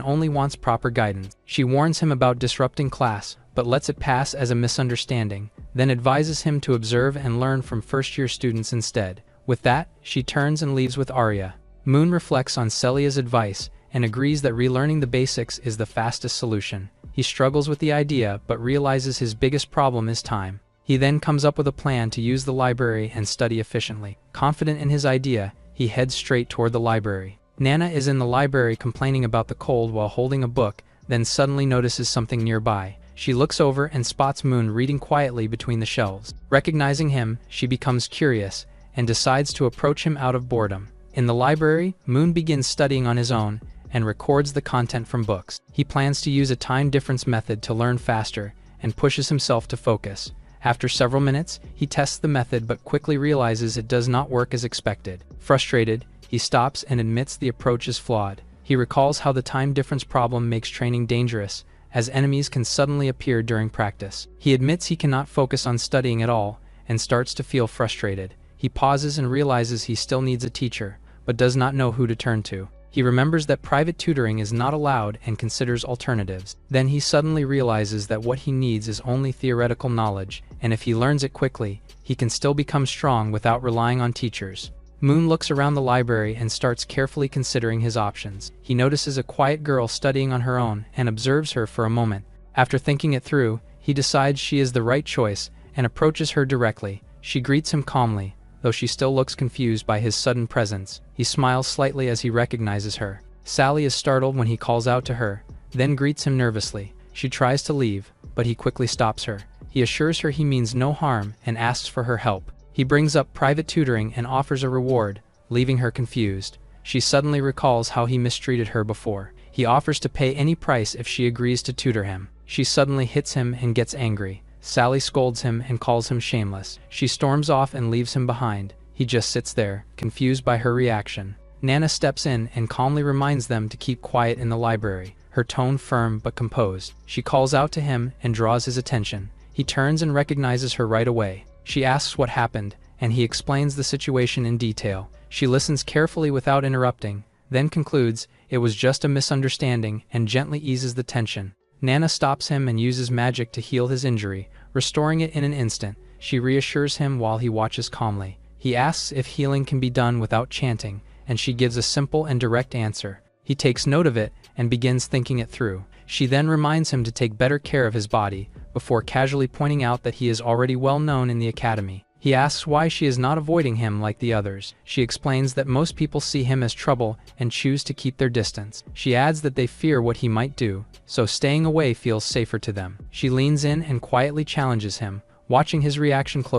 only wants proper guidance. She warns him about disrupting class, but lets it pass as a misunderstanding, then advises him to observe and learn from first-year students instead. With that, she turns and leaves with Arya. Moon reflects on Celia's advice and agrees that relearning the basics is the fastest solution. He struggles with the idea but realizes his biggest problem is time. He then comes up with a plan to use the library and study efficiently. Confident in his idea, he heads straight toward the library. Nana is in the library complaining about the cold while holding a book, then suddenly notices something nearby. She looks over and spots Moon reading quietly between the shelves. Recognizing him, she becomes curious and decides to approach him out of boredom. In the library, Moon begins studying on his own and records the content from books. He plans to use a time difference method to learn faster and pushes himself to focus. After several minutes, he tests the method but quickly realizes it does not work as expected. Frustrated, he stops and admits the approach is flawed. He recalls how the time difference problem makes training dangerous, as enemies can suddenly appear during practice. He admits he cannot focus on studying at all, and starts to feel frustrated. He pauses and realizes he still needs a teacher, but does not know who to turn to. He remembers that private tutoring is not allowed and considers alternatives. Then he suddenly realizes that what he needs is only theoretical knowledge, and if he learns it quickly, he can still become strong without relying on teachers. Moon looks around the library and starts carefully considering his options. He notices a quiet girl studying on her own and observes her for a moment. After thinking it through, he decides she is the right choice and approaches her directly. She greets him calmly, though she still looks confused by his sudden presence. He smiles slightly as he recognizes her. Sally is startled when he calls out to her, then greets him nervously. She tries to leave, but he quickly stops her. He assures her he means no harm and asks for her help. He brings up private tutoring and offers a reward, leaving her confused. She suddenly recalls how he mistreated her before. He offers to pay any price if she agrees to tutor him. She suddenly hits him and gets angry. Sally scolds him and calls him shameless. She storms off and leaves him behind. He just sits there, confused by her reaction. Nana steps in and calmly reminds them to keep quiet in the library, her tone firm but composed. She calls out to him and draws his attention. He turns and recognizes her right away. She asks what happened, and he explains the situation in detail. She listens carefully without interrupting, then concludes it was just a misunderstanding and gently eases the tension. Nana stops him and uses magic to heal his injury, restoring it in an instant. She reassures him while he watches calmly. He asks if healing can be done without chanting, and she gives a simple and direct answer. He takes note of it and begins thinking it through. She then reminds him to take better care of his body, before casually pointing out that he is already well known in the academy. He asks why she is not avoiding him like the others. She explains that most people see him as trouble and choose to keep their distance. She adds that they fear what he might do, so staying away feels safer to them. She leans in and quietly challenges him, watching his reaction closely.